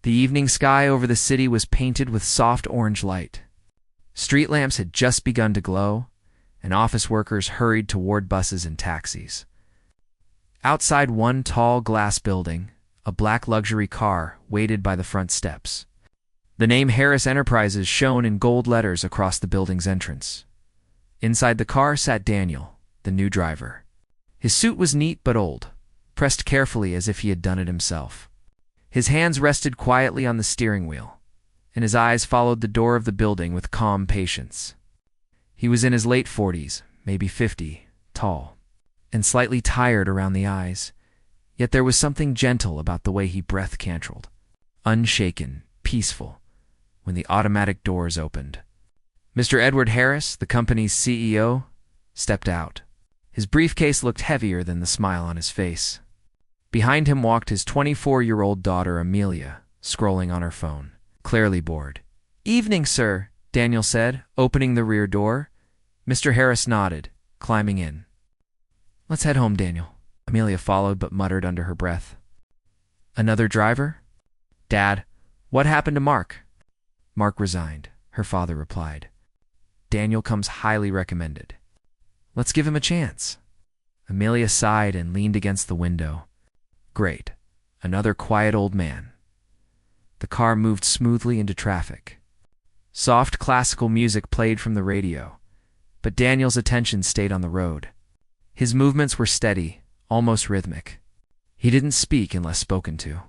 The evening sky over the city was painted with soft orange light. Street lamps had just begun to glow, and office workers hurried toward buses and taxis. Outside one tall glass building, a black luxury car waited by the front steps. The name Harris Enterprises shone in gold letters across the building's entrance. Inside the car sat Daniel, the new driver. His suit was neat but old, pressed carefully as if he had done it himself. His hands rested quietly on the steering wheel, and his eyes followed the door of the building with calm patience. He was in his late 40s, maybe 50, tall, and slightly tired around the eyes, yet there was something gentle about the way he breath-controlled, unshaken, peaceful, when the automatic doors opened. Mr. Edward Harris, the company's CEO, stepped out. His briefcase looked heavier than the smile on his face. Behind him walked his 24-year-old daughter, Amelia, scrolling on her phone, clearly bored. "Evening, sir," Daniel said, opening the rear door. Mr. Harris nodded, climbing in. "Let's head home, Daniel." Amelia followed but muttered under her breath. "Another driver?" "Dad, what happened to Mark?" "Mark resigned," her father replied. "Daniel comes highly recommended. Let's give him a chance." Amelia sighed and leaned against the window. Great. Another quiet old man. The car moved smoothly into traffic. Soft classical music played from the radio, but Daniel's attention stayed on the road. His movements were steady, almost rhythmic. He didn't speak unless spoken to.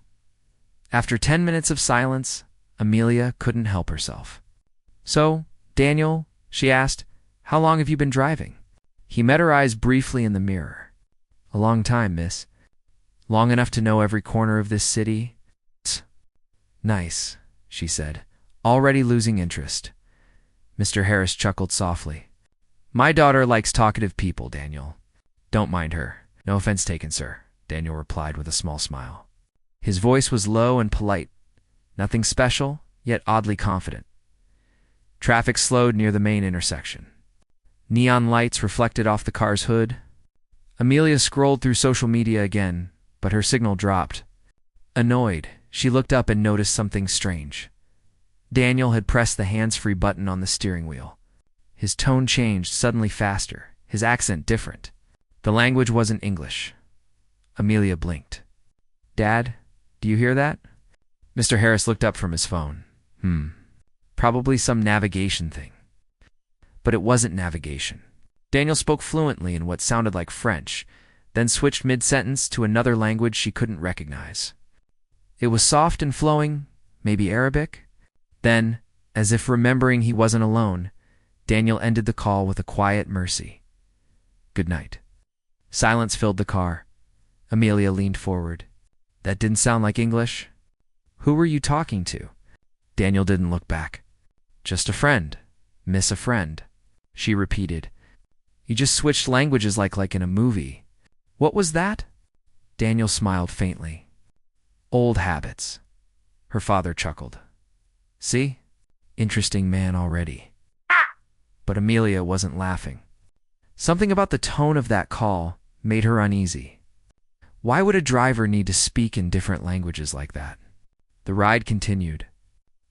After 10 minutes of silence, Amelia couldn't help herself. "So, Daniel," she asked, "how long have you been driving?" He met her eyes briefly in the mirror. "A long time, miss. Long enough to know every corner of this city." "Nice," she said, already losing interest. Mr. Harris chuckled softly. "My daughter likes talkative people, Daniel. Don't mind her. No offense taken, sir," Daniel replied with a small smile. His voice was low and polite. Nothing special, yet oddly confident. Traffic slowed near the main intersection. Neon lights reflected off the car's hood. Amelia scrolled through social media again, but her signal dropped. Annoyed, she looked up and noticed something strange. Daniel had pressed the hands-free button on the steering wheel. His tone changed, suddenly faster, his accent different. The language wasn't English. Amelia blinked. "Dad, do you hear that?" Mr. Harris looked up from his phone. Probably some navigation thing. But it wasn't navigation. Daniel spoke fluently in what sounded like French, then switched mid-sentence to another language she couldn't recognize. It was soft and flowing, maybe Arabic. Then, as if remembering he wasn't alone, Daniel ended the call with a quiet mercy. "Good night." Silence filled the car. Amelia leaned forward. "That didn't sound like English. Who were you talking to?" Daniel didn't look back. "Just a friend. Miss a friend," she repeated. "You just switched languages like in a movie. What was that?" Daniel smiled faintly. "Old habits." Her father chuckled. "See? Interesting man already." But Amelia wasn't laughing. Something about the tone of that call made her uneasy. Why would a driver need to speak in different languages like that? The ride continued.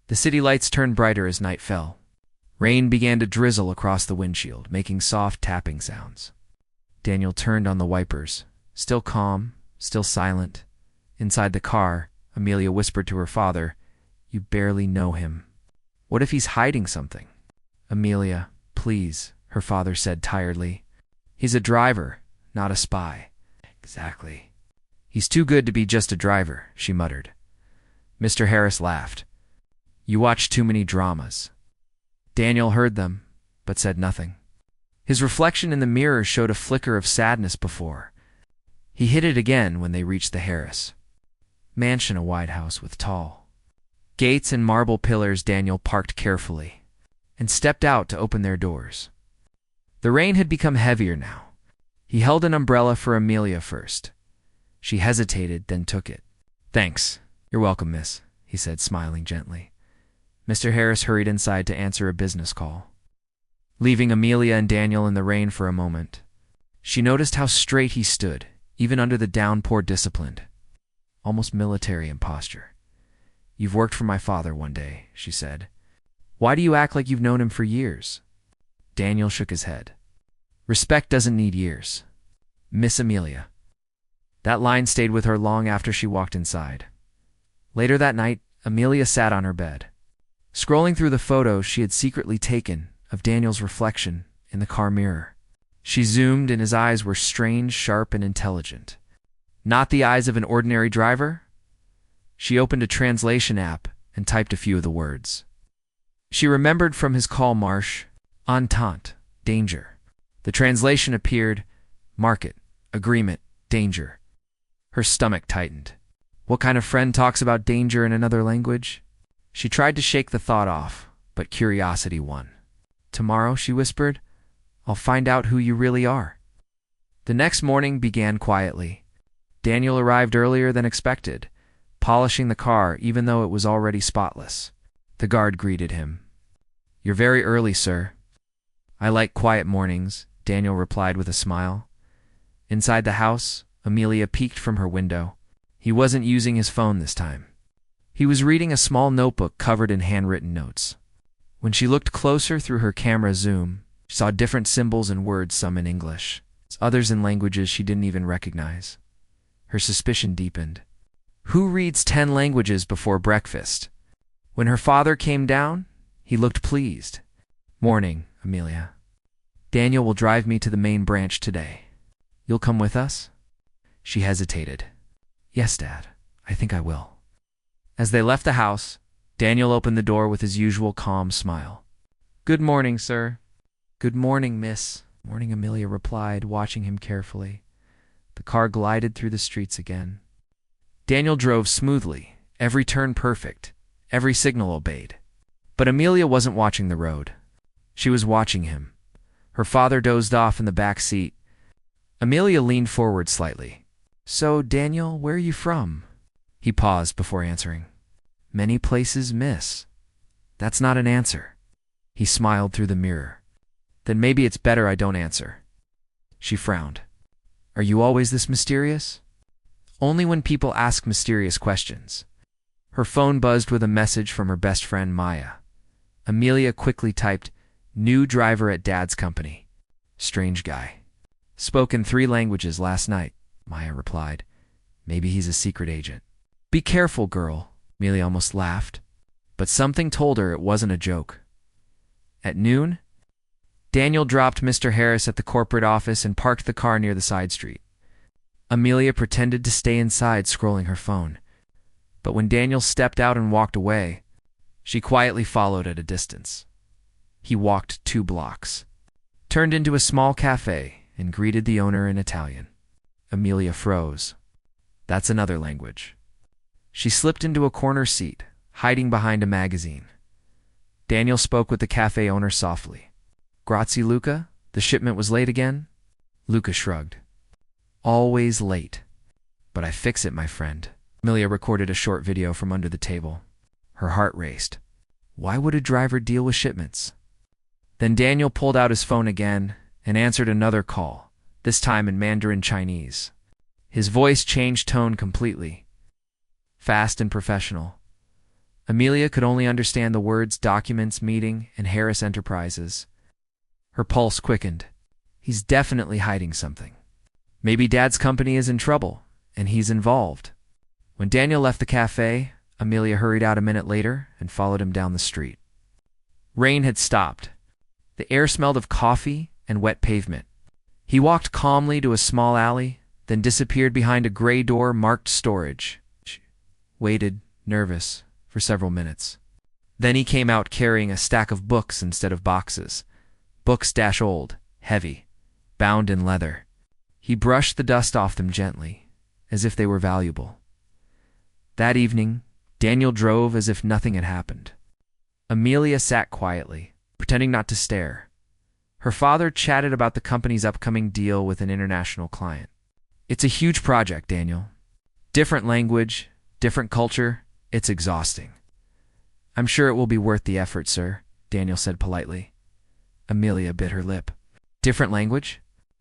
The city lights turned brighter as night fell. Rain began to drizzle across the windshield, making soft tapping sounds. Daniel turned on the wipers. Still calm, still silent. Inside the car, Amelia whispered to her father, "You barely know him. What if he's hiding something?" "Amelia, please," her father said tiredly. "He's a driver, not a spy." "Exactly. He's too good to be just a driver," she muttered. Mr. Harris laughed. "You watch too many dramas." Daniel heard them, but said nothing. His reflection in the mirror showed a flicker of sadness before. He hit it again when they reached the Harris mansion, a wide house with tall gates and marble pillars. Daniel parked carefully and stepped out to open their doors. The rain had become heavier now. He held an umbrella for Amelia first. She hesitated, then took it. "Thanks. You're welcome, miss," he said, smiling gently. Mr. Harris hurried inside to answer a business call. Leaving Amelia and Daniel in the rain for a moment, she noticed how straight he stood, even under the downpour, disciplined, almost military in posture. "You've worked for my father one day," she said. "Why do you act like you've known him for years?" Daniel shook his head. "Respect doesn't need years. Miss Amelia." That line stayed with her long after she walked inside. Later that night, Amelia sat on her bed, scrolling through the photos she had secretly taken of Daniel's reflection in the car mirror. She zoomed, and his eyes were strange, sharp, and intelligent. Not the eyes of an ordinary driver? She opened a translation app and typed a few of the words. She remembered from his call marche, entente, danger. The translation appeared, market, agreement, danger. Her stomach tightened. What kind of friend talks about danger in another language? She tried to shake the thought off, but curiosity won. "Tomorrow," she whispered, "I'll find out who you really are." The next morning began quietly. Daniel arrived earlier than expected, polishing the car even though it was already spotless. The guard greeted him. "You're very early, sir." "I like quiet mornings," Daniel replied with a smile. Inside the house, Amelia peeked from her window. He wasn't using his phone this time. He was reading a small notebook covered in handwritten notes. When she looked closer through her camera zoom, she saw different symbols and words, some in English, others in languages she didn't even recognize. Her suspicion deepened. Who reads 10 languages before breakfast? When her father came down, he looked pleased. "Morning, Amelia. Daniel will drive me to the main branch today. You'll come with us?" She hesitated. "Yes, Dad, I think I will." As they left the house, Daniel opened the door with his usual calm smile. "Good morning, sir." "Good morning, miss." "Morning," Amelia replied, watching him carefully. The car glided through the streets again. Daniel drove smoothly, every turn perfect, every signal obeyed. But Amelia wasn't watching the road. She was watching him. Her father dozed off in the back seat. Amelia leaned forward slightly. "So, Daniel, where are you from?" He paused before answering. "Many places, miss." "That's not an answer." He smiled through the mirror. "Then maybe it's better I don't answer." She frowned. "Are you always this mysterious?" "Only when people ask mysterious questions." Her phone buzzed with a message from her best friend, Maya. Amelia quickly typed, "New driver at Dad's company. Strange guy. Spoke in 3 languages last night," Maya replied. "Maybe he's a secret agent." "Be careful, girl," Amelia almost laughed. But something told her it wasn't a joke. At noon, Daniel dropped Mr. Harris at the corporate office and parked the car near the side street. Amelia pretended to stay inside, scrolling her phone. But when Daniel stepped out and walked away, she quietly followed at a distance. He walked 2 blocks, turned into a small cafe, and greeted the owner in Italian. Amelia froze. That's another language. She slipped into a corner seat, hiding behind a magazine. Daniel spoke with the cafe owner softly. "Grazie, Luca. The shipment was late again?" Luca shrugged. "Always late. But I fix it, my friend." Amelia recorded a short video from under the table. Her heart raced. Why would a driver deal with shipments? Then Daniel pulled out his phone again and answered another call, this time in Mandarin Chinese. His voice changed tone completely. Fast and professional. Amelia could only understand the words documents, meeting, and Harris Enterprises. Her pulse quickened. He's definitely hiding something. Maybe Dad's company is in trouble, and he's involved. When Daniel left the cafe, Amelia hurried out a minute later and followed him down the street. Rain had stopped. The air smelled of coffee and wet pavement. He walked calmly to a small alley, then disappeared behind a gray door marked storage. Waited, nervous, for several minutes. Then he came out carrying a stack of books instead of boxes. Books old, heavy, bound in leather. He brushed the dust off them gently, as if they were valuable. That evening, Daniel drove as if nothing had happened. Amelia sat quietly, pretending not to stare. Her father chatted about the company's upcoming deal with an international client. It's a huge project, Daniel. Different language, different culture. It's exhausting. I'm sure it will be worth the effort, sir, Daniel said politely. Amelia bit her lip. Different language?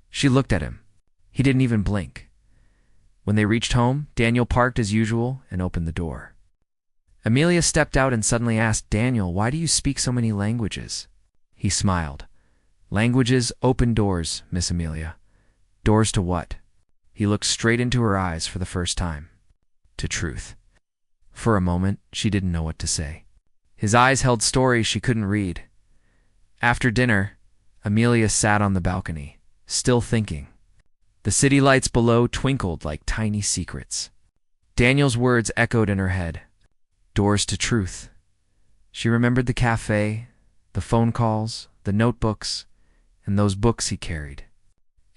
She looked at him. He didn't even blink. When they reached home, Daniel parked as usual and opened the door. Amelia stepped out and suddenly asked, "Daniel, why do you speak so many languages?" He smiled. "Languages open doors, Miss Amelia." "Doors to what?" He looked straight into her eyes for the first time. "To truth." For a moment, she didn't know what to say. His eyes held stories she couldn't read. After dinner, Amelia sat on the balcony, still thinking. The city lights below twinkled like tiny secrets. Daniel's words echoed in her head. Doors to truth. She remembered the cafe, the phone calls, the notebooks, and those books he carried.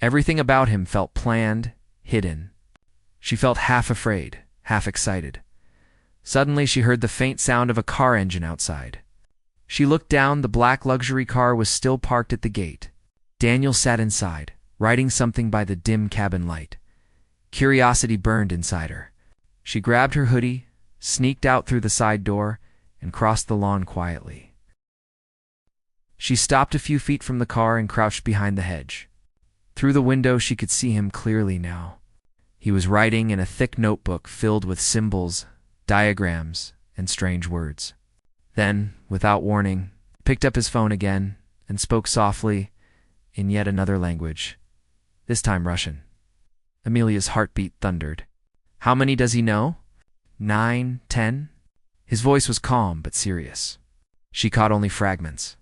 Everything about him felt planned, hidden. She felt half afraid, half excited. Suddenly she heard the faint sound of a car engine outside. She looked down. The black luxury car was still parked at the gate. Daniel sat inside, writing something by the dim cabin light. Curiosity burned inside her. She grabbed her hoodie, sneaked out through the side door, and crossed the lawn quietly. She stopped a few feet from the car and crouched behind the hedge. Through the window she could see him clearly now. He was writing in a thick notebook filled with symbols, diagrams, and strange words. Then, without warning, picked up his phone again and spoke softly in yet another language, this time Russian. Amelia's heartbeat thundered. How many does he know? 9, 10? His voice was calm but serious. She caught only fragments.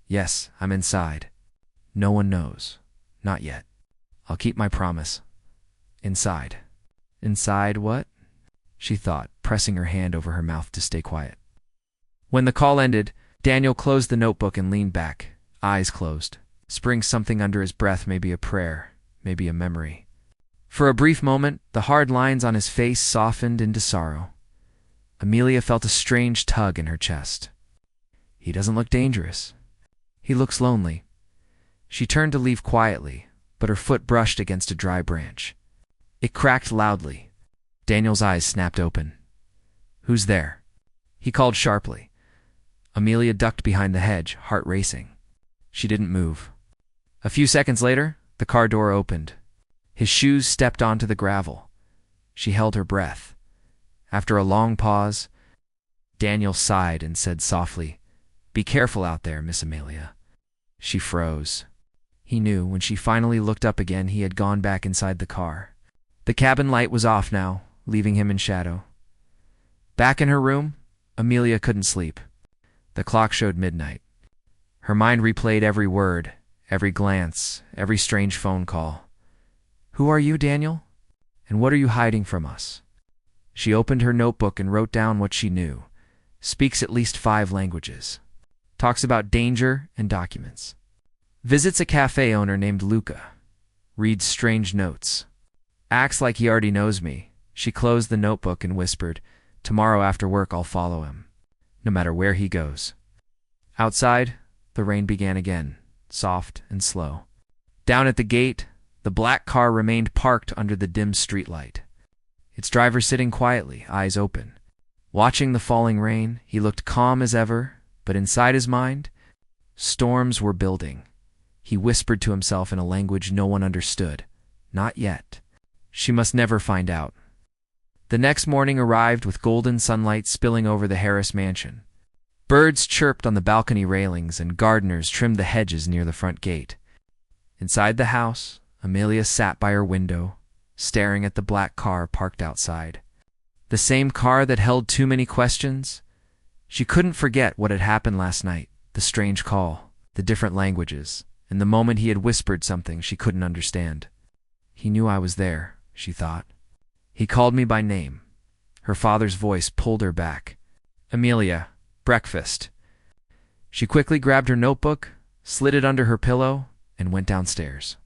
Yes, I'm inside. No one knows. Not yet. I'll keep my promise. Inside. Inside what? She thought, pressing her hand over her mouth to stay quiet. When the call ended, Daniel closed the notebook and leaned back, eyes closed, spring something under his breath, maybe a prayer, maybe a memory. For a brief moment, the hard lines on his face softened into sorrow. Amelia felt a strange tug in her chest. He doesn't look dangerous. He looks lonely. She turned to leave quietly, but her foot brushed against a dry branch. It cracked loudly. Daniel's eyes snapped open. Who's there? He called sharply. Amelia ducked behind the hedge, heart racing. She didn't move. A few seconds later, the car door opened. His shoes stepped onto the gravel. She held her breath. After a long pause, Daniel sighed and said softly, "Be careful out there, Miss Amelia." She froze. He knew when she finally looked up again he had gone back inside the car. The cabin light was off now, leaving him in shadow. Back in her room, Amelia couldn't sleep. The clock showed midnight. Her mind replayed every word, every glance, every strange phone call. Who are you, Daniel? And what are you hiding from us? She opened her notebook and wrote down what she knew. Speaks at least 5 languages. Talks about danger and documents. Visits a cafe owner named Luca. Reads strange notes. Acts like he already knows me. She closed the notebook and whispered, "Tomorrow after work I'll follow him, no matter where he goes." Outside, the rain began again, soft and slow. Down at the gate, the black car remained parked under the dim streetlight. Its driver sitting quietly, eyes open. Watching the falling rain, he looked calm as ever, but inside his mind, storms were building. He whispered to himself in a language no one understood. Not yet. She must never find out. The next morning arrived with golden sunlight spilling over the Harris mansion. Birds chirped on the balcony railings and gardeners trimmed the hedges near the front gate. Inside the house, Amelia sat by her window, staring at the black car parked outside. The same car that held too many questions. She couldn't forget what had happened last night, the strange call, the different languages, and the moment he had whispered something she couldn't understand. He knew I was there, she thought. He called me by name. Her father's voice pulled her back. "Amelia, breakfast." She quickly grabbed her notebook, slid it under her pillow, and went downstairs.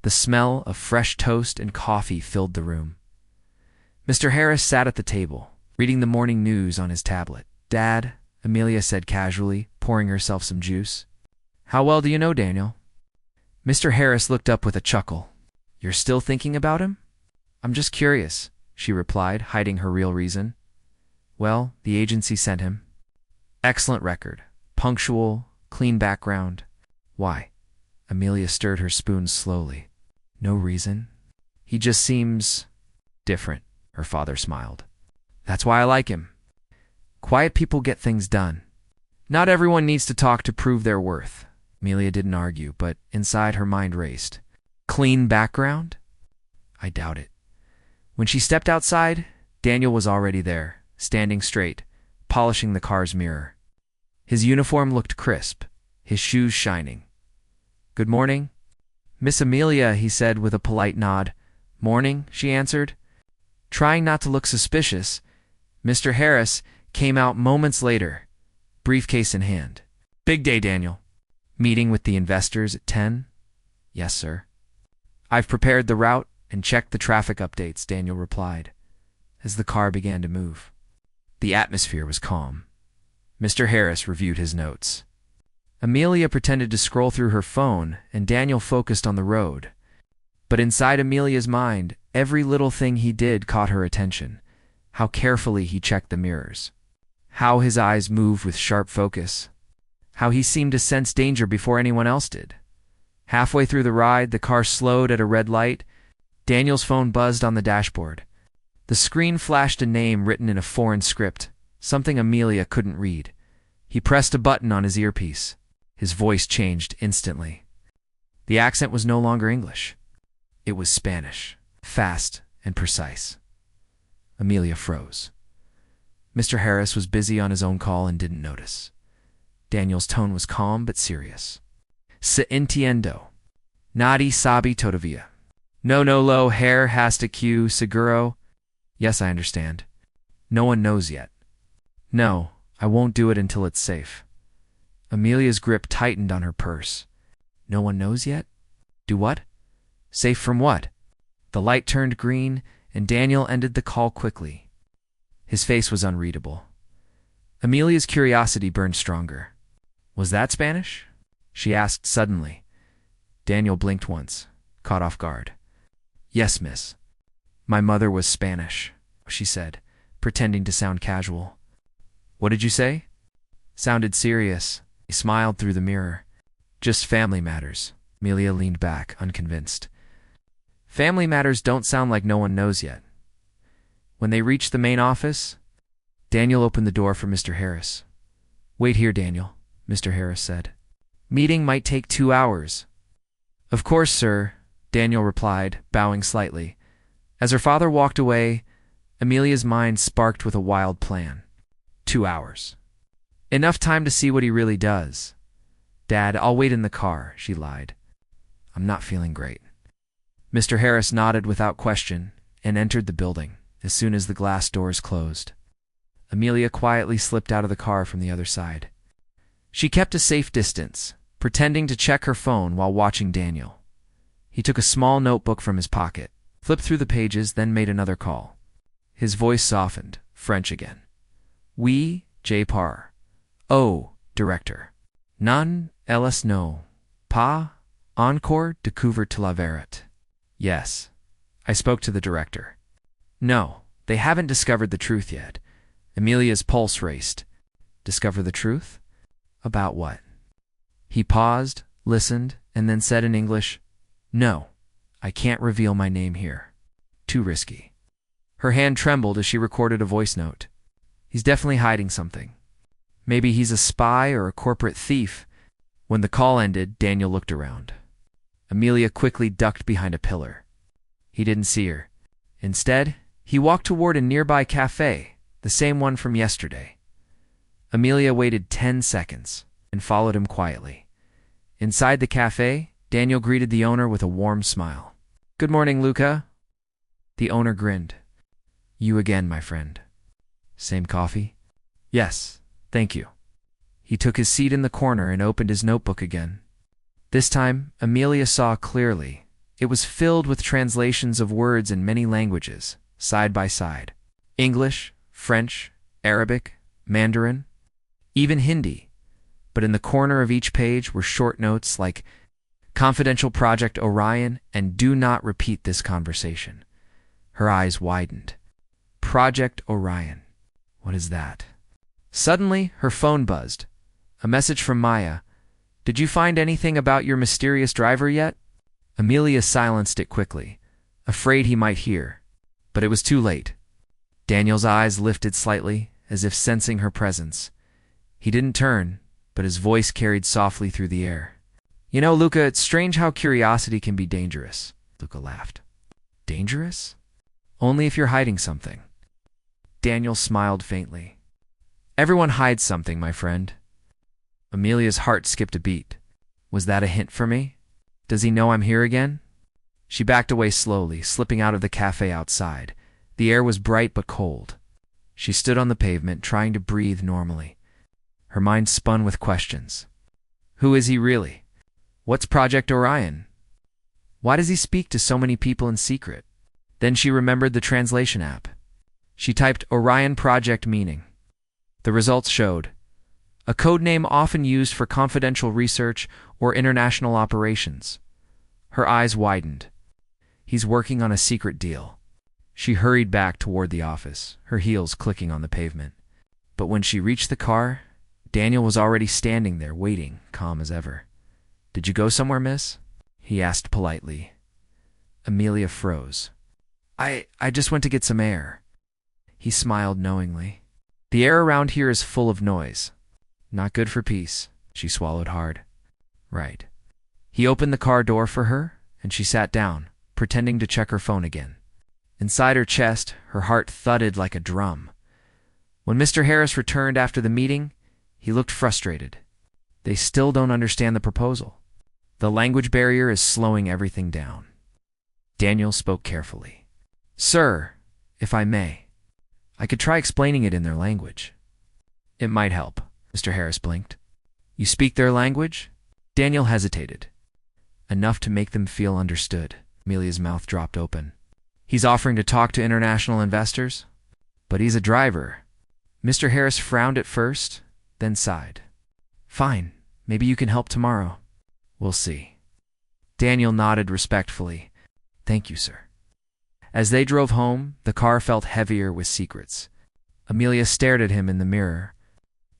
The smell of fresh toast and coffee filled the room. Mr. Harris sat at the table, reading the morning news on his tablet. "Dad," Amelia said casually, pouring herself some juice. "How well do you know Daniel?" Mr. Harris looked up with a chuckle. "You're still thinking about him?" "I'm just curious," she replied, hiding her real reason. "Well, the agency sent him. Excellent record. Punctual, clean background." "Why?" Amelia stirred her spoon slowly. "No reason. He just seems different," her father smiled. "That's why I like him." Quiet people get things done. Not everyone needs to talk to prove their worth. Amelia didn't argue, but inside her mind raced. Clean background? I doubt it. When she stepped outside, Daniel was already there, standing straight, polishing the car's mirror. His uniform looked crisp, his shoes shining. "Good morning." "Miss Amelia," he said with a polite nod. "Morning," she answered. Trying not to look suspicious, Mr. Harris came out moments later, briefcase in hand. "Big day, Daniel. Meeting with the investors at 10? "Yes, sir." "I've prepared the route and checked the traffic updates," Daniel replied, as the car began to move. The atmosphere was calm. Mr. Harris reviewed his notes. Amelia pretended to scroll through her phone, and Daniel focused on the road. But inside Amelia's mind, every little thing he did caught her attention. How carefully he checked the mirrors. How his eyes moved with sharp focus. How he seemed to sense danger before anyone else did. Halfway through the ride, the car slowed at a red light. Daniel's phone buzzed on the dashboard. The screen flashed a name written in a foreign script, something Amelia couldn't read. He pressed a button on his earpiece. His voice changed instantly. The accent was no longer English. It was Spanish, fast and precise. Amelia froze. Mr. Harris was busy on his own call and didn't notice. Daniel's tone was calm but serious. "Se entiendo. Nadie sabe todavía. No lo hair hasta que seguro." "Yes, I understand. No one knows yet." "No, I won't do it until it's safe." Amelia's grip tightened on her purse. "No one knows yet? Do what? Safe from what?" The light turned green, and Daniel ended the call quickly. His face was unreadable. Amelia's curiosity burned stronger. "Was that Spanish?" she asked suddenly. Daniel blinked once, caught off guard. "Yes, miss. My mother was Spanish," she said, pretending to sound casual. "What did you say?" Sounded serious. He smiled through the mirror. "Just family matters." Amelia leaned back, unconvinced. "Family matters don't sound like no one knows yet." When they reached the main office, Daniel opened the door for Mr. Harris. "Wait here, Daniel," Mr. Harris said. "Meeting might take 2 hours." "Of course, sir," Daniel replied, bowing slightly. As her father walked away, Amelia's mind sparked with a wild plan. 2 hours. Enough time to see what he really does. "Dad, I'll wait in the car," she lied. "I'm not feeling great." Mr. Harris nodded without question and entered the building as soon as the glass doors closed. Amelia quietly slipped out of the car from the other side. She kept a safe distance, pretending to check her phone while watching Daniel. He took a small notebook from his pocket, flipped through the pages, then made another call. His voice softened, French again. "Oui, J. Par. Oh, director. Non, elles no. Pas encore découvert la vérité." "Yes, I spoke to the director." "No, they haven't discovered the truth yet." Amelia's pulse raced. "Discover the truth? About what?" He paused, listened, and then said in English, "No, I can't reveal my name here. Too risky." Her hand trembled as she recorded a voice note. "He's definitely hiding something. Maybe he's a spy or a corporate thief." When the call ended, Daniel looked around. Amelia quickly ducked behind a pillar. He didn't see her. Instead, he walked toward a nearby cafe, the same one from yesterday. Amelia waited 10 seconds and followed him quietly. Inside the cafe, Daniel greeted the owner with a warm smile. "Good morning, Luca." The owner grinned. "You again, my friend. Same coffee?" "Yes, thank you." He took his seat in the corner and opened his notebook again. This time, Amelia saw clearly. It was filled with translations of words in many languages, side by side. English, French, Arabic, Mandarin, even Hindi. But in the corner of each page were short notes like "Confidential Project Orion" and "Do not repeat this conversation." Her eyes widened. Project Orion. What is that? Suddenly, her phone buzzed. A message from Maya. "Did you find anything about your mysterious driver yet?" Amelia silenced it quickly, afraid he might hear. But it was too late. Daniel's eyes lifted slightly, as if sensing her presence. He didn't turn, but his voice carried softly through the air. "You know, Luca, it's strange how curiosity can be dangerous." Luca laughed. "Dangerous?" "Only if you're hiding something." Daniel smiled faintly. "Everyone hides something, my friend." Amelia's heart skipped a beat. Was that a hint for me? Does he know I'm here again? She backed away slowly, slipping out of the cafe outside. The air was bright but cold. She stood on the pavement, trying to breathe normally. Her mind spun with questions. Who is he really? What's Project Orion? Why does he speak to so many people in secret? Then she remembered the translation app. She typed Orion Project meaning. The results showed a code name often used for confidential research or international operations. Her eyes widened. He's working on a secret deal. She hurried back toward the office, her heels clicking on the pavement. But when she reached the car, Daniel was already standing there, waiting, calm as ever. "Did you go somewhere, miss?" he asked politely. Amelia froze. I just went to get some air." He smiled knowingly. "The air around here is full of noise. Not good for peace." She swallowed hard. "Right." He opened the car door for her, and she sat down, pretending to check her phone again. Inside her chest, her heart thudded like a drum. When Mr. Harris returned after the meeting, he looked frustrated. They still don't understand the proposal. The language barrier is slowing everything down. Daniel spoke carefully. "Sir, if I may, I could try explaining it in their language." "It might help." Mr. Harris blinked. "You speak their language?" Daniel hesitated. "Enough to make them feel understood." Amelia's mouth dropped open. "He's offering to talk to international investors? But he's a driver." Mr. Harris frowned at first, then sighed. "Fine, maybe you can help tomorrow." "We'll see." Daniel nodded respectfully. "Thank you, sir." As they drove home, the car felt heavier with secrets. Amelia stared at him in the mirror.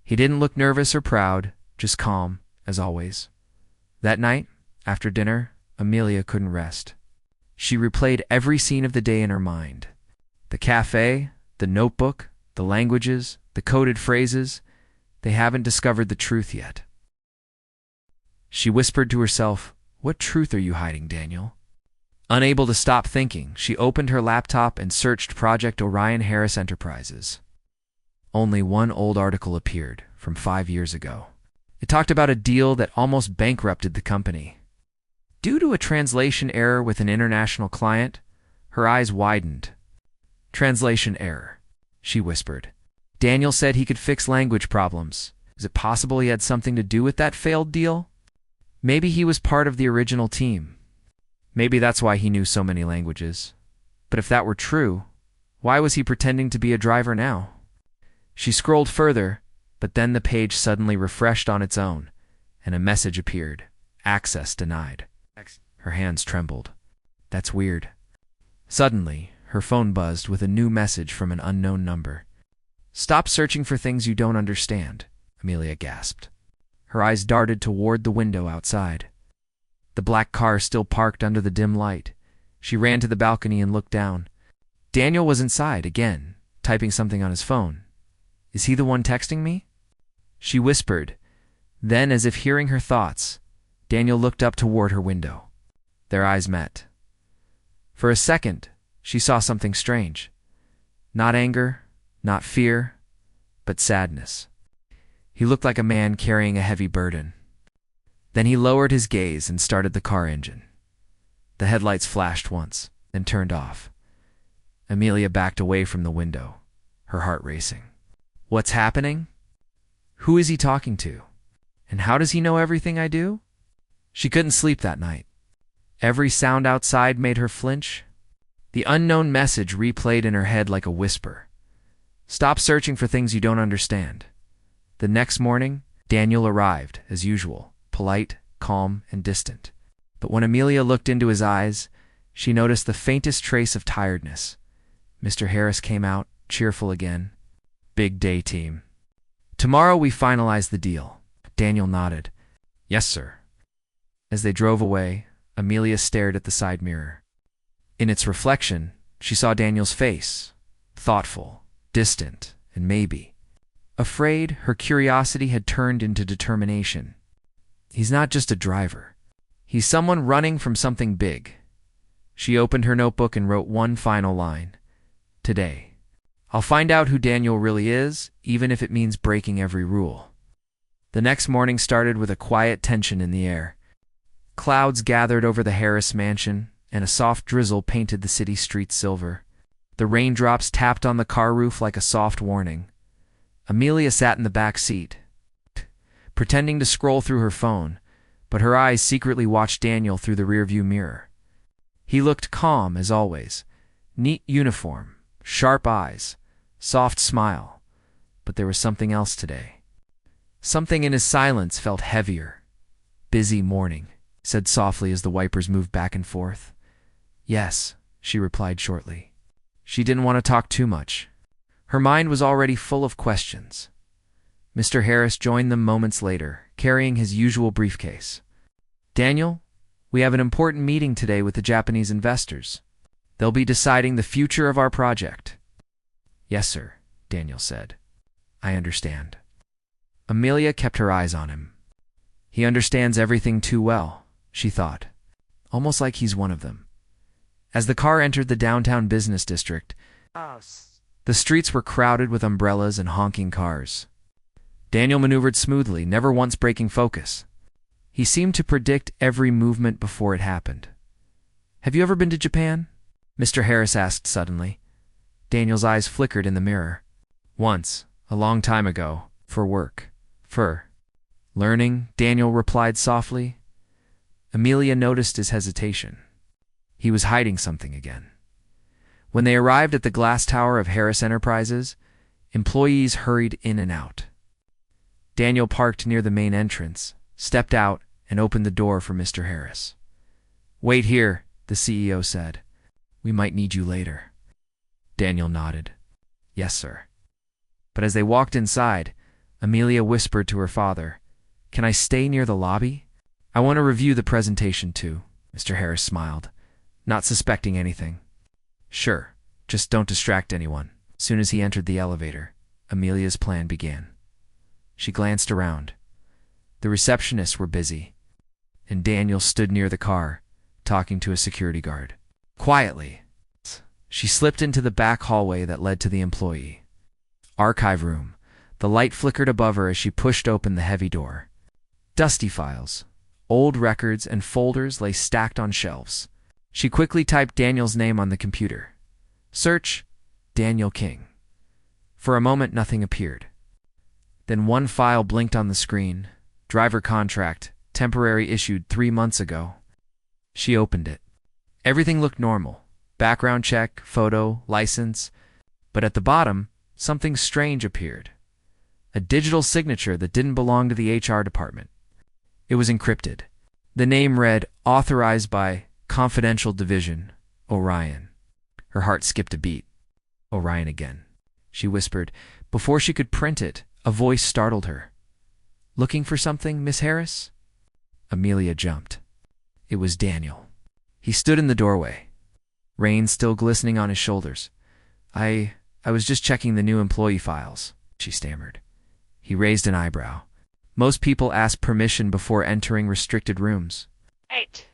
He didn't look nervous or proud, just calm, as always. That night, after dinner, Amelia couldn't rest. She replayed every scene of the day in her mind. The cafe, the notebook, the languages, the coded phrases. They haven't discovered the truth yet. She whispered to herself, "What truth are you hiding, Daniel?" Unable to stop thinking, she opened her laptop and searched Project Orion Harris Enterprises. Only one old article appeared, from 5 years ago. It talked about a deal that almost bankrupted the company. Due to a translation error with an international client, her eyes widened. "Translation error," she whispered. "Daniel said he could fix language problems. Is it possible he had something to do with that failed deal? Maybe he was part of the original team. Maybe that's why he knew so many languages. But if that were true, why was he pretending to be a driver now?" She scrolled further, but then the page suddenly refreshed on its own, and a message appeared. "Access denied." Her hands trembled. "That's weird." Suddenly, her phone buzzed with a new message from an unknown number. "Stop searching for things you don't understand," Amelia gasped. Her eyes darted toward the window outside. The black car still parked under the dim light. She ran to the balcony and looked down. Daniel was inside again, typing something on his phone. "Is he the one texting me?" She whispered. Then, as if hearing her thoughts, Daniel looked up toward her window. Their eyes met. For a second, she saw something strange. Not anger, not fear, but sadness. He looked like a man carrying a heavy burden. Then he lowered his gaze and started the car engine. The headlights flashed once, then turned off. Amelia backed away from the window, her heart racing. What's happening? Who is he talking to? And how does he know everything I do? She couldn't sleep that night. Every sound outside made her flinch. The unknown message replayed in her head like a whisper. Stop searching for things you don't understand. The next morning, Daniel arrived, as usual, polite, calm, and distant. But when Amelia looked into his eyes, she noticed the faintest trace of tiredness. Mr. Harris came out, cheerful again. Big day, team. Tomorrow we finalize the deal. Daniel nodded. Yes, sir. As they drove away, Amelia stared at the side mirror. In its reflection, she saw Daniel's face, thoughtful, distant, and maybe Afraid, her curiosity had turned into determination. He's not just a driver. He's someone running from something big. She opened her notebook and wrote one final line. Today. I'll find out who Daniel really is, even if it means breaking every rule. The next morning started with a quiet tension in the air. Clouds gathered over the Harris mansion, and a soft drizzle painted the city streets silver. The raindrops tapped on the car roof like a soft warning. Amelia sat in the back seat, pretending to scroll through her phone, but her eyes secretly watched Daniel through the rearview mirror. He looked calm as always. Neat uniform, sharp eyes, soft smile. But there was something else today. Something in his silence felt heavier. Busy morning, he said softly as the wipers moved back and forth. Yes, she replied shortly. She didn't want to talk too much. Her mind was already full of questions. Mr. Harris joined them moments later, carrying his usual briefcase. Daniel, we have an important meeting today with the Japanese investors. They'll be deciding the future of our project. Yes, sir, Daniel said. I understand. Amelia kept her eyes on him. He understands everything too well, she thought, almost like he's one of them. As the car entered the downtown business district, the streets were crowded with umbrellas and honking cars. Daniel maneuvered smoothly, never once breaking focus. He seemed to predict every movement before it happened. Have you ever been to Japan? Mr. Harris asked suddenly. Daniel's eyes flickered in the mirror. Once, a long time ago, for work. For learning, Daniel replied softly. Amelia noticed his hesitation. He was hiding something again. When they arrived at the glass tower of Harris Enterprises, employees hurried in and out. Daniel parked near the main entrance, stepped out, and opened the door for Mr. Harris. Wait here, the CEO said. We might need you later. Daniel nodded. Yes, sir. But as they walked inside, Amelia whispered to her father, Can I stay near the lobby? I want to review the presentation too. Mr. Harris smiled, not suspecting anything. Sure, just don't distract anyone. As soon as he entered the elevator, Amelia's plan began. She glanced around. The receptionists were busy, and Daniel stood near the car, talking to a security guard. Quietly, she slipped into the back hallway that led to the employee archive room. The light flickered above her as she pushed open the heavy door. Dusty files, old records, and folders lay stacked on shelves. She quickly typed Daniel's name on the computer. Search, Daniel King. For a moment, nothing appeared. Then one file blinked on the screen. Driver contract, temporary, issued 3 months ago. She opened it. Everything looked normal. Background check, photo, license. But at the bottom, something strange appeared. A digital signature that didn't belong to the HR department. It was encrypted. The name read, Authorized by Confidential Division, Orion. Her heart skipped a beat. Orion again, she whispered. Before she could print it, a voice startled her. Looking for something, Miss Harris? Amelia jumped. It was Daniel. He stood in the doorway, rain still glistening on his shoulders. I was just checking the new employee files, she stammered. He raised an eyebrow. Most people ask permission before entering restricted rooms. Right.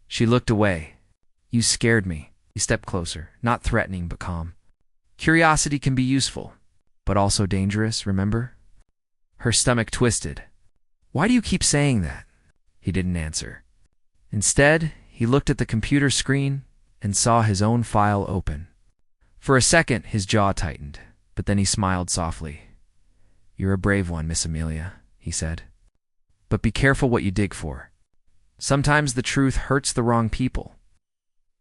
She looked away. You scared me. He stepped closer, not threatening but calm. Curiosity can be useful, but also dangerous, remember? Her stomach twisted. Why do you keep saying that? He didn't answer. Instead, he looked at the computer screen and saw his own file open. For a second, his jaw tightened, but then he smiled softly. You're a brave one, Miss Amelia, he said. But be careful what you dig for. Sometimes the truth hurts the wrong people.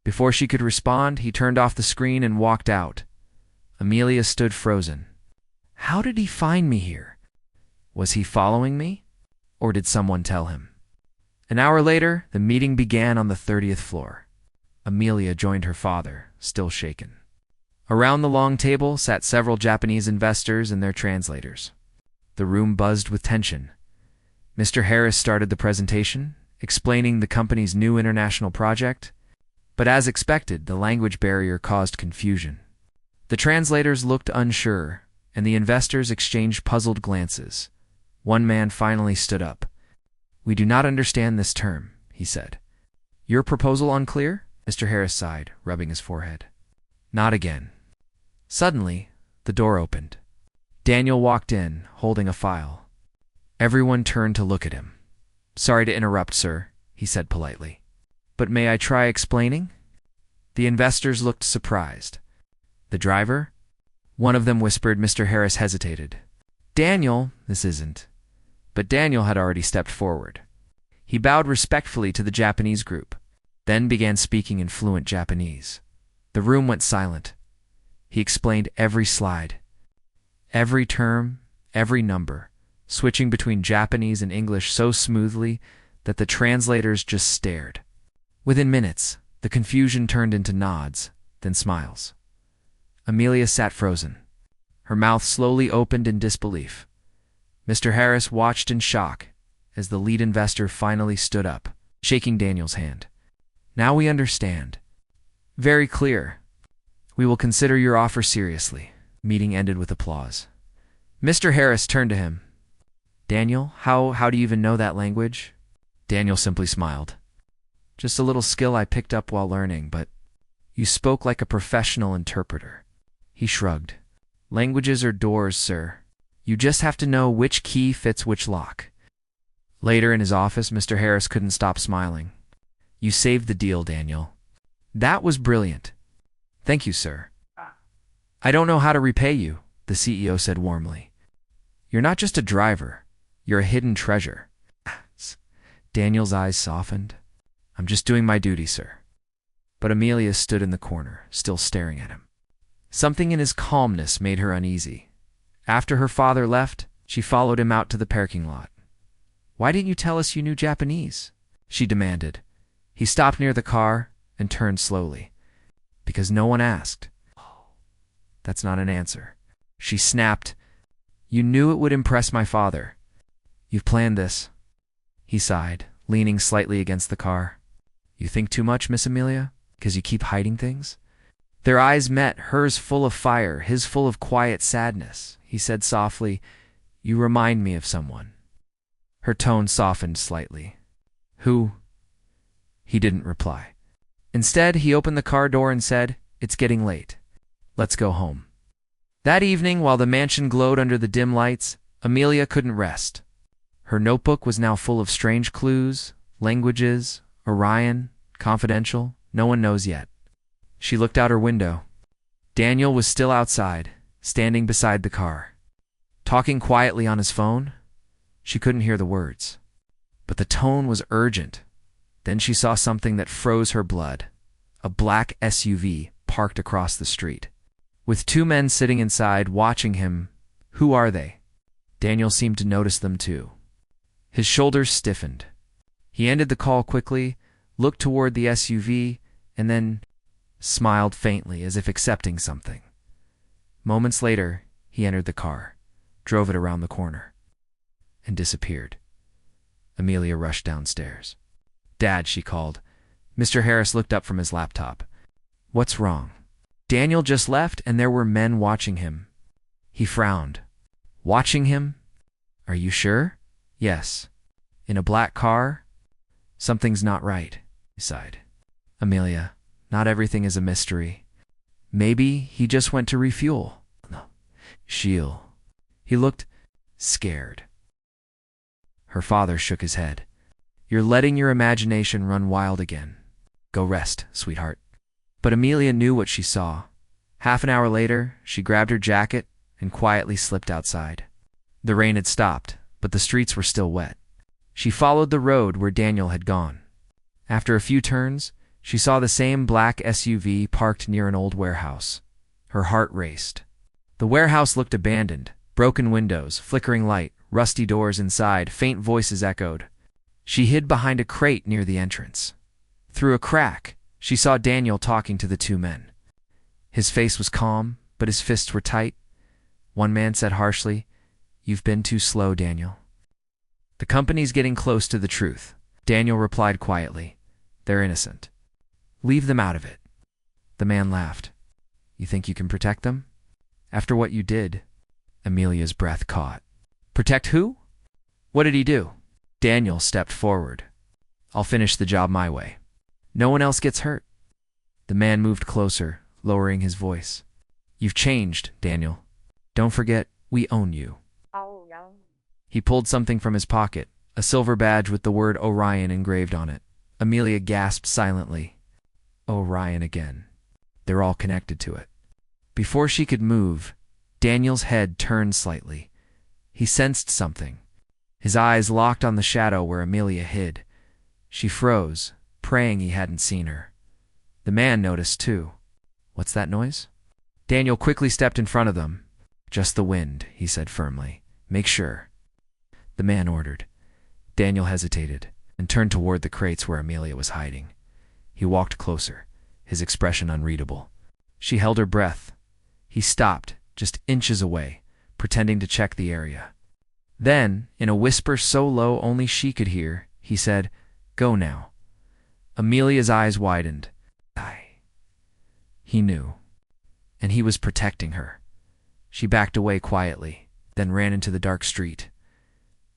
Before she could respond, he turned off the screen and walked out. Amelia stood frozen. How did he find me here? Was he following me? Or did someone tell him? An hour later, the meeting began on the 30th floor. Amelia joined her father, still shaken. Around the long table sat several Japanese investors and their translators. The room buzzed with tension. Mr. Harris started the presentation, explaining the company's new international project, but as expected, the language barrier caused confusion. The translators looked unsure, and the investors exchanged puzzled glances. One man finally stood up. "We do not understand this term," he said. "Your proposal unclear?" Mr. Harris sighed, rubbing his forehead. "Not again." Suddenly, the door opened. Daniel walked in, holding a file. Everyone turned to look at him. "Sorry to interrupt, sir," he said politely. "But may I try explaining?" The investors looked surprised. "The driver?" One of them whispered. Mr. Harris hesitated. "Daniel, this isn't." But Daniel had already stepped forward. He bowed respectfully to the Japanese group, then began speaking in fluent Japanese. The room went silent. He explained every slide, every term, every number, switching between Japanese and English so smoothly that the translators just stared. Within minutes, the confusion turned into nods, then smiles. Amelia sat frozen. Her mouth slowly opened in disbelief. Mr. Harris watched in shock as the lead investor finally stood up, shaking Daniel's hand. "Now we understand. Very clear. We will consider your offer seriously." Meeting ended with applause. Mr. Harris turned to him. "Daniel, how do you even know that language?" Daniel simply smiled. "Just a little skill I picked up while learning, but you spoke like a professional interpreter." He shrugged. "Languages are doors, sir. You just have to know which key fits which lock." Later in his office, Mr. Harris couldn't stop smiling. "You saved the deal, Daniel." "That was brilliant." "Thank you, sir." "I don't know how to repay you," the CEO said warmly. "You're not just a driver. You're a hidden treasure." Daniel's eyes softened. "I'm just doing my duty, sir." But Amelia stood in the corner, still staring at him. Something in his calmness made her uneasy. After her father left, she followed him out to the parking lot. "Why didn't you tell us you knew Japanese?" she demanded. He stopped near the car and turned slowly. "Because no one asked." "That's not an answer." She snapped. "You knew it would impress my father. You've planned this." He sighed, leaning slightly against the car. "You think too much, Miss Amelia? Because you keep hiding things?" Their eyes met, hers full of fire, his full of quiet sadness. He said softly, "You remind me of someone." Her tone softened slightly. "Who?" He didn't reply. Instead, he opened the car door and said, "It's getting late. Let's go home." That evening, while the mansion glowed under the dim lights, Amelia couldn't rest. Her notebook was now full of strange clues, languages, Orion, confidential, no one knows yet. She looked out her window. Daniel was still outside, standing beside the car. Talking quietly on his phone, she couldn't hear the words. But the tone was urgent. Then she saw something that froze her blood. A black SUV parked across the street, with two men sitting inside watching him. Who are they? Daniel seemed to notice them too. His shoulders stiffened. He ended the call quickly, looked toward the SUV, and then smiled faintly as if accepting something. Moments later, he entered the car, drove it around the corner, and disappeared. Amelia rushed downstairs. "Dad," she called. Mr. Harris looked up from his laptop. "What's wrong?" Daniel just left, and there were men watching him. He frowned. "Watching him? Are you sure?" "Yes." "In a black car?" "Something's not right," he sighed. "Amelia, not everything is a mystery. Maybe he just went to refuel." "No. She'll." He looked scared. Her father shook his head. "You're letting your imagination run wild again. Go rest, sweetheart." But Amelia knew what she saw. Half an hour later, she grabbed her jacket and quietly slipped outside. The rain had stopped, but the streets were still wet. She followed the road where Daniel had gone. After a few turns, she saw the same black SUV parked near an old warehouse. Her heart raced. The warehouse looked abandoned. Broken windows, flickering light, rusty doors inside, faint voices echoed. She hid behind a crate near the entrance. Through a crack, she saw Daniel talking to the two men. His face was calm, but his fists were tight. One man said harshly, "You've been too slow, Daniel." "The company's getting close to the truth." Daniel replied quietly, "They're innocent. Leave them out of it." The man laughed. "You think you can protect them? After what you did?" Amelia's breath caught. Protect who? What did he do? Daniel stepped forward. I'll finish the job my way. No one else gets hurt. The man moved closer, lowering his voice. You've changed, Daniel. Don't forget, we own you. He pulled something from his pocket, a silver badge with the word Orion engraved on it. Amelia gasped silently. Orion again. They're all connected to it. Before she could move, Daniel's head turned slightly. He sensed something. His eyes locked on the shadow where Amelia hid. She froze, praying he hadn't seen her. The man noticed too. What's that noise? Daniel quickly stepped in front of them. Just the wind, he said firmly. Make sure. The man ordered. Daniel hesitated and turned toward the crates where Amelia was hiding. He walked closer, his expression unreadable. She held her breath. He stopped, just inches away, pretending to check the area. Then, in a whisper so low only she could hear, he said, Go now. Amelia's eyes widened. He knew. And he was protecting her. She backed away quietly, then ran into the dark street.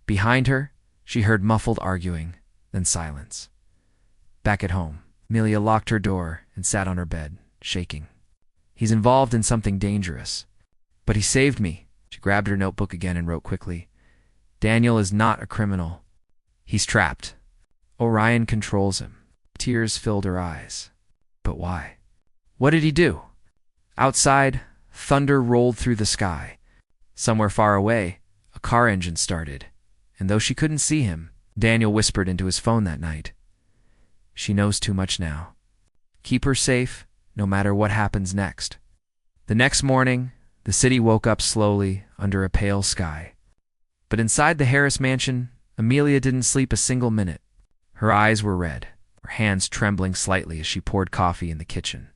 Behind her, she heard muffled arguing, then silence. Back at home, Amelia locked her door and sat on her bed, shaking. He's involved in something dangerous. But he saved me. She grabbed her notebook again and wrote quickly. Daniel is not a criminal. He's trapped. Orion controls him. Tears filled her eyes. But why? What did he do? Outside, thunder rolled through the sky. Somewhere far away, a car engine started. And though she couldn't see him, Daniel whispered into his phone that night. She knows too much now. Keep her safe, no matter what happens next. The next morning, the city woke up slowly under a pale sky. But inside the Harris mansion, Amelia didn't sleep a single minute. Her eyes were red, her hands trembling slightly as she poured coffee in the kitchen.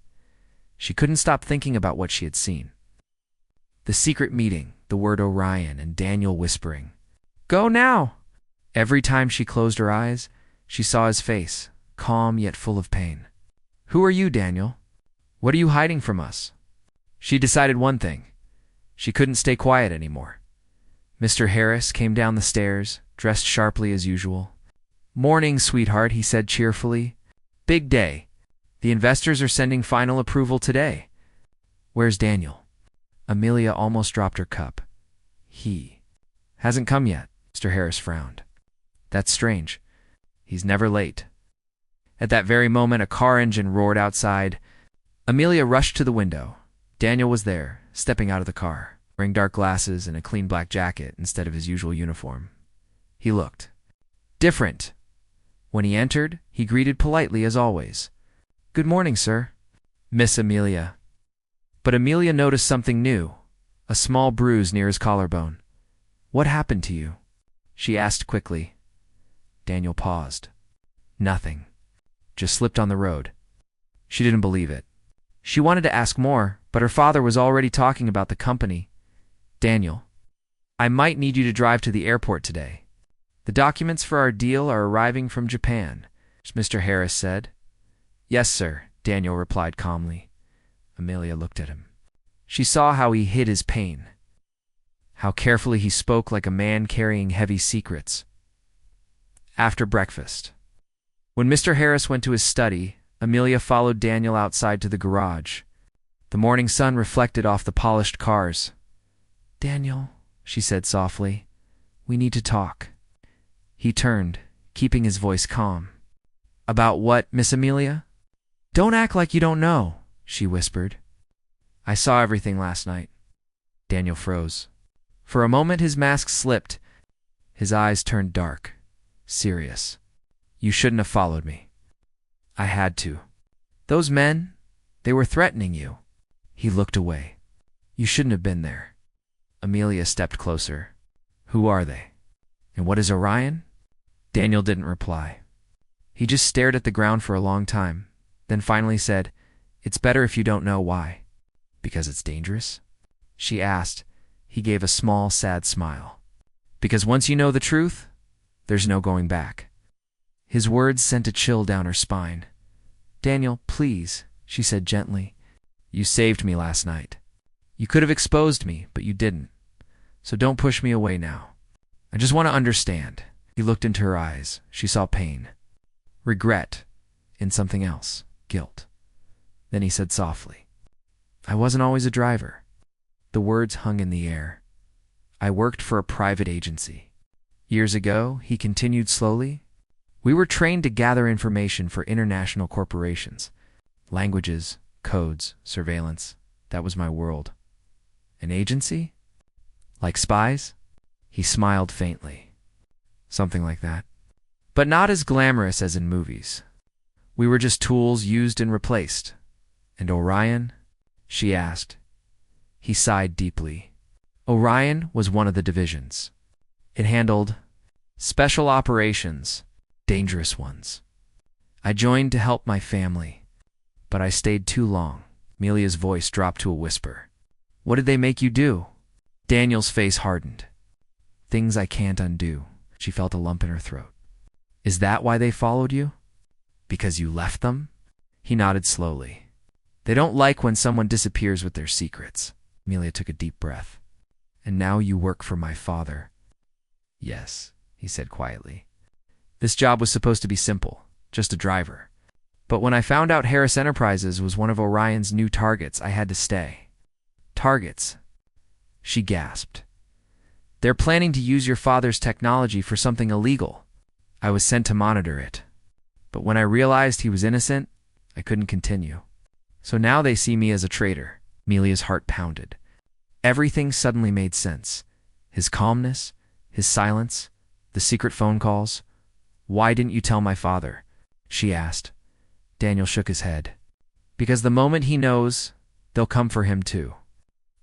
She couldn't stop thinking about what she had seen. The secret meeting, the word Orion, and Daniel whispering, Go now! Every time she closed her eyes, she saw his face, calm yet full of pain. Who are you, Daniel? What are you hiding from us? She decided one thing. She couldn't stay quiet anymore. Mr. Harris came down the stairs, dressed sharply as usual. Morning, sweetheart, he said cheerfully. Big day. The investors are sending final approval today. Where's Daniel? Amelia almost dropped her cup. He hasn't come yet, Mr. Harris frowned. That's strange. He's never late. At that very moment, a car engine roared outside. Amelia rushed to the window. Daniel was there, stepping out of the car, wearing dark glasses and a clean black jacket instead of his usual uniform. He looked different. When he entered, he greeted politely as always. Good morning, sir. Miss Amelia. But Amelia noticed something new, a small bruise near his collarbone. What happened to you? She asked quickly. Daniel paused. Nothing. Just slipped on the road. She didn't believe it. She wanted to ask more, but her father was already talking about the company. Daniel, I might need you to drive to the airport today. The documents for our deal are arriving from Japan, Mr. Harris said. Yes, sir, Daniel replied calmly. Amelia looked at him. She saw how he hid his pain, how carefully he spoke like a man carrying heavy secrets. After breakfast, when Mr. Harris went to his study, Amelia followed Daniel outside to the garage. The morning sun reflected off the polished cars. Daniel, she said softly, we need to talk. He turned, keeping his voice calm. About what, Miss Amelia? Don't act like you don't know, she whispered. I saw everything last night. Daniel froze. For a moment his mask slipped. His eyes turned dark, serious. You shouldn't have followed me. I had to. Those men, they were threatening you. He looked away. You shouldn't have been there. Amelia stepped closer. Who are they? And what is Orion? Daniel didn't reply. He just stared at the ground for a long time, then finally said, It's better if you don't know why. Because it's dangerous? She asked. He gave a small, sad smile. Because once you know the truth, there's no going back. His words sent a chill down her spine. Daniel, please, she said gently. You saved me last night. You could have exposed me, but you didn't. so don't push me away now. I just want to understand. He looked into her eyes. She saw pain, regret, and something else, guilt. Then he said softly, I wasn't always a driver. The words hung in the air. I worked for a private agency. Years ago, he continued slowly, we were trained to gather information for international corporations. Languages, codes, surveillance. That was my world. An agency? Like spies? He smiled faintly. Something like that. But not as glamorous as in movies. We were just tools used and replaced. And Orion? She asked. He sighed deeply. Orion was one of the divisions. It handled special operations, dangerous ones. I joined to help my family, but I stayed too long. Amelia's voice dropped to a whisper. What did they make you do? Daniel's face hardened. Things I can't undo. She felt a lump in her throat. Is that why they followed you? Because you left them? He nodded slowly. They don't like when someone disappears with their secrets. Amelia took a deep breath. And now you work for my father. Yes, he said quietly. This job was supposed to be simple, just a driver. But when I found out Harris Enterprises was one of Orion's new targets, I had to stay. Targets? She gasped. They're planning to use your father's technology for something illegal. I was sent to monitor it. But when I realized he was innocent, I couldn't continue. So now they see me as a traitor. Amelia's heart pounded. Everything suddenly made sense. His calmness, his silence, the secret phone calls. Why didn't you tell my father? She asked. Daniel shook his head. Because the moment he knows, they'll come for him too.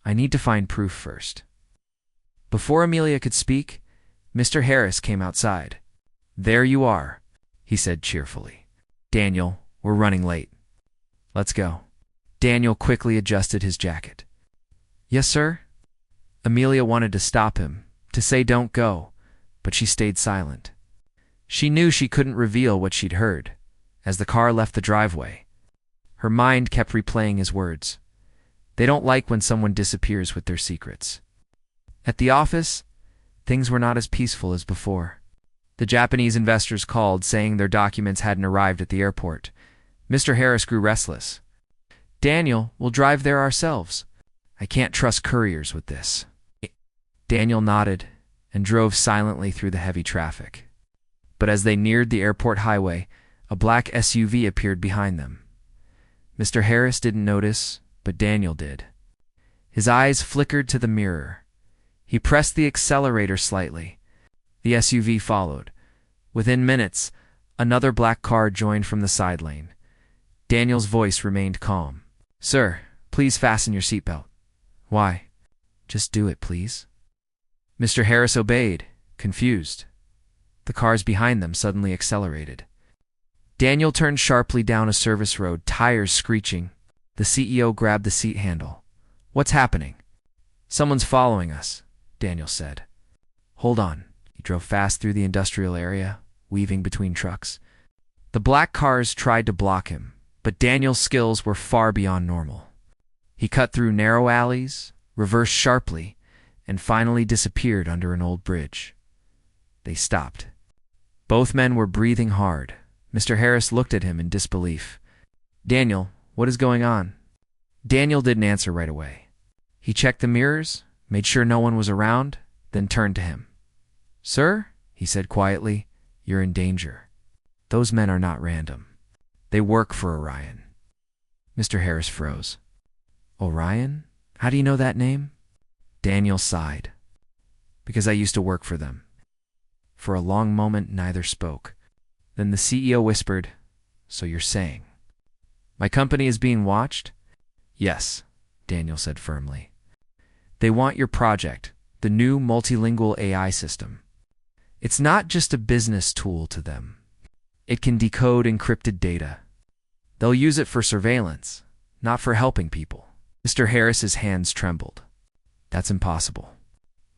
I need to find proof first. Before Amelia could speak, Mr. Harris came outside. There you are, he said cheerfully. Daniel, we're running late. Let's go. Daniel quickly adjusted his jacket. Yes, sir? Amelia wanted to stop him, to say don't go, but she stayed silent. She knew she couldn't reveal what she'd heard. As the car left the driveway, her mind kept replaying his words. They don't like when someone disappears with their secrets. At the office, things were not as peaceful as before. The Japanese investors called, saying their documents hadn't arrived at the airport. Mr. Harris grew restless. Daniel, we'll drive there ourselves. I can't trust couriers with this. Daniel nodded and drove silently through the heavy traffic. But as they neared the airport highway, a black SUV appeared behind them. Mr. Harris didn't notice, but Daniel did. His eyes flickered to the mirror. He pressed the accelerator slightly. The SUV followed. Within minutes, another black car joined from the side lane. Daniel's voice remained calm. Sir, please fasten your seatbelt. Why? Just do it, please. Mr. Harris obeyed, confused. The cars behind them suddenly accelerated. Daniel turned sharply down a service road, tires screeching. The CEO grabbed the seat handle. What's happening? Someone's following us, Daniel said. Hold on. He drove fast through the industrial area, weaving between trucks. The black cars tried to block him, but Daniel's skills were far beyond normal. He cut through narrow alleys, reversed sharply, and finally disappeared under an old bridge. They stopped. Both men were breathing hard. Mr. Harris looked at him in disbelief. Daniel, what is going on? Daniel didn't answer right away. He checked the mirrors, made sure no one was around, then turned to him. Sir, he said quietly, you're in danger. Those men are not random. They work for Orion. Mr. Harris froze. Orion? How do you know that name? Daniel sighed. Because I used to work for them. For a long moment, neither spoke. Then the CEO whispered, So you're saying my company is being watched? Yes, Daniel said firmly. They want your project, the new multilingual AI system. It's not just a business tool to them. It can decode encrypted data. They'll use it for surveillance, not for helping people. Mr. Harris's hands trembled. That's impossible.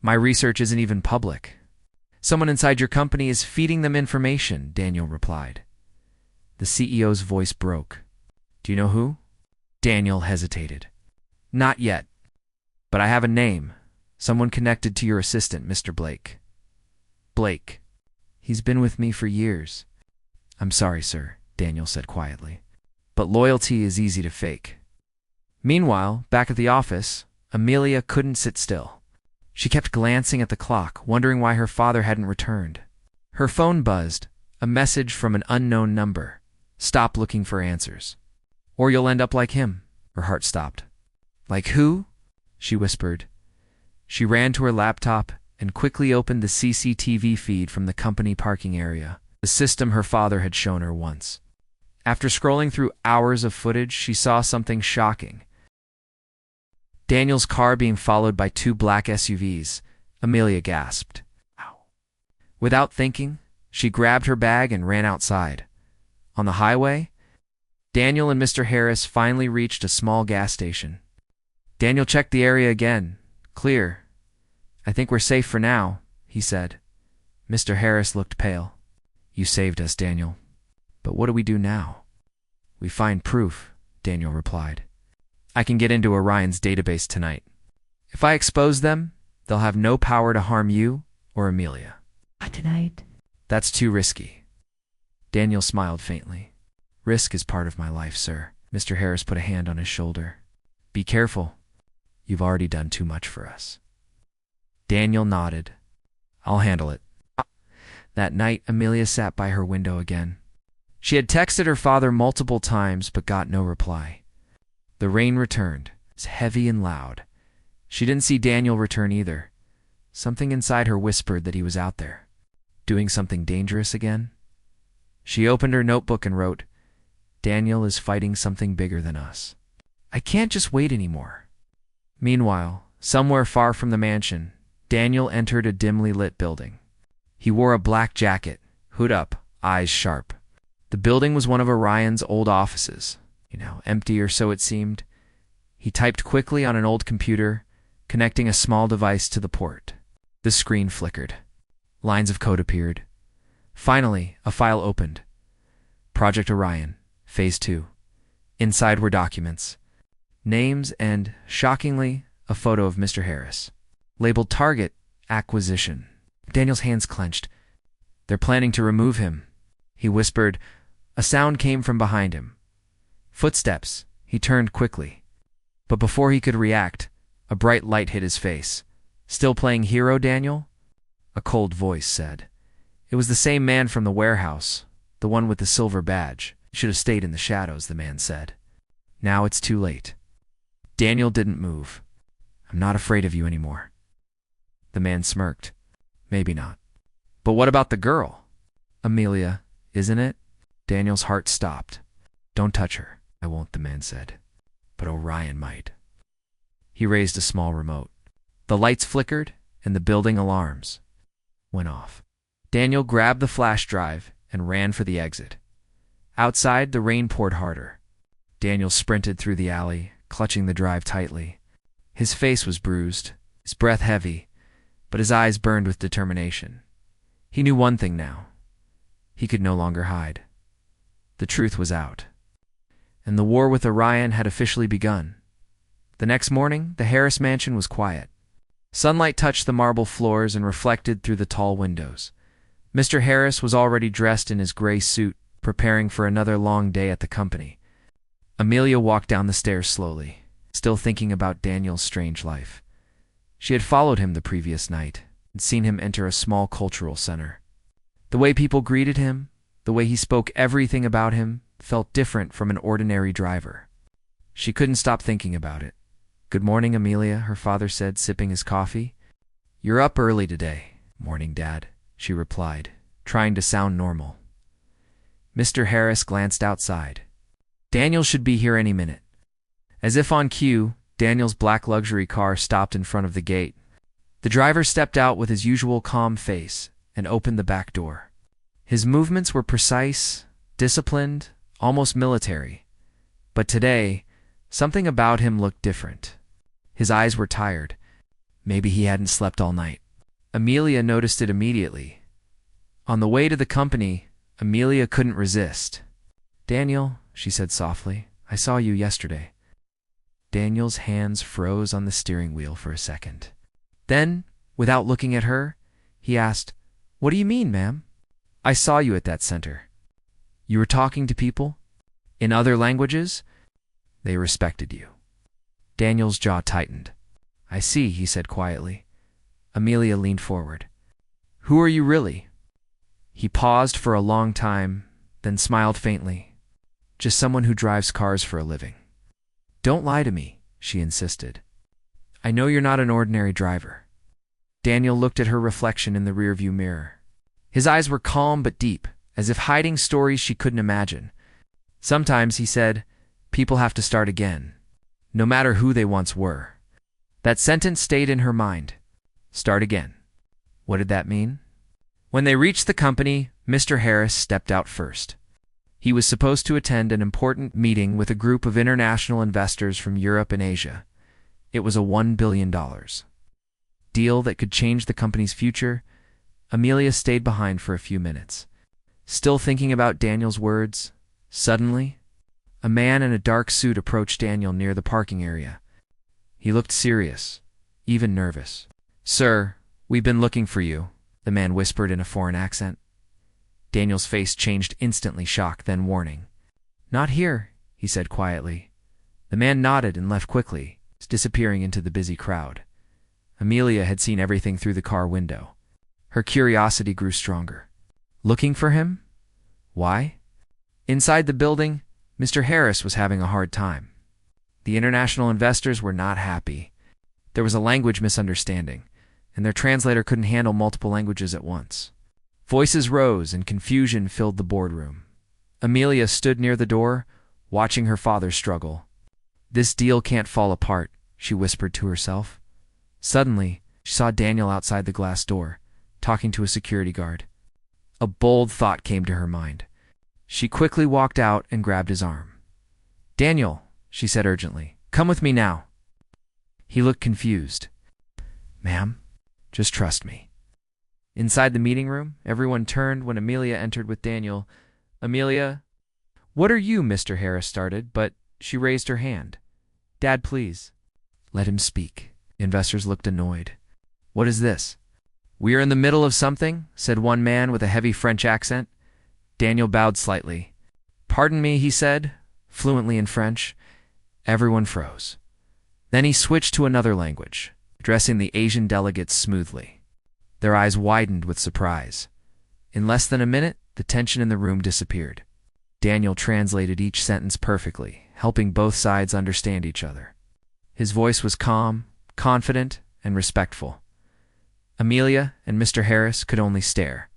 My research isn't even public. Someone inside your company is feeding them information, Daniel replied. The CEO's voice broke. Do you know who? Daniel hesitated. Not yet. But I have a name. Someone connected to your assistant, Mr. Blake. Blake. He's been with me for years. I'm sorry, sir, Daniel said quietly. But loyalty is easy to fake. Meanwhile, back at the office, Amelia couldn't sit still. She kept glancing at the clock, wondering why her father hadn't returned. Her phone buzzed, a message from an unknown number. Stop looking for answers. Or you'll end up like him. Her heart stopped. Like who? She whispered. She ran to her laptop and quickly opened the CCTV feed from the company parking area, the system her father had shown her once. After scrolling through hours of footage, she saw something shocking. Daniel's car being followed by 2 black SUVs. Amelia gasped. Ow. Without thinking, she grabbed her bag and ran outside. On the highway, Daniel and Mr. Harris finally reached a small gas station. Daniel checked the area again. Clear. I think we're safe for now, he said. Mr. Harris looked pale. You saved us, Daniel. But what do we do now? We find proof, Daniel replied. I can get into Orion's database tonight. If I expose them, they'll have no power to harm you or Amelia. Not tonight. That's too risky. Daniel smiled faintly. Risk is part of my life, sir. Mr. Harris put a hand on his shoulder. Be careful. You've already done too much for us. Daniel nodded. I'll handle it. That night, Amelia sat by her window again. She had texted her father multiple times but got no reply. The rain returned. It was heavy and loud. She didn't see Daniel return either. Something inside her whispered that he was out there. Doing something dangerous again? She opened her notebook and wrote, Daniel is fighting something bigger than us. I can't just wait anymore. Meanwhile, somewhere far from the mansion, Daniel entered a dimly lit building. He wore a black jacket, hood up, eyes sharp. The building was one of Orion's old offices, empty or so it seemed. He typed quickly on an old computer, connecting a small device to the port. The screen flickered. Lines of code appeared. Finally, a file opened. Project Orion, Phase 2. Inside were documents, names, and, shockingly, a photo of Mr. Harris. Labeled Target Acquisition. Daniel's hands clenched. They're planning to remove him, he whispered. A sound came from behind him. Footsteps. He turned quickly. But before he could react, a bright light hit his face. Still playing hero, Daniel? A cold voice said. It was the same man from the warehouse, the one with the silver badge. Should have stayed in the shadows, the man said. Now it's too late. Daniel didn't move. I'm not afraid of you anymore. The man smirked. Maybe not. But what about the girl? Amelia, isn't it? Daniel's heart stopped. Don't touch her. I won't, the man said. But Orion might. He raised a small remote. The lights flickered, and the building alarms went off. Daniel grabbed the flash drive and ran for the exit. Outside, the rain poured harder. Daniel sprinted through the alley, clutching the drive tightly. His face was bruised, his breath heavy, but his eyes burned with determination. He knew one thing now. He could no longer hide. The truth was out. And the war with Orion had officially begun. The next morning, the Harris mansion was quiet. Sunlight touched the marble floors and reflected through the tall windows. Mr. Harris was already dressed in his gray suit, preparing for another long day at the company. Amelia walked down the stairs slowly, still thinking about Daniel's strange life. She had followed him the previous night and seen him enter a small cultural center. The way people greeted him, the way he spoke everything about him, felt different from an ordinary driver. She couldn't stop thinking about it. Good morning, Amelia, her father said, sipping his coffee. You're up early today. Morning, Dad, she replied, trying to sound normal. Mr. Harris glanced outside. Daniel should be here any minute. As if on cue, Daniel's black luxury car stopped in front of the gate. The driver stepped out with his usual calm face and opened the back door. His movements were precise, disciplined, almost military. But today, something about him looked different. His eyes were tired. Maybe he hadn't slept all night. Amelia noticed it immediately. On the way to the company, Amelia couldn't resist. Daniel, she said softly, I saw you yesterday. Daniel's hands froze on the steering wheel for a second. Then, without looking at her, he asked, "What do you mean, ma'am? I saw you at that center. You were talking to people? In other languages? They respected you." Daniel's jaw tightened. "I see," he said quietly. Amelia leaned forward. "Who are you really?" He paused for a long time, then smiled faintly. "Just someone who drives cars for a living." "Don't lie to me," she insisted. "I know you're not an ordinary driver." Daniel looked at her reflection in the rearview mirror. His eyes were calm but deep, as if hiding stories she couldn't imagine. "Sometimes," he said, "people have to start again, no matter who they once were." That sentence stayed in her mind. Start again. What did that mean? When they reached the company, Mr. Harris stepped out first. He was supposed to attend an important meeting with a group of international investors from Europe and Asia. It was a $1 billion deal that could change the company's future. Amelia stayed behind for a few minutes, still thinking about Daniel's words. Suddenly, a man in a dark suit approached Daniel near the parking area. He looked serious, even nervous. "Sir, we've been looking for you," the man whispered in a foreign accent. Daniel's face changed instantly, shock, then warning. "Not here," he said quietly. The man nodded and left quickly, disappearing into the busy crowd. Amelia had seen everything through the car window. Her curiosity grew stronger. Looking for him? Why? Inside the building, Mr. Harris was having a hard time. The international investors were not happy. There was a language misunderstanding, and their translator couldn't handle multiple languages at once. Voices rose and confusion filled the boardroom. Amelia stood near the door, watching her father struggle. "This deal can't fall apart," she whispered to herself. Suddenly, she saw Daniel outside the glass door, talking to a security guard. A bold thought came to her mind. She quickly walked out and grabbed his arm. "Daniel," she said urgently, "come with me now." He looked confused. "Ma'am, just trust me." Inside the meeting room, everyone turned when Amelia entered with Daniel. "Amelia—" "What are you?" Mr. Harris started, but she raised her hand. "Dad, please." "Let him speak." Investors looked annoyed. "What is this?" "We are in the middle of something," said one man with a heavy French accent. Daniel bowed slightly. "Pardon me," he said, fluently in French. Everyone froze. Then he switched to another language, addressing the Asian delegates smoothly. Their eyes widened with surprise. In less than a minute, the tension in the room disappeared. Daniel translated each sentence perfectly, helping both sides understand each other. His voice was calm, confident, and respectful. Amelia and Mr. Harris could only stare.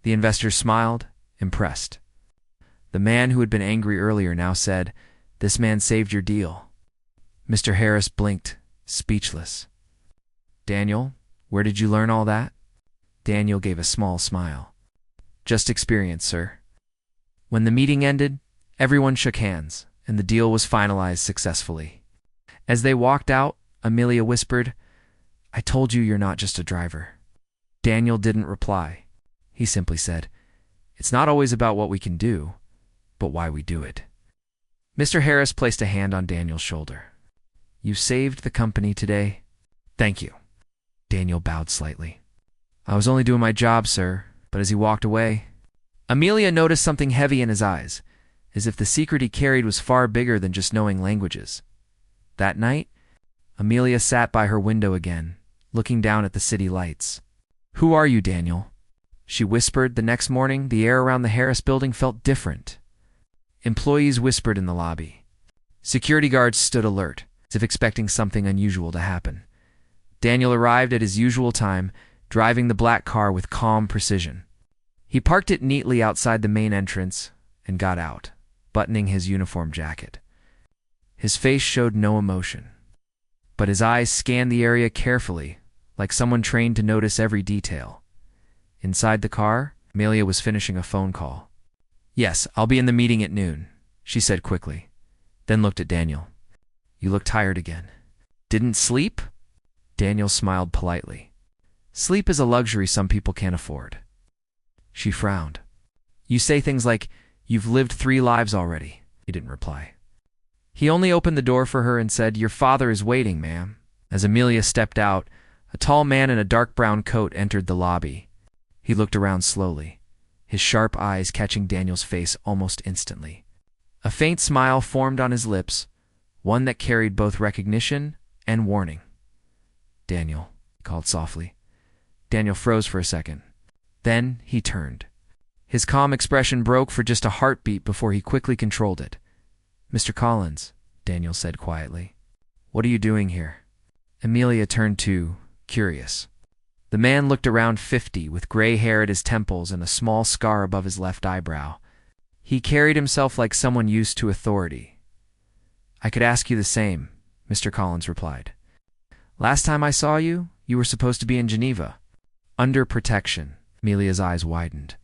The investors smiled, impressed. The man who had been angry earlier now said, "This man saved your deal." Mr. Harris blinked, speechless. "Daniel, where did you learn all that?" Daniel gave a small smile. "Just experience, sir." When the meeting ended, everyone shook hands, and the deal was finalized successfully. As they walked out, Amelia whispered, "I told you you're not just a driver." Daniel didn't reply. He simply said, "It's not always about what we can do, but why we do it." Mr. Harris placed a hand on Daniel's shoulder. "You saved the company today." "Thank you." Daniel bowed slightly. "I was only doing my job, sir." But as he walked away, Amelia noticed something heavy in his eyes, as if the secret he carried was far bigger than just knowing languages. That night, Amelia sat by her window again, looking down at the city lights. "Who are you, Daniel?" she whispered. The next morning, the air around the Harris building felt different. Employees whispered in the lobby. Security guards stood alert, as if expecting something unusual to happen. Daniel arrived at his usual time, driving the black car with calm precision. He parked it neatly outside the main entrance and got out, buttoning his uniform jacket. His face showed no emotion, but his eyes scanned the area carefully, like someone trained to notice every detail. Inside the car, Amelia was finishing a phone call. "Yes, I'll be in the meeting at noon," she said quickly, then looked at Daniel. "You look tired again. Didn't sleep?" Daniel smiled politely. "Sleep is a luxury some people can't afford." She frowned. "You say things like, 'You've lived 3 lives already.'" He didn't reply. He only opened the door for her and said, "Your father is waiting, ma'am." As Amelia stepped out, A tall man in a dark brown coat entered the lobby. He looked around slowly, his sharp eyes catching Daniel's face almost instantly. A faint smile formed on his lips, one that carried both recognition and warning. "Daniel," he called softly. Daniel froze for a second. Then he turned. His calm expression broke for just a heartbeat before he quickly controlled it. "Mr. Collins," Daniel said quietly. "What are you doing here?" Amelia turned too, curious. The man looked around 50, with gray hair at his temples and a small scar above his left eyebrow. He carried himself like someone used to authority. "I could ask you the same," Mr. Collins replied. "Last time I saw you, you were supposed to be in Geneva." "Under protection." Amelia's eyes widened.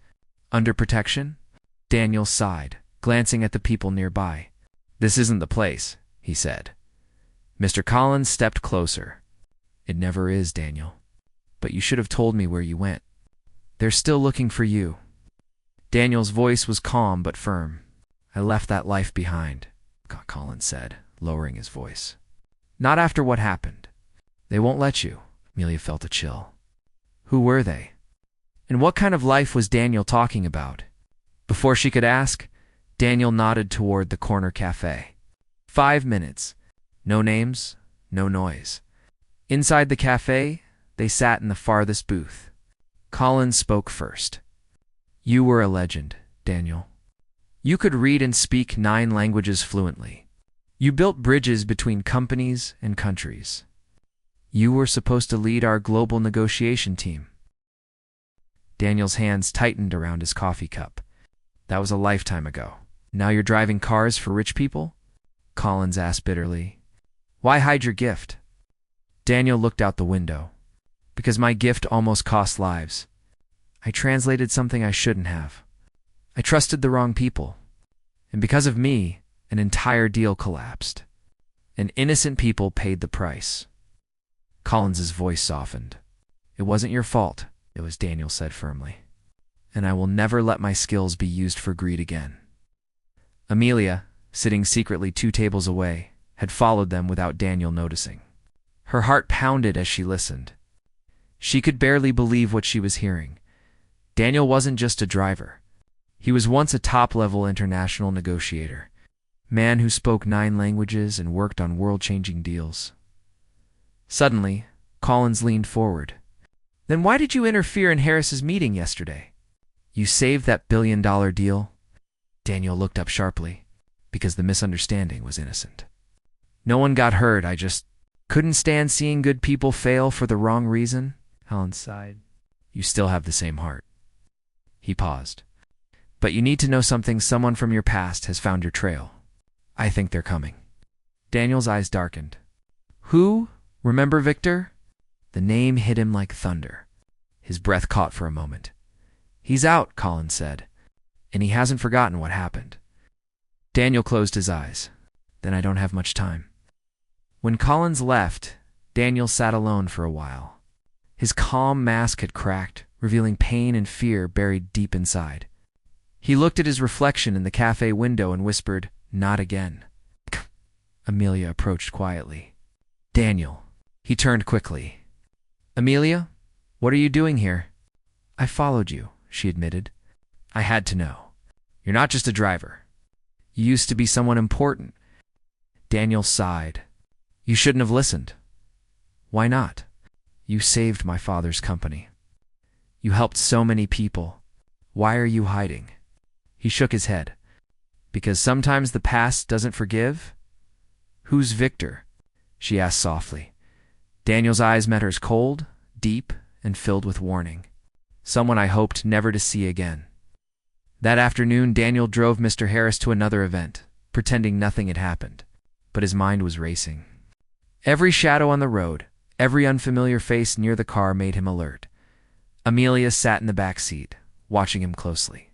"Under protection?" Daniel sighed, glancing at the people nearby. "This isn't the place," he said. Mr. Collins stepped closer. "It never is, Daniel. But you should have told me where you went. They're still looking for you." Daniel's voice was calm but firm. "I left that life behind," Collins said, lowering his voice. "Not after what happened. They won't let you." Amelia felt a chill. Who were they? And what kind of life was Daniel talking about? Before she could ask, Daniel nodded toward the corner cafe. 5 minutes. No names, no noise. Inside the cafe, they sat in the farthest booth. Collins spoke first. "You were a legend, Daniel. You could read and speak 9 languages fluently. You built bridges between companies and countries. You were supposed to lead our global negotiation team." Daniel's hands tightened around his coffee cup. "That was a lifetime ago. Now you're driving cars for rich people?" Collins asked bitterly. "Why hide your gift?" Daniel looked out the window. "Because my gift almost cost lives. I translated something I shouldn't have. I trusted the wrong people. And because of me, an entire deal collapsed. And innocent people paid the price." Collins's voice softened. "It wasn't your fault," it was Daniel said firmly. "And I will never let my skills be used for greed again." Amelia, sitting secretly 2 tables away, had followed them without Daniel noticing. Her heart pounded as she listened. She could barely believe what she was hearing. Daniel wasn't just a driver. He was once a top-level international negotiator, man who spoke 9 languages and worked on world-changing deals. Suddenly, Collins leaned forward. "Then why did you interfere in Harris's meeting yesterday? You saved that billion-dollar deal?" Daniel looked up sharply, because the misunderstanding was innocent. "No one got hurt. I just couldn't stand seeing good people fail for the wrong reason." Collins sighed. "You still have the same heart." He paused. "But you need to know something. Someone from your past has found your trail. I think they're coming." Daniel's eyes darkened. "Who? Remember Victor?" The name hit him like thunder. His breath caught for a moment. "He's out," Collins said, "and he hasn't forgotten what happened." Daniel closed his eyes. "Then I don't have much time." When Collins left, Daniel sat alone for a while. His calm mask had cracked, revealing pain and fear buried deep inside. He looked at his reflection in the cafe window and whispered, "Not again." Amelia approached quietly. "Daniel." He turned quickly. "Amelia, what are you doing here?" "I followed you," she admitted. "I had to know. You're not just a driver. You used to be someone important." Daniel sighed. "You shouldn't have listened." "Why not?" "You saved my father's company. You helped so many people. Why are you hiding?" He shook his head. "Because sometimes the past doesn't forgive." "Who's Victor?" she asked softly. Daniel's eyes met hers, cold, deep, and filled with warning. "Someone I hoped never to see again." That afternoon, Daniel drove Mr. Harris to another event, pretending nothing had happened. But his mind was racing. Every shadow on the road, every unfamiliar face near the car made him alert. Amelia sat in the back seat, watching him closely.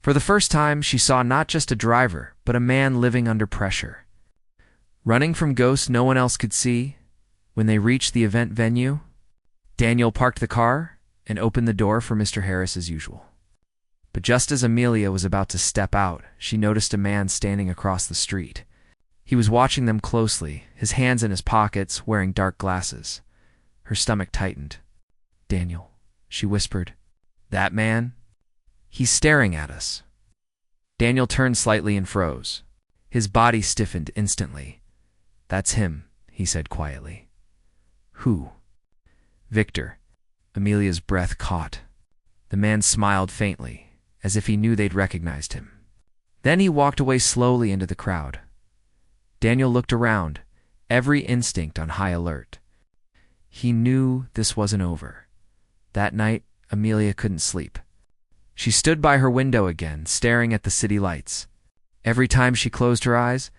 For the first time, she saw not just a driver, but a man living under pressure. Running from ghosts no one else could see, when they reached the event venue, Daniel parked the car and opened the door for Mr. Harris as usual. But just as Amelia was about to step out, she noticed a man standing across the street. He was watching them closely, his hands in his pockets, wearing dark glasses. Her stomach tightened. "Daniel," she whispered. "That man? He's staring at us." Daniel turned slightly and froze. His body stiffened instantly. "That's him," he said quietly. "Who?" "Victor." Amelia's breath caught. The man smiled faintly, as if he knew they'd recognized him. Then he walked away slowly into the crowd. Daniel looked around, every instinct on high alert. He knew this wasn't over. That night, Amelia couldn't sleep. She stood by her window again, staring at the city lights. Every time she closed her eyes,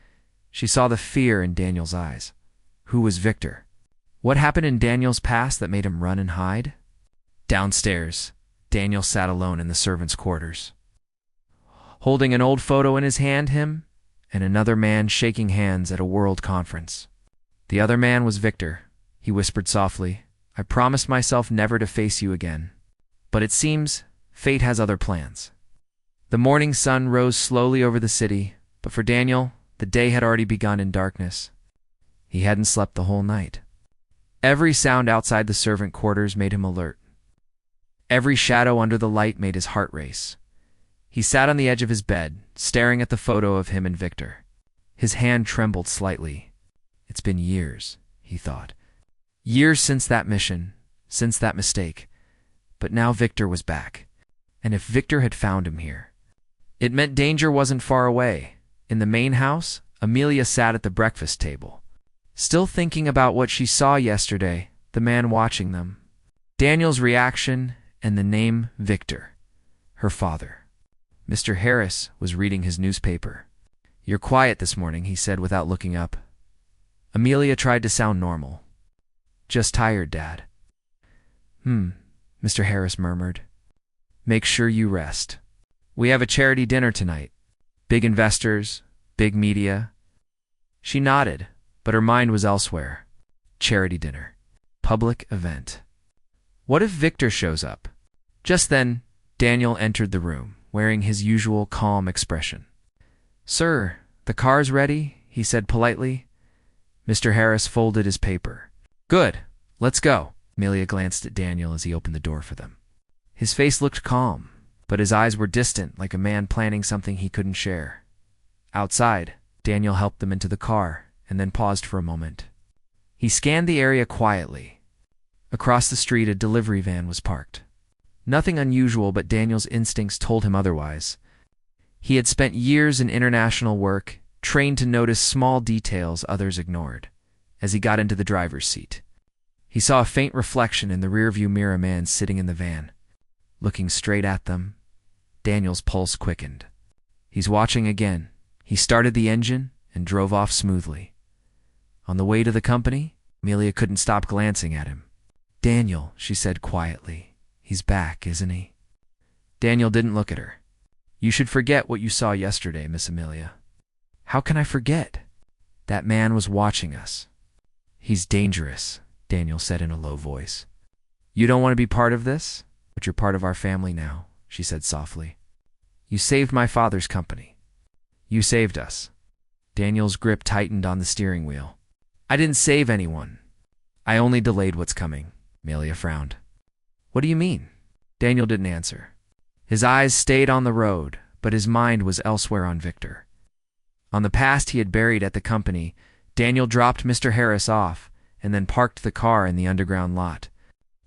she saw the fear in Daniel's eyes. Who was Victor? What happened in Daniel's past that made him run and hide? Downstairs, Daniel sat alone in the servants' quarters. Holding an old photo in his hand, him and another man shaking hands at a world conference. The other man was Victor. He whispered softly, "I promised myself never to face you again. But it seems fate has other plans." The morning sun rose slowly over the city, but for Daniel, the day had already begun in darkness. He hadn't slept the whole night. Every sound outside the servant quarters made him alert. Every shadow under the light made his heart race. He sat on the edge of his bed, staring at the photo of him and Victor. His hand trembled slightly. It's been years, he thought. Years since that mission, since that mistake. But now Victor was back. And if Victor had found him here, it meant danger wasn't far away. In the main house, Amelia sat at the breakfast table, still thinking about what she saw yesterday, the man watching them, Daniel's reaction, and the name Victor, her father. Mr. Harris was reading his newspaper. "You're quiet this morning," he said without looking up. Amelia tried to sound normal. "Just tired, Dad." Mr. Harris murmured. "Make sure you rest. We have a charity dinner tonight. Big investors, big media." She nodded, but her mind was elsewhere. Charity dinner. Public event. What if Victor shows up? Just then, Daniel entered the room, wearing his usual calm expression. "Sir, the car's ready," he said politely. Mr. Harris folded his paper. "Good, let's go." Amelia glanced at Daniel as he opened the door for them. His face looked calm, but his eyes were distant, like a man planning something he couldn't share. Outside, Daniel helped them into the car, and then paused for a moment. He scanned the area quietly. Across the street, a delivery van was parked. Nothing unusual, but Daniel's instincts told him otherwise. He had spent years in international work, trained to notice small details others ignored. As he got into the driver's seat, he saw a faint reflection in the rearview mirror, a man sitting in the van. Looking straight at them, Daniel's pulse quickened. He's watching again. He started the engine and drove off smoothly. On the way to the company, Amelia couldn't stop glancing at him. "Daniel," she said quietly. "He's back, isn't he?" Daniel didn't look at her. "You should forget what you saw yesterday, Miss Amelia." "How can I forget?" "That man was watching us." "He's dangerous," Daniel said in a low voice. "You don't want to be part of this, but you're part of our family now," she said softly. "You saved my father's company. You saved us." Daniel's grip tightened on the steering wheel. "I didn't save anyone. I only delayed what's coming," Amelia frowned. "What do you mean?" Daniel didn't answer. His eyes stayed on the road, but his mind was elsewhere on Victor. On the past he had buried at the company, Daniel dropped Mr. Harris off and then parked the car in the underground lot.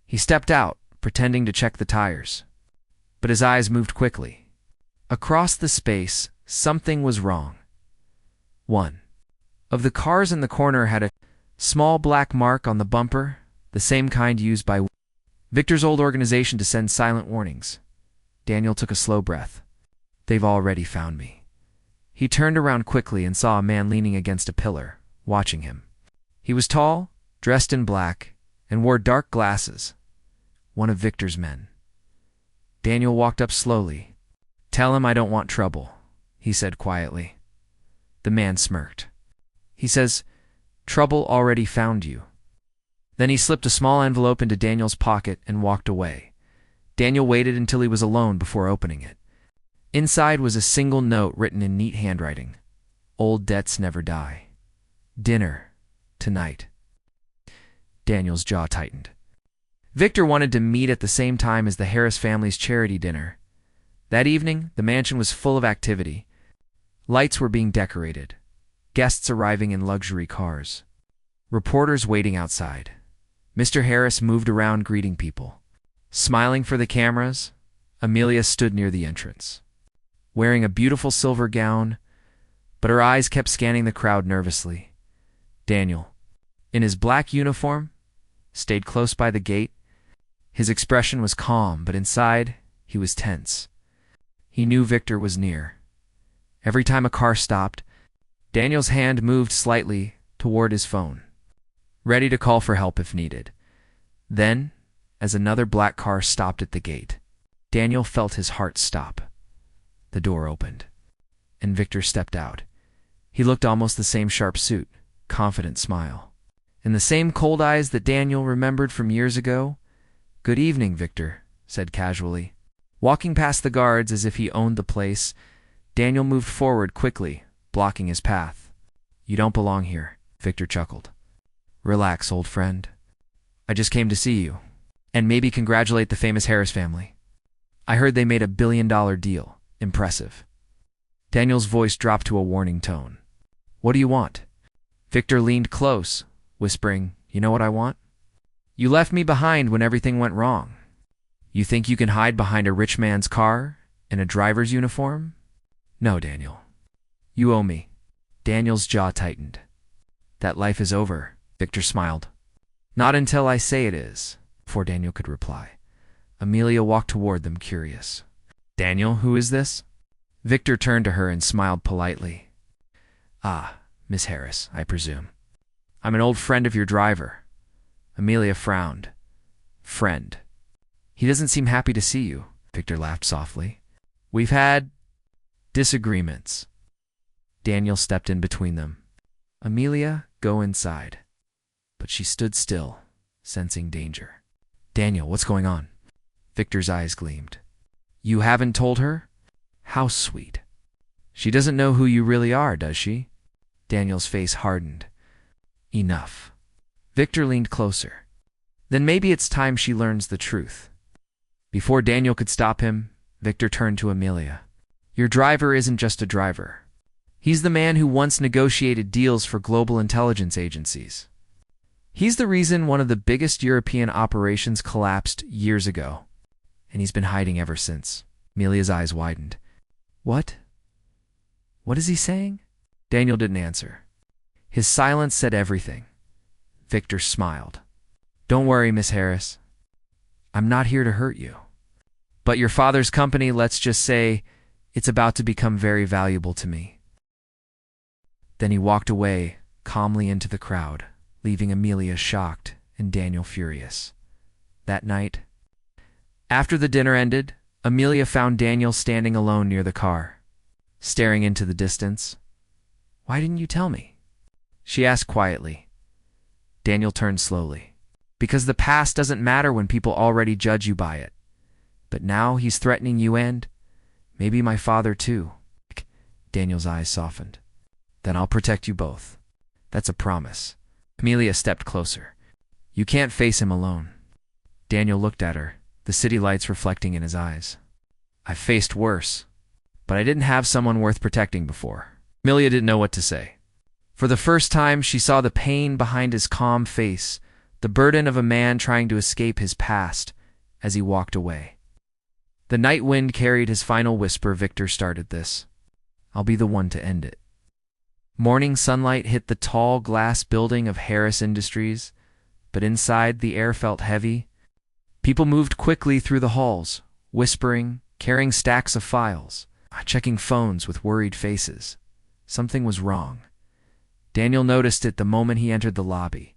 He stepped out, pretending to check the tires. But his eyes moved quickly. Across the space, something was wrong. One of the cars in the corner had a small black mark on the bumper, the same kind used by Victor's old organization to send silent warnings. Daniel took a slow breath. "They've already found me." He turned around quickly and saw a man leaning against a pillar, watching him. He was tall, dressed in black, and wore dark glasses. One of Victor's men. Daniel walked up slowly. "Tell him I don't want trouble," he said quietly. The man smirked. "He says, trouble already found you." Then he slipped a small envelope into Daniel's pocket and walked away. Daniel waited until he was alone before opening it. Inside was a single note written in neat handwriting. "Old debts never die. Dinner tonight." Daniel's jaw tightened. Victor wanted to meet at the same time as the Harris family's charity dinner. That evening, the mansion was full of activity. Lights were being decorated, guests arriving in luxury cars, reporters waiting outside. Mr. Harris moved around greeting people. Smiling for the cameras, Amelia stood near the entrance, wearing a beautiful silver gown, but her eyes kept scanning the crowd nervously. Daniel, in his black uniform, stayed close by the gate. His expression was calm, but inside, he was tense. He knew Victor was near. Every time a car stopped, Daniel's hand moved slightly toward his phone, ready to call for help if needed. Then, as another black car stopped at the gate, Daniel felt his heart stop. The door opened, and Victor stepped out. He looked almost the same sharp suit, confident smile, and the same cold eyes that Daniel remembered from years ago. "Good evening, Victor," said casually. Walking past the guards as if he owned the place, Daniel moved forward quickly, blocking his path. "You don't belong here," Victor chuckled. "Relax, old friend. I just came to see you, and maybe congratulate the famous Harris family. I heard they made $1 billion deal. Impressive." Daniel's voice dropped to a warning tone. "What do you want?" Victor leaned close, whispering, "You know what I want? You left me behind when everything went wrong. You think you can hide behind a rich man's car in a driver's uniform? No, Daniel. You owe me." Daniel's jaw tightened. "That life is over," Victor smiled. "Not until I say it is," before Daniel could reply. Amelia walked toward them, curious. "Daniel, who is this?" Victor turned to her and smiled politely. "Ah, Miss Harris, I presume. I'm an old friend of your driver." Amelia frowned. "Friend. He doesn't seem happy to see you," Victor laughed softly. "We've had disagreements." Daniel stepped in between them. "Amelia, go inside." But she stood still, sensing danger. "Daniel, what's going on?" Victor's eyes gleamed. "You haven't told her? How sweet. She doesn't know who you really are, does she?" Daniel's face hardened. "Enough." Victor leaned closer. "Then maybe it's time she learns the truth." Before Daniel could stop him, Victor turned to Amelia. "Your driver isn't just a driver. He's the man who once negotiated deals for global intelligence agencies. He's the reason one of the biggest European operations collapsed years ago, and he's been hiding ever since." Amelia's eyes widened. "What? What is he saying?" Daniel didn't answer. His silence said everything. Victor smiled. "Don't worry, Miss Harris. I'm not here to hurt you. But your father's company, let's just say, it's about to become very valuable to me." Then he walked away, calmly into the crowd, leaving Amelia shocked and Daniel furious. That night, after the dinner ended, Amelia found Daniel standing alone near the car, staring into the distance. "Why didn't you tell me?" she asked quietly. Daniel turned slowly. "Because the past doesn't matter when people already judge you by it. But now he's threatening you and maybe my father too." Daniel's eyes softened. "Then I'll protect you both. That's a promise." Amelia stepped closer. "You can't face him alone." Daniel looked at her, the city lights reflecting in his eyes. "I've faced worse, but I didn't have someone worth protecting before." Amelia didn't know what to say. For the first time, she saw the pain behind his calm face, the burden of a man trying to escape his past as he walked away. The night wind carried his final whisper. Victor started this. I'll be the one to end it. Morning sunlight hit the tall glass building of Harris Industries, but inside the air felt heavy. People moved quickly through the halls, whispering, carrying stacks of files, checking phones with worried faces. Something was wrong. Daniel noticed it the moment he entered the lobby.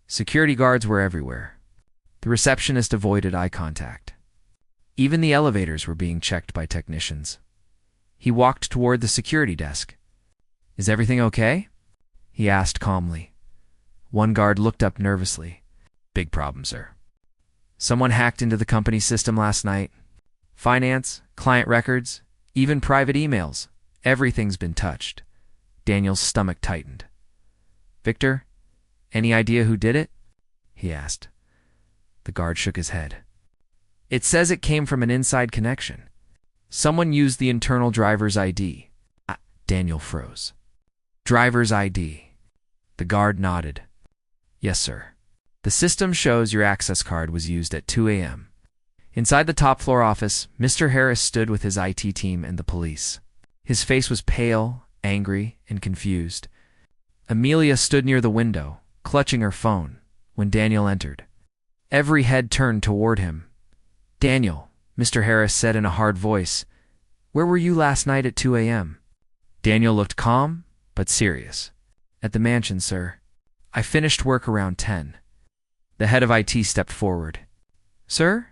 Security guards were everywhere. The receptionist avoided eye contact. Even the elevators were being checked by technicians. He walked toward the security desk. "Is everything okay?" he asked calmly. One guard looked up nervously. "Big problem, sir. Someone hacked into the company system last night. Finance, client records, even private emails. Everything's been touched." Daniel's stomach tightened. "Victor, any idea who did it?" he asked. The guard shook his head. It says it came from an inside connection. Someone used the internal driver's ID. Daniel froze. Driver's ID. The guard nodded. Yes, sir. The system shows your access card was used at 2 a.m. Inside the top-floor office, Mr. Harris stood with his IT team and the police. His face was pale, angry, and confused. Amelia stood near the window, clutching her phone, when Daniel entered. Every head turned toward him. Daniel, Mr. Harris said in a hard voice, where were you last night at 2 a.m.? Daniel looked calm, but serious. At the mansion, sir. I finished work around 10. The head of IT stepped forward. Sir,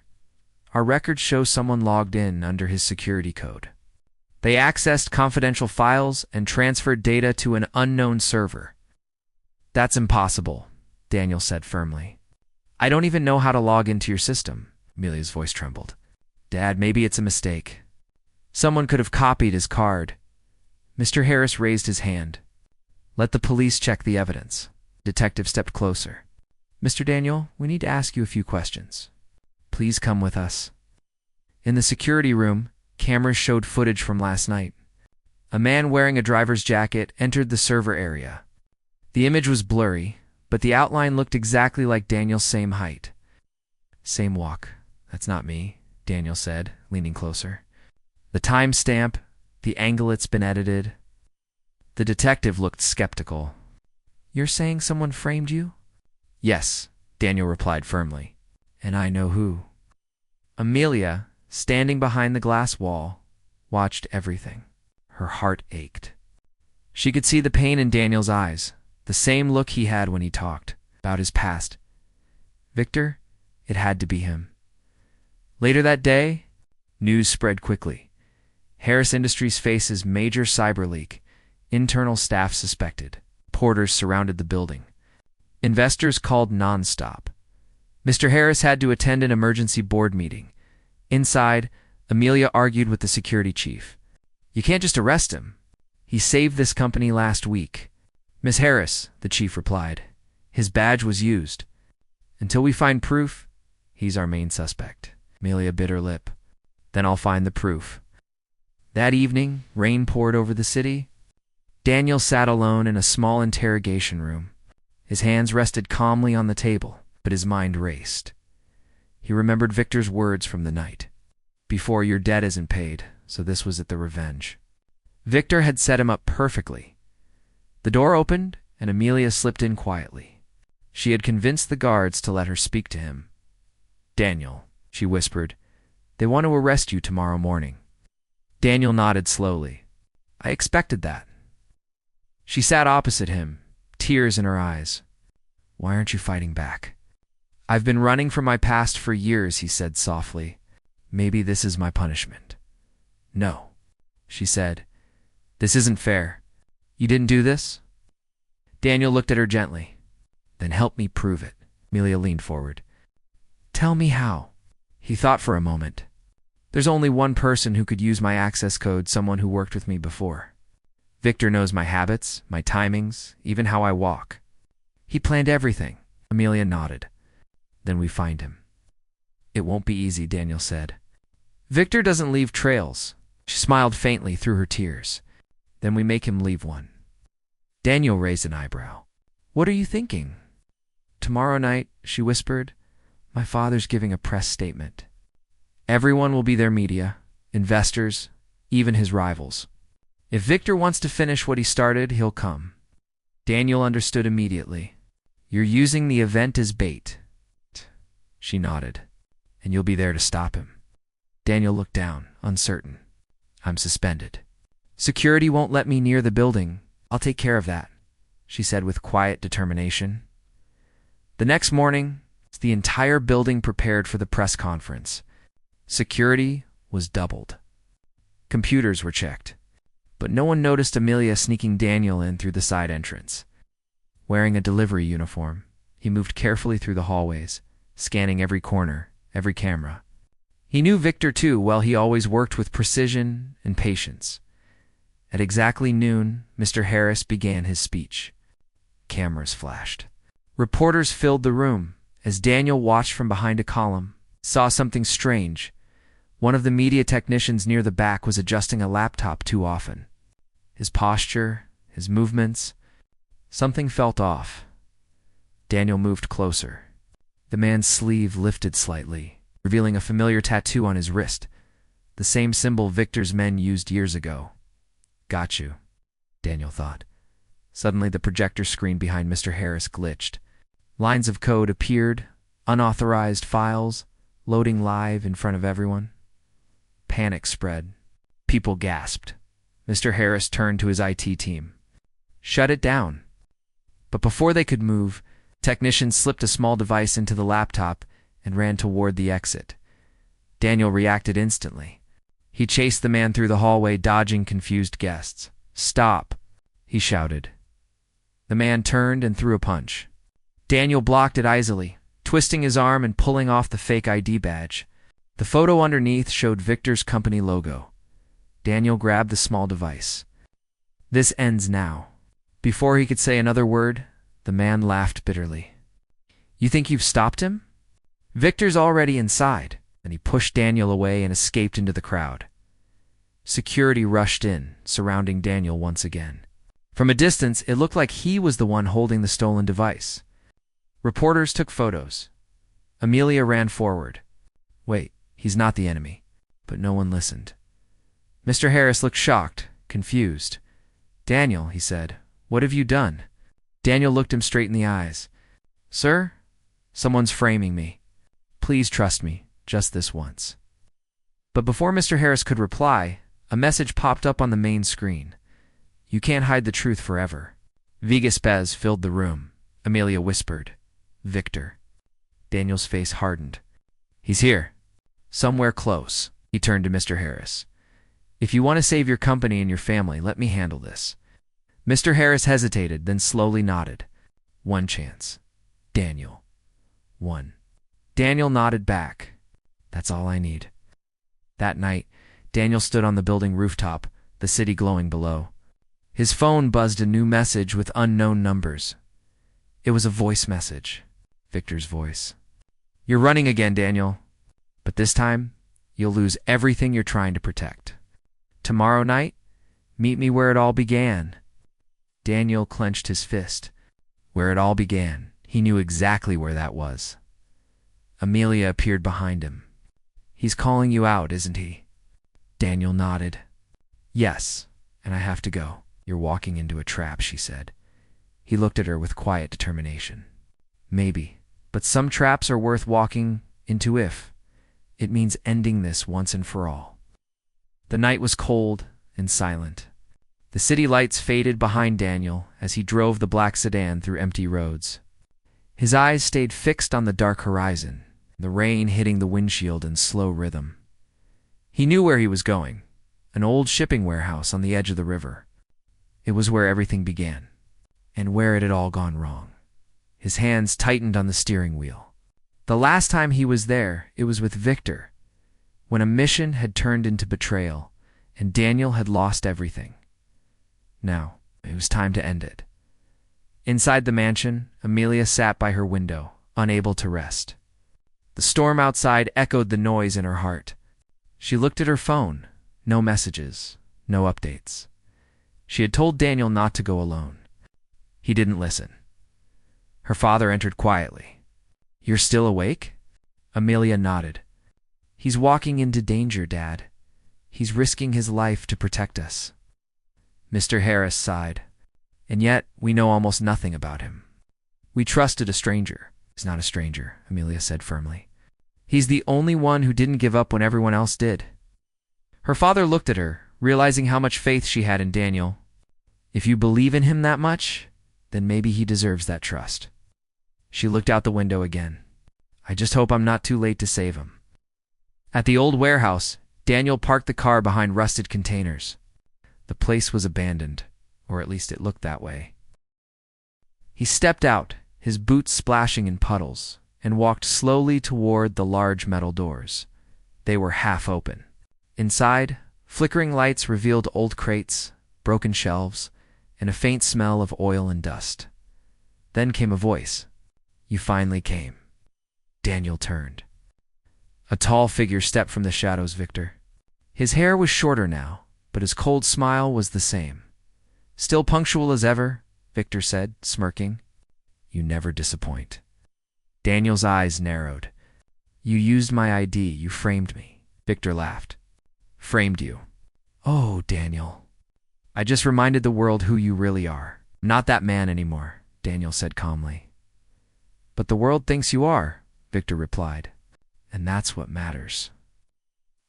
our records show someone logged in under his security code. They accessed confidential files and transferred data to an unknown server. That's impossible, Daniel said firmly. I don't even know how to log into your system. Amelia's voice trembled. Dad, maybe it's a mistake. Someone could have copied his card. Mr. Harris raised his hand. Let the police check the evidence. Detective stepped closer. Mr. Daniel, we need to ask you a few questions. Please come with us. In the security room, cameras showed footage from last night. A man wearing a driver's jacket entered the server area. The image was blurry, but the outline looked exactly like Daniel's same height. Same walk. That's not me, Daniel said, leaning closer. The timestamp, the angle it's been edited. The detective looked skeptical. You're saying someone framed you? Yes, Daniel replied firmly. And I know who. Amelia, standing behind the glass wall, watched everything. Her heart ached. She could see the pain in Daniel's eyes, the same look he had when he talked about his past. Victor, it had to be him. Later that day, news spread quickly. Harris Industries faces major cyber leak. Internal staff suspected. Porters surrounded the building. Investors called nonstop. Mr. Harris had to attend an emergency board meeting. Inside, Amelia argued with the security chief. You can't just arrest him. He saved this company last week. Miss Harris, the chief replied. His badge was used. Until we find proof, he's our main suspect. Amelia bit her lip. Then I'll find the proof. That evening, rain poured over the city. Daniel sat alone in a small interrogation room. His hands rested calmly on the table, but his mind raced. He remembered Victor's words from the night. Before, your debt isn't paid, so this was at the revenge. Victor had set him up perfectly. The door opened, and Amelia slipped in quietly. She had convinced the guards to let her speak to him. Daniel, she whispered, they want to arrest you tomorrow morning. Daniel nodded slowly. I expected that. She sat opposite him, tears in her eyes. Why aren't you fighting back? I've been running from my past for years, he said softly. Maybe this is my punishment. No, she said. This isn't fair. You didn't do this? Daniel looked at her gently. Then help me prove it. Amelia leaned forward. Tell me how. He thought for a moment. There's only one person who could use my access code, someone who worked with me before. Victor knows my habits, my timings, even how I walk. He planned everything. Amelia nodded. Then we find him. It won't be easy, Daniel said. Victor doesn't leave trails. She smiled faintly through her tears. Then we make him leave one. Daniel raised an eyebrow. What are you thinking? Tomorrow night, she whispered, my father's giving a press statement. Everyone will be their media, investors, even his rivals. If Victor wants to finish what he started, he'll come. Daniel understood immediately. You're using the event as bait. She nodded. And you'll be there to stop him. Daniel looked down, uncertain. I'm suspended. Security won't let me near the building. I'll take care of that, she said with quiet determination. The next morning, the entire building prepared for the press conference. Security was doubled. Computers were checked. But no one noticed Amelia sneaking Daniel in through the side entrance. Wearing a delivery uniform, he moved carefully through the hallways, scanning every corner, every camera. He knew Victor too well. He always worked with precision and patience. At exactly noon, Mr. Harris began his speech. Cameras flashed. Reporters filled the room, As Daniel watched from behind a column, he saw something strange. One of the media technicians near the back was adjusting a laptop too often. His posture, his movements, something felt off. Daniel moved closer. The man's sleeve lifted slightly, revealing a familiar tattoo on his wrist, the same symbol Victor's men used years ago. Got you, Daniel thought. Suddenly the projector screen behind Mr. Harris glitched. Lines of code appeared, unauthorized files, loading live in front of everyone. Panic spread. People gasped. Mr. Harris turned to his IT team. Shut it down. But before they could move, technicians slipped a small device into the laptop and ran toward the exit. Daniel reacted instantly. He chased the man through the hallway, dodging confused guests. Stop, he shouted. The man turned and threw a punch. Daniel blocked it easily, twisting his arm and pulling off the fake ID badge. The photo underneath showed Victor's company logo. Daniel grabbed the small device. This ends now. Before he could say another word, the man laughed bitterly. You think you've stopped him? Victor's already inside. And he pushed Daniel away and escaped into the crowd. Security rushed in, surrounding Daniel once again. From a distance, it looked like he was the one holding the stolen device. Reporters took photos. Amelia ran forward. Wait, he's not the enemy. But no one listened. Mr. Harris looked shocked, confused. Daniel, he said, what have you done? Daniel looked him straight in the eyes. Sir, someone's framing me. Please trust me. Just this once. But before Mr. Harris could reply, a message popped up on the main screen. You can't hide the truth forever. Vigaspez filled the room. Amelia whispered. Victor. Daniel's face hardened. He's here. Somewhere close. He turned to Mr. Harris. If you want to save your company and your family, let me handle this. Mr. Harris hesitated, then slowly nodded. One chance. Daniel. One. Daniel nodded back. That's all I need. That night, Daniel stood on the building rooftop, the city glowing below. His phone buzzed a new message with unknown numbers. It was a voice message. Victor's voice. You're running again, Daniel. But this time, you'll lose everything you're trying to protect. Tomorrow night, meet me where it all began. Daniel clenched his fist. Where it all began. He knew exactly where that was. Amelia appeared behind him. He's calling you out, isn't he? Daniel nodded. Yes, and I have to go. You're walking into a trap, she said. He looked at her with quiet determination. Maybe, but some traps are worth walking into if it means ending this once and for all. The night was cold and silent. The city lights faded behind Daniel as he drove the black sedan through empty roads. His eyes stayed fixed on the dark horizon, the rain hitting the windshield in slow rhythm. He knew where he was going, an old shipping warehouse on the edge of the river. It was where everything began, and where it had all gone wrong. His hands tightened on the steering wheel. The last time he was there, it was with Victor, when a mission had turned into betrayal, and Daniel had lost everything. Now, it was time to end it. Inside the mansion, Amelia sat by her window, unable to rest. The storm outside echoed the noise in her heart. She looked at her phone. No messages, no updates. She had told Daniel not to go alone. He didn't listen. Her father entered quietly. You're still awake? Amelia nodded. He's walking into danger, Dad. He's risking his life to protect us. Mr. Harris sighed. And yet, we know almost nothing about him. We trusted a stranger. He's not a stranger, Amelia said firmly. He's the only one who didn't give up when everyone else did. Her father looked at her, realizing how much faith she had in Daniel. If you believe in him that much, then maybe he deserves that trust. She looked out the window again. I just hope I'm not too late to save him. At the old warehouse, Daniel parked the car behind rusted containers. The place was abandoned, or at least it looked that way. He stepped out, his boots splashing in puddles, and walked slowly toward the large metal doors. They were half open. Inside, flickering lights revealed old crates, broken shelves, and a faint smell of oil and dust. Then came a voice. You finally came. Daniel turned. A tall figure stepped from the shadows, Victor. His hair was shorter now, but his cold smile was the same. Still punctual as ever, Victor said, smirking. You never disappoint. Daniel's eyes narrowed. You used my ID, you framed me. Victor laughed. Framed you. Oh, Daniel. I just reminded the world who you really are. I'm not that man anymore, Daniel said calmly. But the world thinks you are, Victor replied. And that's what matters.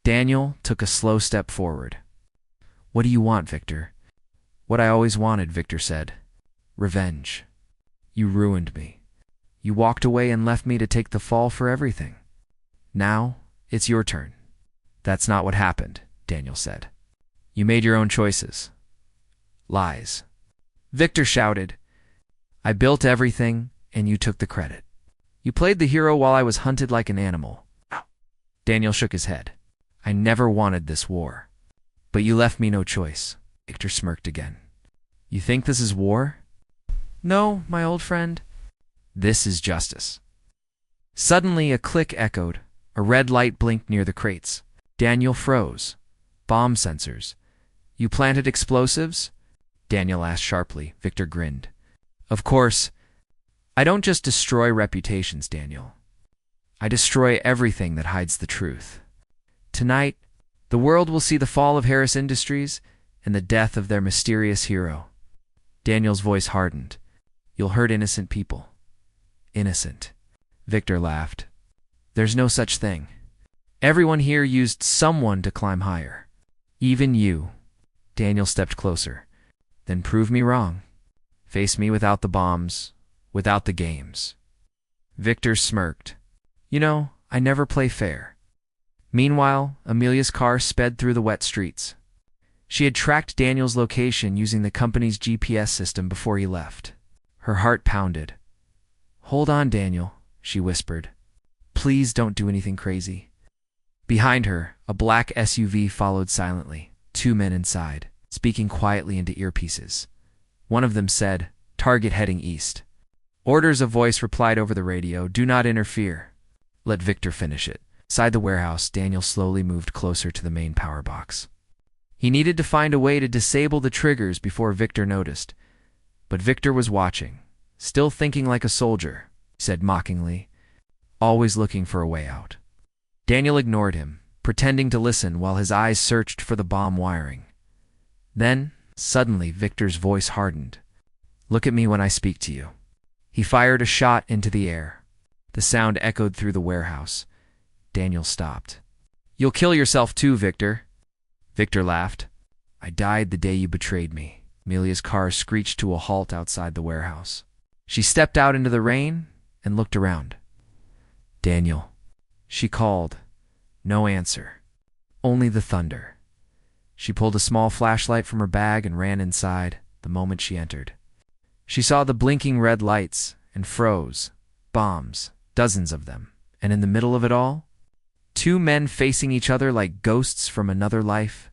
Daniel took a slow step forward. What do you want, Victor? What I always wanted, Victor said. Revenge. You ruined me. You walked away and left me to take the fall for everything. Now, it's your turn. That's not what happened, Daniel said. You made your own choices. Lies. Victor shouted. I built everything, and you took the credit. You played the hero while I was hunted like an animal. Daniel shook his head. I never wanted this war. But you left me no choice. Victor smirked again. You think this is war? No, my old friend. This is justice. Suddenly a click echoed. A red light blinked near the crates. Daniel froze. Bomb sensors. You planted explosives? Daniel asked sharply. Victor grinned. Of course. I don't just destroy reputations, Daniel. I destroy everything that hides the truth. Tonight, the world will see the fall of Harris Industries and the death of their mysterious hero. Daniel's voice hardened. You'll hurt innocent people. Innocent. Victor laughed. There's no such thing. Everyone here used someone to climb higher. Even you. Daniel stepped closer. Then prove me wrong. Face me without the bombs, without the games. Victor smirked. You know, I never play fair. Meanwhile, Amelia's car sped through the wet streets. She had tracked Daniel's location using the company's GPS system before he left. Her heart pounded. Hold on, Daniel, she whispered. Please don't do anything crazy. Behind her, a black SUV followed silently, 2 men inside, speaking quietly into earpieces. One of them said, Target heading east. Orders, a voice replied over the radio, Do not interfere. Let Victor finish it. Inside the warehouse, Daniel slowly moved closer to the main power box. He needed to find a way to disable the triggers before Victor noticed. But Victor was watching, still thinking like a soldier, he said mockingly, always looking for a way out. Daniel ignored him, pretending to listen while his eyes searched for the bomb wiring. Then, suddenly, Victor's voice hardened. Look at me when I speak to you. He fired a shot into the air. The sound echoed through the warehouse. Daniel stopped. You'll kill yourself too, Victor. Victor laughed. I died the day you betrayed me. Amelia's car screeched to a halt outside the warehouse. She stepped out into the rain and looked around. Daniel. She called. No answer. Only the thunder. She pulled a small flashlight from her bag and ran inside the moment she entered. She saw the blinking red lights and froze. Bombs, dozens of them. And in the middle of it all, 2 men facing each other like ghosts from another life.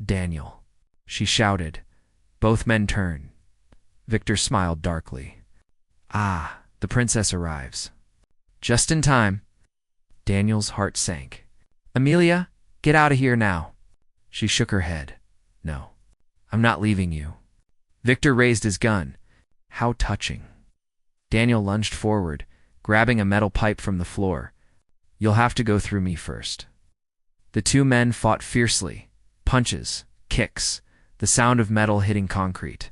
Daniel. She shouted. Both men turned. Victor smiled darkly. Ah, the princess arrives. Just in time. Daniel's heart sank. Amelia, get out of here now. She shook her head. No, I'm not leaving you. Victor raised his gun. How touching. Daniel lunged forward, grabbing a metal pipe from the floor. You'll have to go through me first. The 2 men fought fiercely. Punches, kicks, the sound of metal hitting concrete.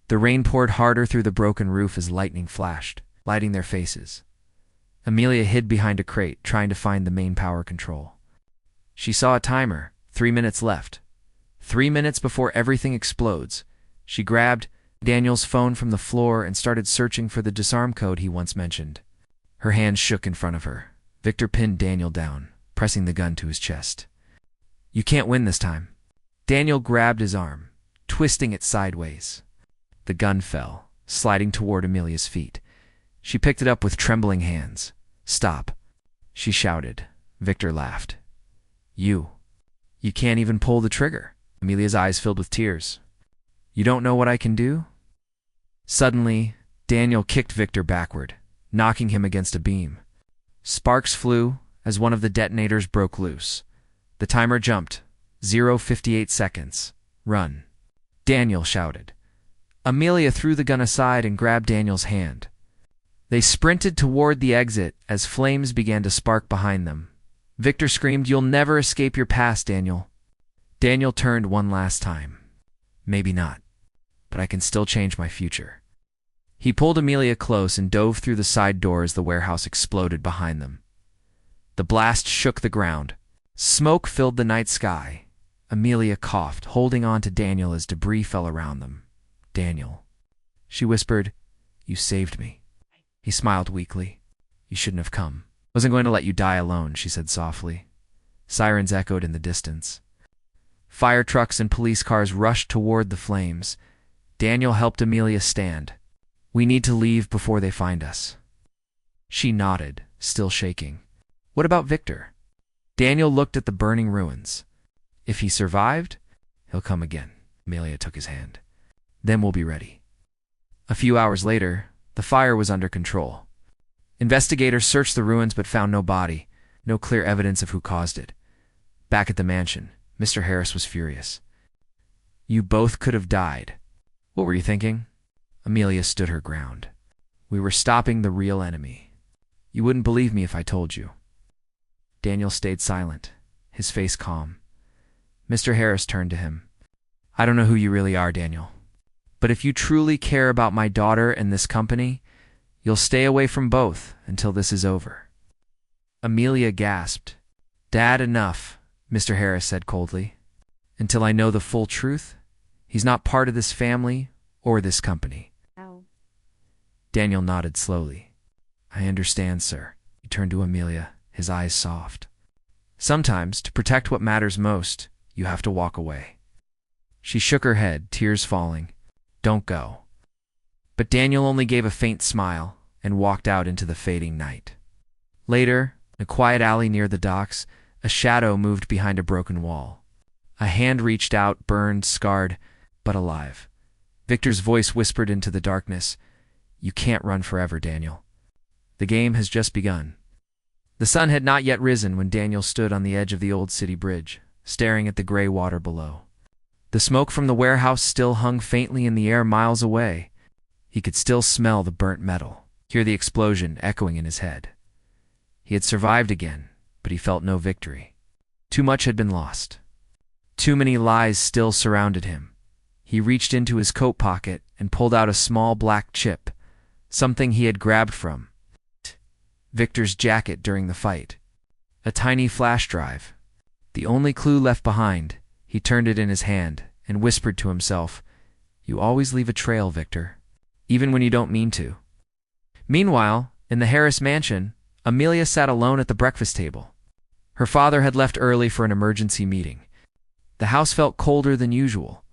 The rain poured harder through the broken roof as lightning flashed, lighting their faces. Amelia hid behind a crate, trying to find the main power control. She saw a timer, 3 minutes left. 3 minutes before everything explodes. She grabbed Daniel's phone from the floor and started searching for the disarm code he once mentioned. Her hands shook in front of her. Victor pinned Daniel down, pressing the gun to his chest. You can't win this time. Daniel grabbed his arm, twisting it sideways. The gun fell, sliding toward Amelia's feet. She picked it up with trembling hands. Stop, she shouted. Victor laughed. You can't even pull the trigger. Amelia's eyes filled with tears. You don't know what I can do? Suddenly, Daniel kicked Victor backward, knocking him against a beam. Sparks flew as one of the detonators broke loose. The timer jumped. 0:58 seconds. Run. Daniel shouted. Amelia threw the gun aside and grabbed Daniel's hand. They sprinted toward the exit as flames began to spark behind them. Victor screamed, "You'll never escape your past, Daniel." Daniel turned one last time. Maybe not, but I can still change my future. He pulled Amelia close and dove through the side door as the warehouse exploded behind them. The blast shook the ground. Smoke filled the night sky. Amelia coughed, holding on to Daniel as debris fell around them. "Daniel," she whispered, "you saved me." He smiled weakly. "You shouldn't have come. Wasn't going to let you die alone," she said softly. Sirens echoed in the distance. Fire trucks and police cars rushed toward the flames. Daniel helped Amelia stand. "We need to leave before they find us." She nodded, still shaking. "What about Victor?" Daniel looked at the burning ruins. "If he survived, he'll come again." Amelia took his hand. "Then we'll be ready." A few hours later, the fire was under control. Investigators searched the ruins but found no body, no clear evidence of who caused it. Back at the mansion, Mr. Harris was furious. "You both could have died. What were you thinking?" Amelia stood her ground. "We were stopping the real enemy. You wouldn't believe me if I told you." Daniel stayed silent, his face calm. Mr. Harris turned to him. "I don't know who you really are, Daniel. But if you truly care about my daughter and this company, you'll stay away from both until this is over." Amelia gasped. "Dad, enough," Mr. Harris said coldly. "Until I know the full truth, he's not part of this family or this company." Ow. Daniel nodded slowly. "I understand, sir." He turned to Amelia, his eyes soft. "Sometimes, to protect what matters most, you have to walk away." She shook her head, tears falling. "Don't go." But Daniel only gave a faint smile and walked out into the fading night. Later, in a quiet alley near the docks, a shadow moved behind a broken wall. A hand reached out, burned, scarred, but alive. Victor's voice whispered into the darkness, "You can't run forever, Daniel. The game has just begun." The sun had not yet risen when Daniel stood on the edge of the old city bridge, staring at the gray water below. The smoke from the warehouse still hung faintly in the air miles away. He could still smell the burnt metal, hear the explosion echoing in his head. He had survived again, but he felt no victory. Too much had been lost. Too many lies still surrounded him. He reached into his coat pocket and pulled out a small black chip, something he had grabbed from Victor's jacket during the fight. A tiny flash drive. The only clue left behind. He turned it in his hand and whispered to himself, "You always leave a trail, Victor, even when you don't mean to." Meanwhile, in the Harris mansion, Amelia sat alone at the breakfast table. Her father had left early for an emergency meeting. The house felt colder than usual.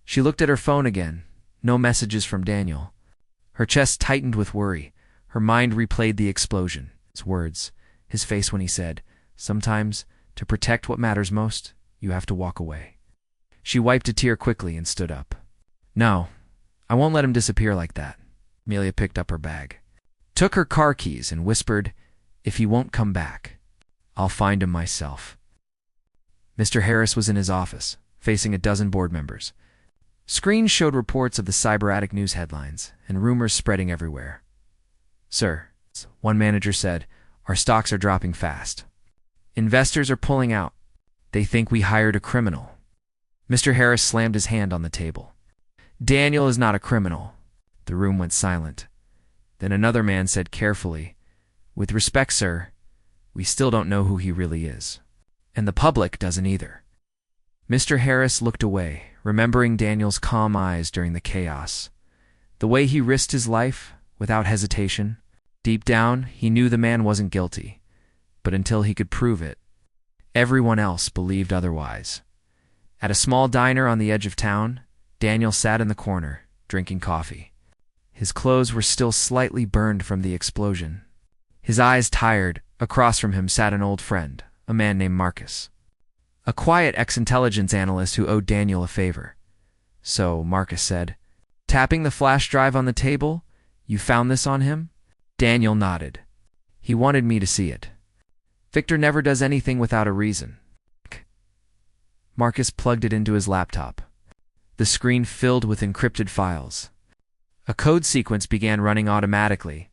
She looked at her phone again. No messages from Daniel. Her chest tightened with worry. Her mind replayed the explosion, his words, his face when he said, "Sometimes, to protect what matters most, you have to walk away." She wiped a tear quickly and stood up. "No, I won't let him disappear like that." Amelia picked up her bag, took her car keys, and whispered, "If he won't come back, I'll find him myself." Mr. Harris was in his office, facing a dozen board members. Screens showed reports of the cyber-attic news headlines and rumors spreading everywhere. "Sir," one manager said, "our stocks are dropping fast. Investors are pulling out. They think we hired a criminal." Mr. Harris slammed his hand on the table. "Daniel is not a criminal." The room went silent. Then another man said carefully, "With respect, sir, we still don't know who he really is. And the public doesn't either." Mr. Harris looked away, remembering Daniel's calm eyes during the chaos. The way he risked his life, without hesitation. Deep down, he knew the man wasn't guilty. But until he could prove it, everyone else believed otherwise. At a small diner on the edge of town, Daniel sat in the corner, drinking coffee. His clothes were still slightly burned from the explosion. His eyes tired, across from him sat an old friend, a man named Marcus. A quiet ex-intelligence analyst who owed Daniel a favor. "So," Marcus said, tapping the flash drive on the table, "you found this on him?" Daniel nodded. He wanted me to see it. Victor never does anything without a reason. Marcus plugged it into his laptop. The screen filled with encrypted files. A code sequence began running automatically.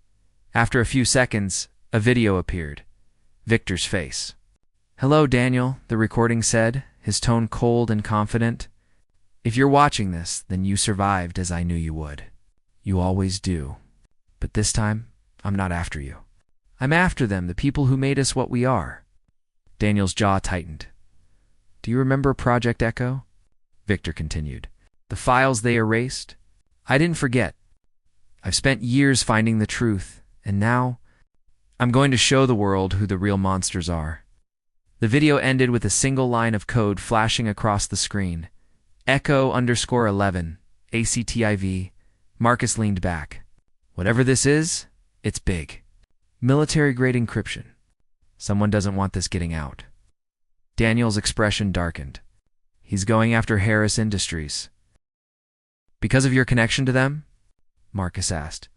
After a few seconds, a video appeared. Victor's face. "Hello, Daniel," the recording said, his tone cold and confident. "If you're watching this, then you survived as I knew you would. You always do. But this time, I'm not after you. I'm after them, the people who made us what we are." Daniel's jaw tightened. "Do you remember Project Echo?" Victor continued. "The files they erased? I didn't forget. I've spent years finding the truth, and now I'm going to show the world who the real monsters are." The video ended with a single line of code flashing across the screen. Echo_11, ACTIV. Marcus leaned back. "Whatever this is, it's big. Military-grade encryption. Someone doesn't want this getting out." Daniel's expression darkened. "He's going after Harris Industries." "Because of your connection to them?" Marcus asked.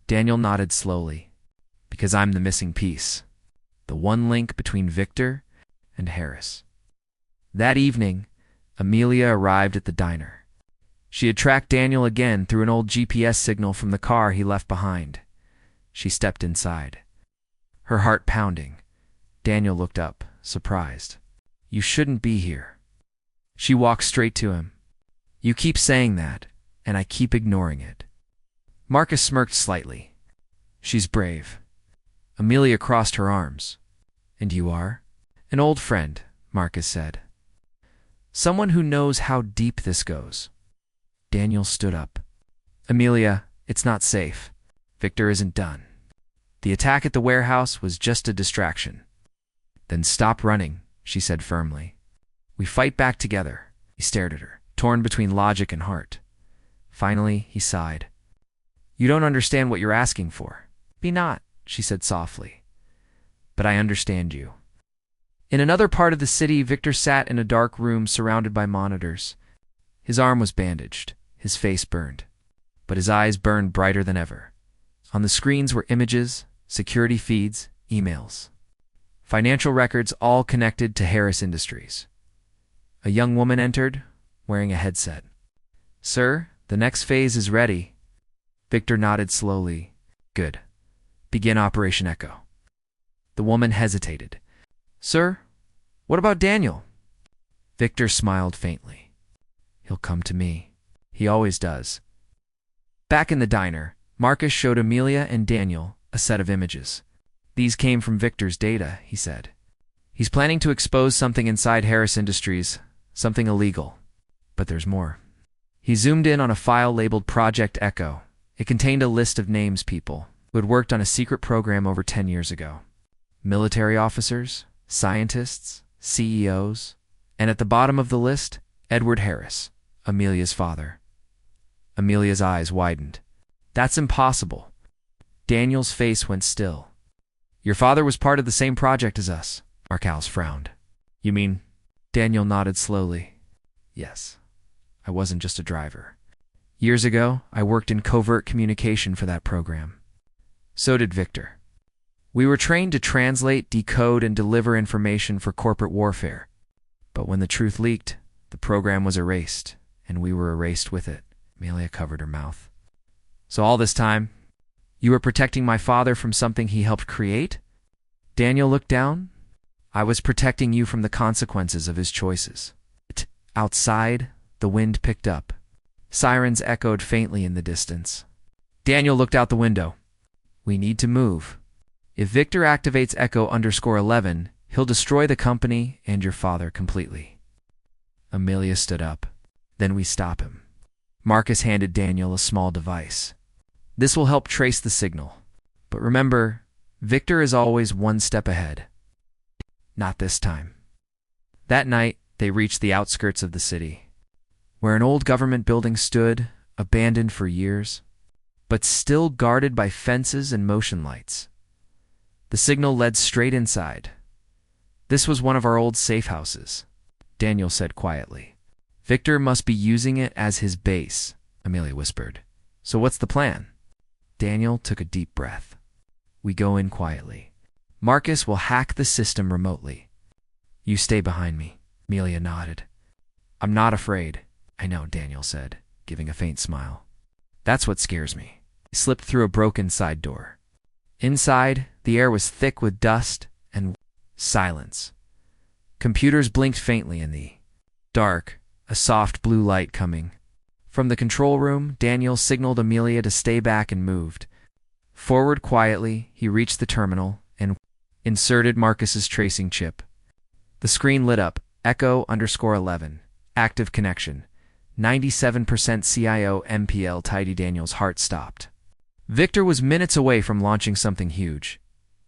Daniel nodded slowly. "Because I'm the missing piece. The one link between Victor and Harris." That evening, Amelia arrived at the diner. She had tracked Daniel again through an old GPS signal from the car he left behind. She stepped inside. Her heart pounding. Daniel looked up, surprised. "You shouldn't be here." She walked straight to him. "You keep saying that, and I keep ignoring it." Marcus smirked slightly. "She's brave." Amelia crossed her arms. "And you are?" "An old friend," Marcus said. "Someone who knows how deep this goes." Daniel stood up. "Amelia, it's not safe. Victor isn't done. The attack at the warehouse was just a distraction." "Then stop running," she said firmly. "We fight back together." He stared at her, torn between logic and heart. Finally, he sighed. "You don't understand what you're asking for." "Be not," she said softly. "But I understand you." In another part of the city, Victor sat in a dark room surrounded by monitors. His arm was bandaged, his face burned, but his eyes burned brighter than ever. On the screens were images, security feeds, emails. Financial records all connected to Harris Industries. A young woman entered, wearing a headset. "Sir, the next phase is ready." Victor nodded slowly. "Good. Begin Operation Echo." The woman hesitated. "Sir, what about Daniel?" Victor smiled faintly. "He'll come to me. He always does." Back in the diner, Marcus showed Amelia and Daniel a set of images. "These came from Victor's data," he said. "He's planning to expose something inside Harris Industries, something illegal. But there's more." He zoomed in on a file labeled Project Echo. It contained a list of names people who had worked on a secret program over 10 years ago. Military officers, scientists, CEOs, and at the bottom of the list, Edward Harris, Amelia's father. Amelia's eyes widened. "That's impossible." Daniel's face went still. "Your father was part of the same project as us." Marcus frowned. "You mean?" Daniel nodded slowly. "Yes. I wasn't just a driver. Years ago, I worked in covert communication for that program. So did Victor. We were trained to translate, decode, and deliver information for corporate warfare. But when the truth leaked, the program was erased, and we were erased with it." Amelia covered her mouth. "So all this time, you were protecting my father from something he helped create?" Daniel looked down. "I was protecting you from the consequences of his choices." Outside, the wind picked up. Sirens echoed faintly in the distance. Daniel looked out the window. "We need to move. If Victor activates Echo_11, he'll destroy the company and your father completely." Amelia stood up. "Then we stop him." Marcus handed Daniel a small device. "This will help trace the signal. But remember, Victor is always one step ahead." "Not this time." That night, they reached the outskirts of the city, where an old government building stood, abandoned for years, but still guarded by fences and motion lights. The signal led straight inside. "This was one of our old safe houses," Daniel said quietly. "Victor must be using it as his base," Amelia whispered. "So what's the plan?" Daniel took a deep breath. We go in quietly. Marcus will hack the system remotely. You stay behind me. Amelia nodded. I'm not afraid. I know, Daniel said, giving a faint smile. That's what scares me. He slipped through a broken side door. Inside, the air was thick with dust and silence. Computers blinked faintly in the dark, a soft blue light coming. From the control room, Daniel signaled Amelia to stay back and moved. Forward quietly, he reached the terminal and inserted Marcus's tracing chip. The screen lit up, Echo_11, active connection, 97% CIO MPL. Tidy. Daniel's heart stopped. Victor was minutes away from launching something huge.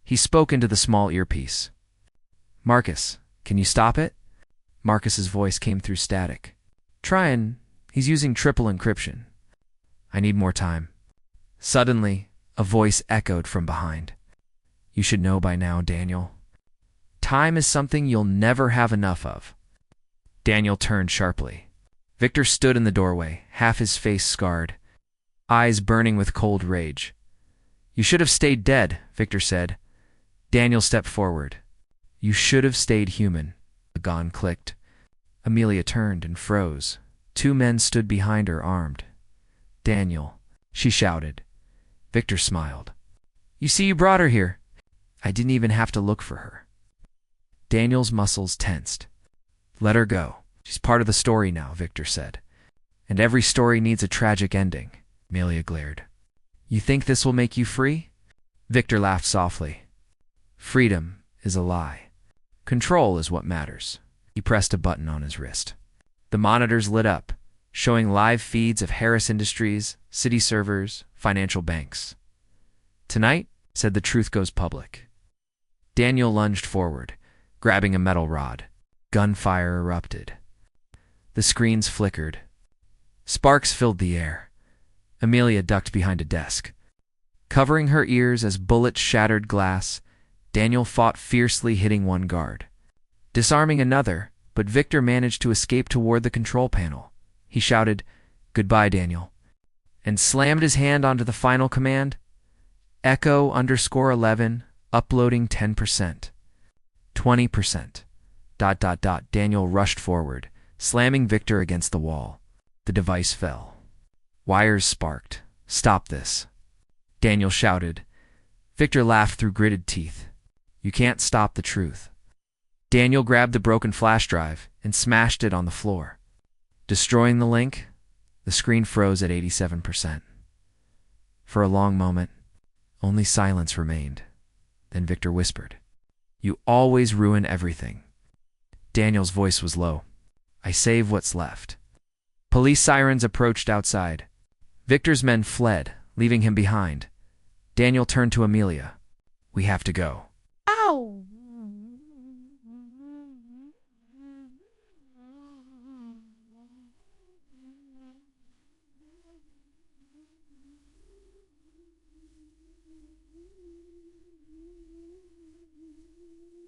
He spoke into the small earpiece. Marcus, can you stop it? Marcus's voice came through static. Trying. He's using triple encryption. I need more time. Suddenly, a voice echoed from behind. You should know by now, Daniel. Time is something you'll never have enough of. Daniel turned sharply. Victor stood in the doorway, half his face scarred, eyes burning with cold rage. You should have stayed dead, Victor said. Daniel stepped forward. You should have stayed human. The gun clicked. Amelia turned and froze. Two men stood behind her, armed. Daniel, she shouted. Victor smiled. You see, you brought her here. I didn't even have to look for her. Daniel's muscles tensed. Let her go. She's part of the story now, Victor said. And every story needs a tragic ending. Amelia glared. You think this will make you free? Victor laughed softly. Freedom is a lie. Control is what matters. He pressed a button on his wrist. The monitors lit up, showing live feeds of Harris Industries, city servers, financial banks. Tonight, said the truth goes public. Daniel lunged forward, grabbing a metal rod. Gunfire erupted. The screens flickered. Sparks filled the air. Amelia ducked behind a desk. Covering her ears as bullets shattered glass, Daniel fought fiercely, hitting one guard, disarming another, but Victor managed to escape toward the control panel. He shouted, Goodbye, Daniel, and slammed his hand onto the final command. Echo_11, uploading 10%. 20%. ... Daniel rushed forward, slamming Victor against the wall. The device fell. Wires sparked. Stop this, Daniel shouted. Victor laughed through gritted teeth. You can't stop the truth. Daniel grabbed the broken flash drive and smashed it on the floor. Destroying the link, the screen froze at 87%. For a long moment, only silence remained. Then Victor whispered, You always ruin everything. Daniel's voice was low. I save what's left. Police sirens approached outside. Victor's men fled, leaving him behind. Daniel turned to Amelia. We have to go. Ow!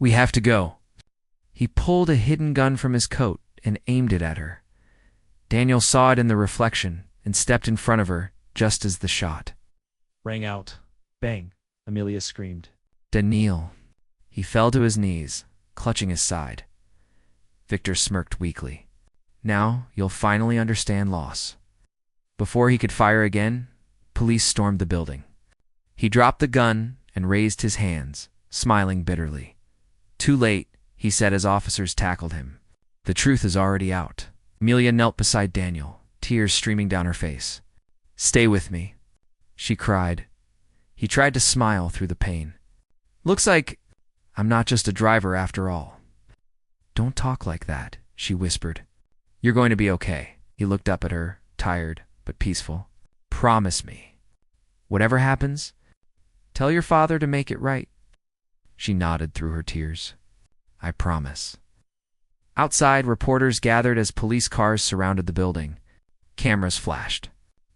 We have to go. He pulled a hidden gun from his coat and aimed it at her. Daniel saw it in the reflection and stepped in front of her just as the shot rang out. Bang, Amelia screamed. Daniel. He fell to his knees, clutching his side. Victor smirked weakly. Now you'll finally understand loss. Before he could fire again, police stormed the building. He dropped the gun and raised his hands, smiling bitterly. Too late, he said as officers tackled him. The truth is already out. Amelia knelt beside Daniel, tears streaming down her face. Stay with me, she cried. He tried to smile through the pain. Looks like I'm not just a driver after all. Don't talk like that, she whispered. You're going to be okay. He looked up at her, tired but peaceful. Promise me. Whatever happens, tell your father to make it right. She nodded through her tears. I promise. Outside, reporters gathered as police cars surrounded the building. Cameras flashed.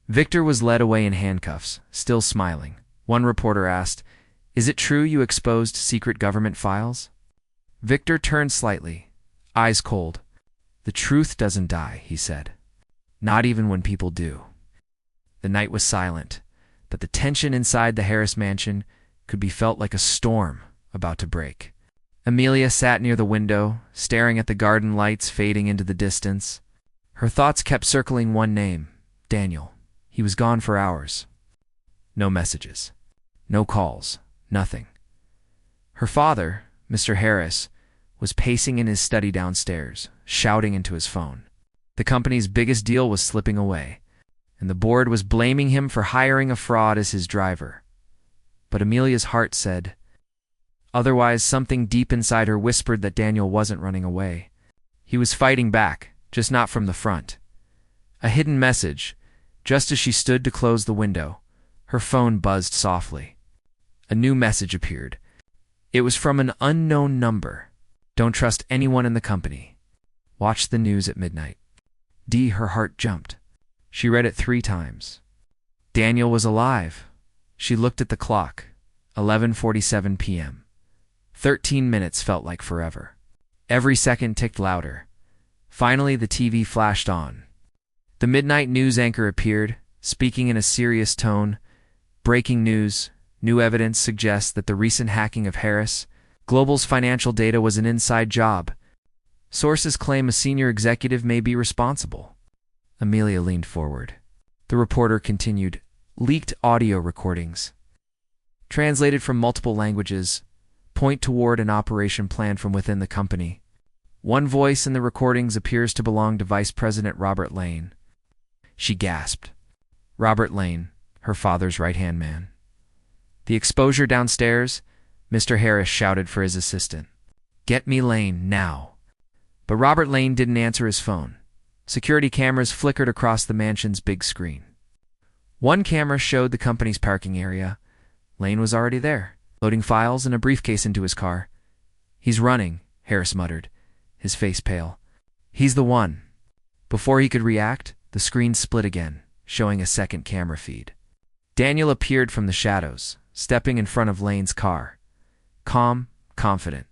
Victor was led away in handcuffs, still smiling. One reporter asked, Is it true you exposed secret government files? Victor turned slightly, eyes cold. The truth doesn't die, he said. Not even when people do. The night was silent, but the tension inside the Harris mansion could be felt like a storm about to break. Amelia sat near the window, staring at the garden lights fading into the distance. Her thoughts kept circling one name, Daniel. He was gone for hours. No messages. No calls. Nothing. Her father, Mr. Harris, was pacing in his study downstairs, shouting into his phone. The company's biggest deal was slipping away, and the board was blaming him for hiring a fraud as his driver. But Amelia's heart said otherwise. Something deep inside her whispered that Daniel wasn't running away. He was fighting back, just not from the front. A hidden message. Just as she stood to close the window, her phone buzzed softly. A new message appeared. It was from an unknown number. Don't trust anyone in the company. Watch the news at midnight. Her heart jumped. She read it 3 times. Daniel was alive. She looked at the clock. 11:47 p.m. 13 minutes felt like forever. Every second ticked louder. Finally, the TV flashed on. The midnight news anchor appeared, speaking in a serious tone. Breaking news. New evidence suggests that the recent hacking of Harris Global's financial data was an inside job. Sources claim a senior executive may be responsible. Amelia leaned forward. The reporter continued. Leaked audio recordings, translated from multiple languages, point toward an operation plan from within the company. One voice in the recordings appears to belong to Vice President Robert Lane. She gasped. Robert Lane, her father's right-hand man. The exposure downstairs, Mr. Harris shouted for his assistant. Get me Lane, now. But Robert Lane didn't answer his phone. Security cameras flickered across the mansion's big screen. One camera showed the company's parking area. Lane was already there, loading files and a briefcase into his car. He's running, Harris muttered, his face pale. He's the one. Before he could react, the screen split again, showing a second camera feed. Daniel appeared from the shadows, stepping in front of Lane's car. Calm, confident.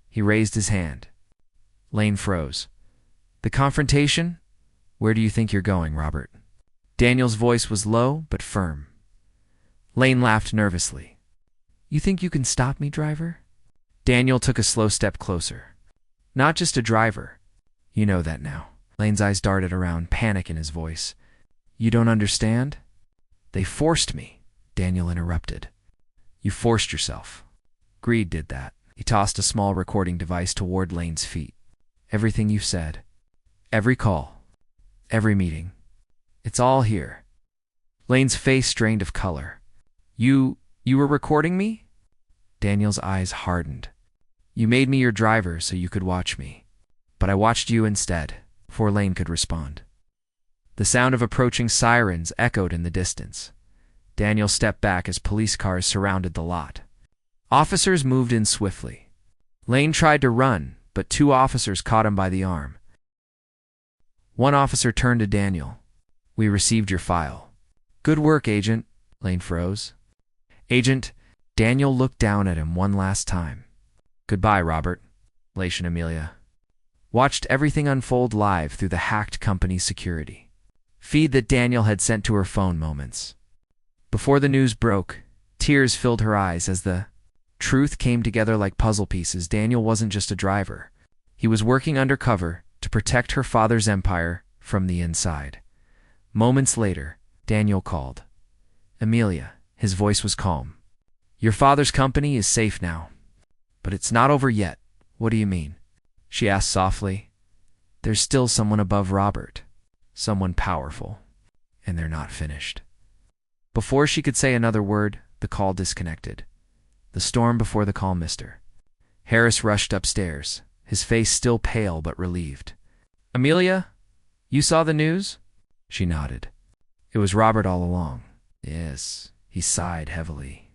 He raised his hand. Lane froze. The confrontation? Where do you think you're going, Robert? Daniel's voice was low but firm. Lane laughed nervously. You think you can stop me, driver? Daniel took a slow step closer. Not just a driver. You know that now. Lane's eyes darted around, panic in his voice. You don't understand? They forced me, Daniel interrupted. You forced yourself. Greed did that. He tossed a small recording device toward Lane's feet. Everything you said. Every call. Every meeting. It's all here. Lane's face drained of color. You were recording me? Daniel's eyes hardened. You made me your driver so you could watch me. But I watched you instead, before Lane could respond. The sound of approaching sirens echoed in the distance. Daniel stepped back as police cars surrounded the lot. Officers moved in swiftly. Lane tried to run, but 2 officers caught him by the arm. One officer turned to Daniel. We received your file. Good work, Agent. Lane froze. Agent, Daniel looked down at him one last time. Goodbye, Robert. Lash and Amelia watched everything unfold live through the hacked company's security feed that Daniel had sent to her phone moments. Before the news broke, tears filled her eyes as the truth came together like puzzle pieces. Daniel wasn't just a driver. He was working undercover to protect her father's empire from the inside. Moments later, Daniel called. Amelia, his voice was calm. Your father's company is safe now. But it's not over yet. What do you mean? She asked softly. There's still someone above Robert. Someone powerful. And they're not finished. Before she could say another word, the call disconnected. The storm before the calm missed her. Harris rushed upstairs, his face still pale but relieved. Amelia, you saw the news? She nodded. It was Robert all along. Yes, he sighed heavily.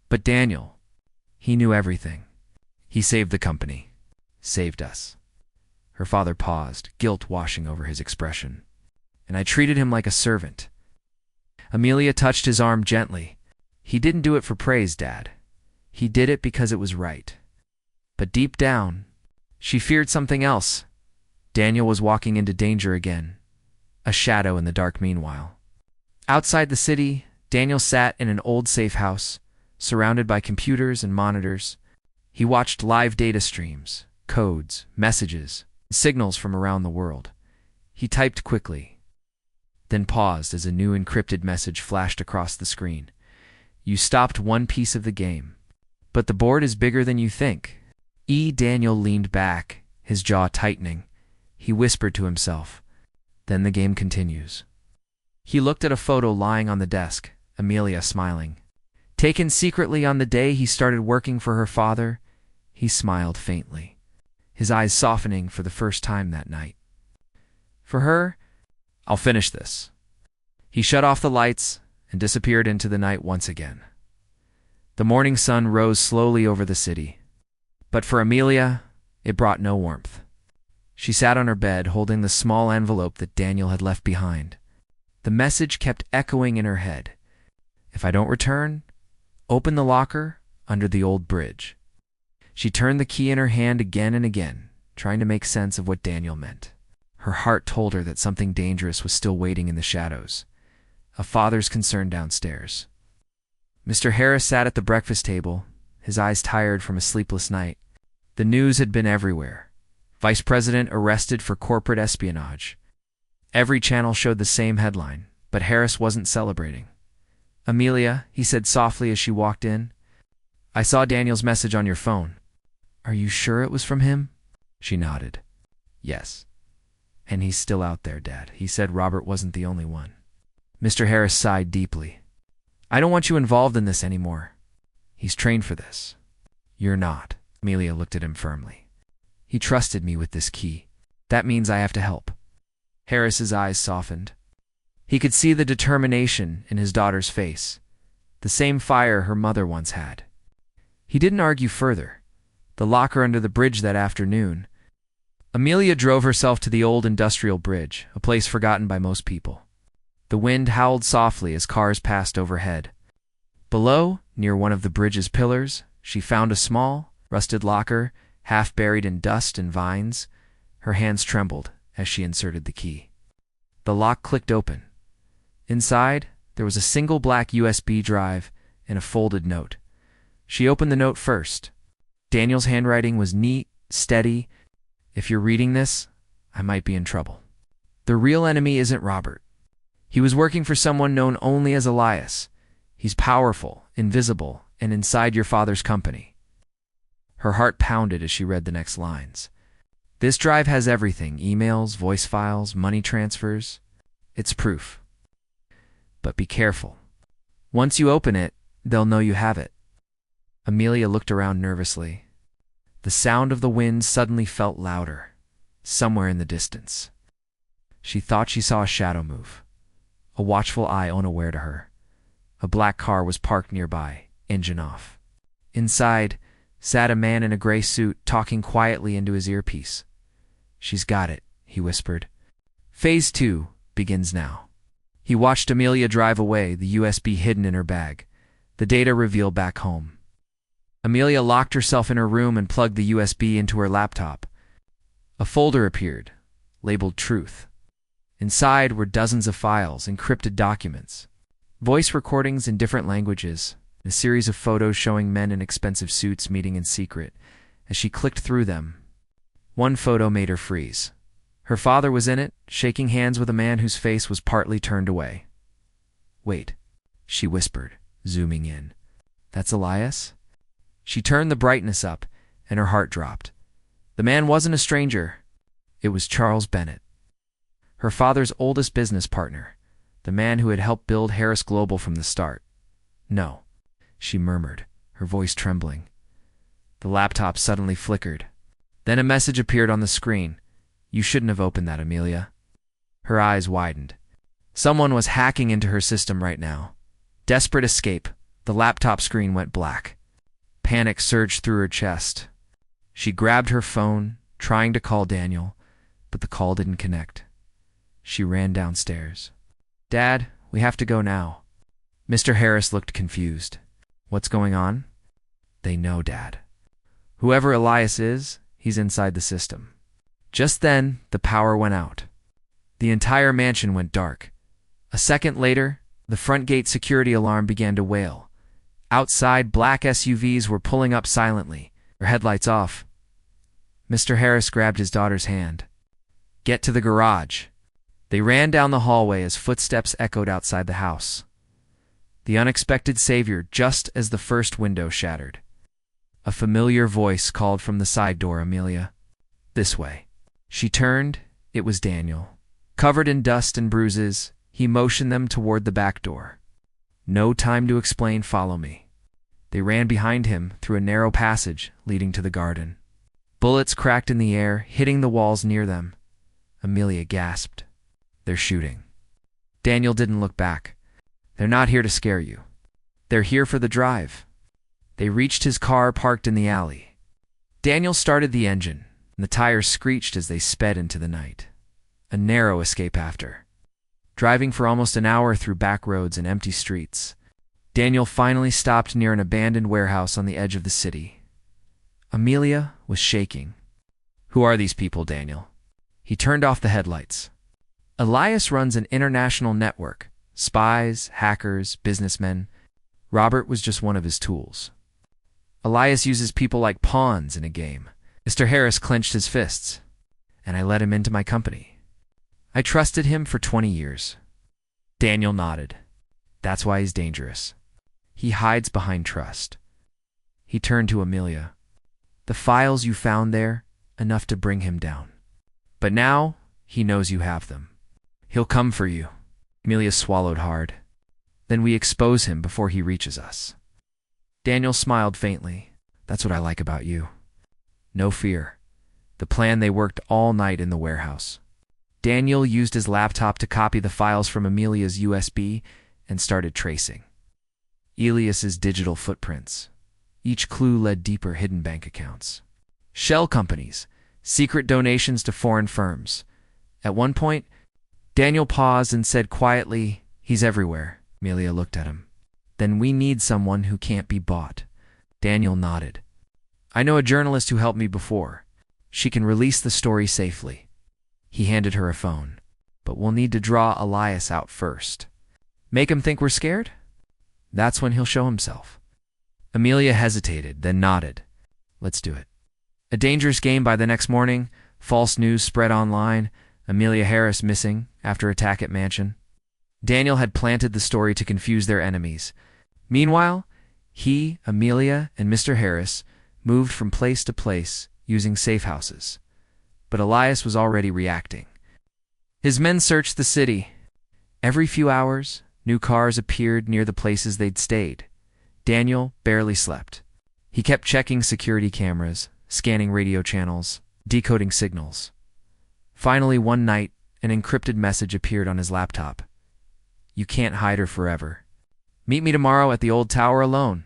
But Daniel, he knew everything. He saved the company. Saved us. Her father paused, guilt washing over his expression. And I treated him like a servant. Amelia touched his arm gently. He didn't do it for praise, Dad. He did it because it was right. But deep down, she feared something else. Daniel was walking into danger again. A shadow in the dark meanwhile. Outside the city, Daniel sat in an old safe house, surrounded by computers and monitors. He watched live data streams, codes, messages, signals from around the world. He typed quickly, then paused as a new encrypted message flashed across the screen. You stopped one piece of the game, but the board is bigger than you think. Daniel leaned back, his jaw tightening. He whispered to himself, then the game continues. He looked at a photo lying on the desk, Amelia smiling. Taken secretly on the day he started working for her father, he smiled faintly, his eyes softening for the first time that night. For her, I'll finish this. He shut off the lights and disappeared into the night once again. The morning sun rose slowly over the city, but for Amelia, it brought no warmth. She sat on her bed holding the small envelope that Daniel had left behind. The message kept echoing in her head. If I don't return, open the locker under the old bridge. She turned the key in her hand again and again, trying to make sense of what Daniel meant. Her heart told her that something dangerous was still waiting in the shadows. A father's concern downstairs. Mr. Harris sat at the breakfast table, his eyes tired from a sleepless night. The news had been everywhere. Vice President arrested for corporate espionage. Every channel showed the same headline, but Harris wasn't celebrating. Amelia, he said softly as she walked in, I saw Daniel's message on your phone. Are you sure it was from him? She nodded. Yes. And he's still out there, Dad. He said Robert wasn't the only one. Mr. Harris sighed deeply. I don't want you involved in this anymore. He's trained for this. You're not. Amelia looked at him firmly. He trusted me with this key. That means I have to help. Harris's eyes softened. He could see the determination in his daughter's face, the same fire her mother once had. He didn't argue further. The locker under the bridge that afternoon. Amelia drove herself to the old industrial bridge, a place forgotten by most people. The wind howled softly as cars passed overhead. Below, near one of the bridge's pillars, she found a small, rusted locker, half buried in dust and vines. Her hands trembled as she inserted the key. The lock clicked open. Inside, there was a single black USB drive and a folded note. She opened the note first. Daniel's handwriting was neat, steady. If you're reading this, I might be in trouble. The real enemy isn't Robert. He was working for someone known only as Elias. He's powerful, invisible, and inside your father's company. Her heart pounded as she read the next lines. This drive has everything, emails, voice files, money transfers. It's proof. But be careful. Once you open it, they'll know you have it. Amelia looked around nervously. The sound of the wind suddenly felt louder, somewhere in the distance. She thought she saw a shadow move, a watchful eye unaware to her. A black car was parked nearby, engine off. Inside sat a man in a gray suit talking quietly into his earpiece. She's got it, he whispered. Phase 2 begins now. He watched Amelia drive away, the USB hidden in her bag, the data reveal back home. Amelia locked herself in her room and plugged the USB into her laptop. A folder appeared, labeled Truth. Inside were dozens of files, encrypted documents, voice recordings in different languages, and a series of photos showing men in expensive suits meeting in secret. As she clicked through them, one photo made her freeze. Her father was in it, shaking hands with a man whose face was partly turned away. Wait, she whispered, zooming in. That's Elias? She turned the brightness up, and her heart dropped. The man wasn't a stranger. It was Charles Bennett, her father's oldest business partner, the man who had helped build Harris Global from the start. No, she murmured, her voice trembling. The laptop suddenly flickered. Then a message appeared on the screen. You shouldn't have opened that, Amelia. Her eyes widened. Someone was hacking into her system right now. Desperate escape. The laptop screen went black. Panic surged through her chest. She grabbed her phone, trying to call Daniel, but the call didn't connect. She ran downstairs. Dad, we have to go now. Mr. Harris looked confused. What's going on? They know, Dad. Whoever Elias is, he's inside the system. Just then, the power went out. The entire mansion went dark. A second later, the front gate security alarm began to wail. Outside, black SUVs were pulling up silently, their headlights off. Mr. Harris grabbed his daughter's hand. "Get to the garage." They ran down the hallway as footsteps echoed outside the house. The unexpected savior just as the first window shattered. A familiar voice called from the side door, "Amelia, this way." She turned. It was Daniel. Covered in dust and bruises, he motioned them toward the back door. "No time to explain, follow me." They ran behind him through a narrow passage leading to the garden. Bullets cracked in the air, hitting the walls near them. Amelia gasped. "They're shooting." Daniel didn't look back. "They're not here to scare you. They're here for the drive." They reached his car parked in the alley. Daniel started the engine, and the tires screeched as they sped into the night. A narrow escape after. Driving for almost an hour through back roads and empty streets, Daniel finally stopped near an abandoned warehouse on the edge of the city. Amelia was shaking. "Who are these people, Daniel?" He turned off the headlights. "Elias runs an international network. Spies, hackers, businessmen. Robert was just one of his tools. Elias uses people like pawns in a game." Mr. Harris clenched his fists. "And I let him into my company. I trusted him for 20 years. Daniel nodded. "That's why he's dangerous. He hides behind trust." He turned to Amelia. "The files you found there, enough to bring him down. But now, he knows you have them. He'll come for you." Amelia swallowed hard. "Then we expose him before he reaches us." Daniel smiled faintly. "That's what I like about you. No fear." The plan they worked all night in the warehouse. Daniel used his laptop to copy the files from Amelia's USB and started tracing. Elias's digital footprints. Each clue led deeper hidden bank accounts. Shell companies, secret donations to foreign firms. At one point, Daniel paused and said quietly, "He's everywhere." Amelia looked at him. "Then we need someone who can't be bought." Daniel nodded. "I know a journalist who helped me before. She can release the story safely." He handed her a phone. "But we'll need to draw Elias out first. Make him think we're scared? That's when he'll show himself." Amelia hesitated, then nodded. "Let's do it." A dangerous game by the next morning. False news spread online. Amelia Harris missing after attack at mansion. Daniel had planted the story to confuse their enemies. Meanwhile, he, Amelia, and Mr. Harris moved from place to place using safe houses. But Elias was already reacting. His men searched the city. Every few hours, new cars appeared near the places they'd stayed. Daniel barely slept. He kept checking security cameras, scanning radio channels, decoding signals. Finally, one night, an encrypted message appeared on his laptop. "You can't hide her forever. Meet me tomorrow at the old tower alone,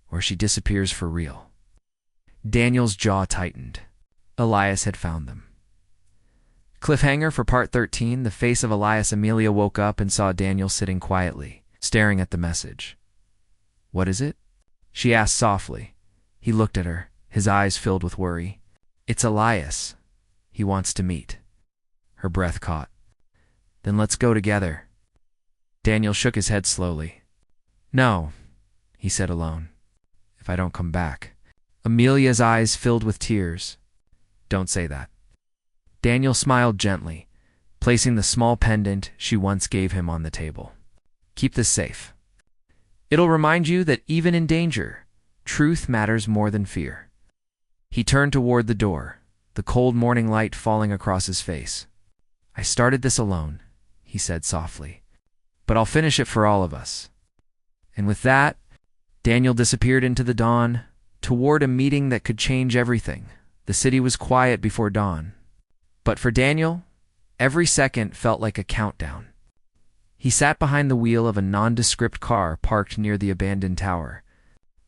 or she disappears for real." Daniel's jaw tightened. Elias had found them. Cliffhanger for part 13. The face of Elias. Amelia woke up and saw Daniel sitting quietly, staring at the message. "What is it?" she asked softly. He looked at her, his eyes filled with worry. "It's Elias. He wants to meet." Her breath caught. "Then let's go together." Daniel shook his head slowly. "No," he said alone. "If I don't come back." Amelia's eyes filled with tears. "Don't say that." Daniel smiled gently, placing the small pendant she once gave him on the table. "Keep this safe. It'll remind you that even in danger, truth matters more than fear." He turned toward the door, the cold morning light falling across his face. "I started this alone," he said softly, "but I'll finish it for all of us." And with that, Daniel disappeared into the dawn, toward a meeting that could change everything. The city was quiet before dawn. But for Daniel, every second felt like a countdown. He sat behind the wheel of a nondescript car parked near the abandoned tower.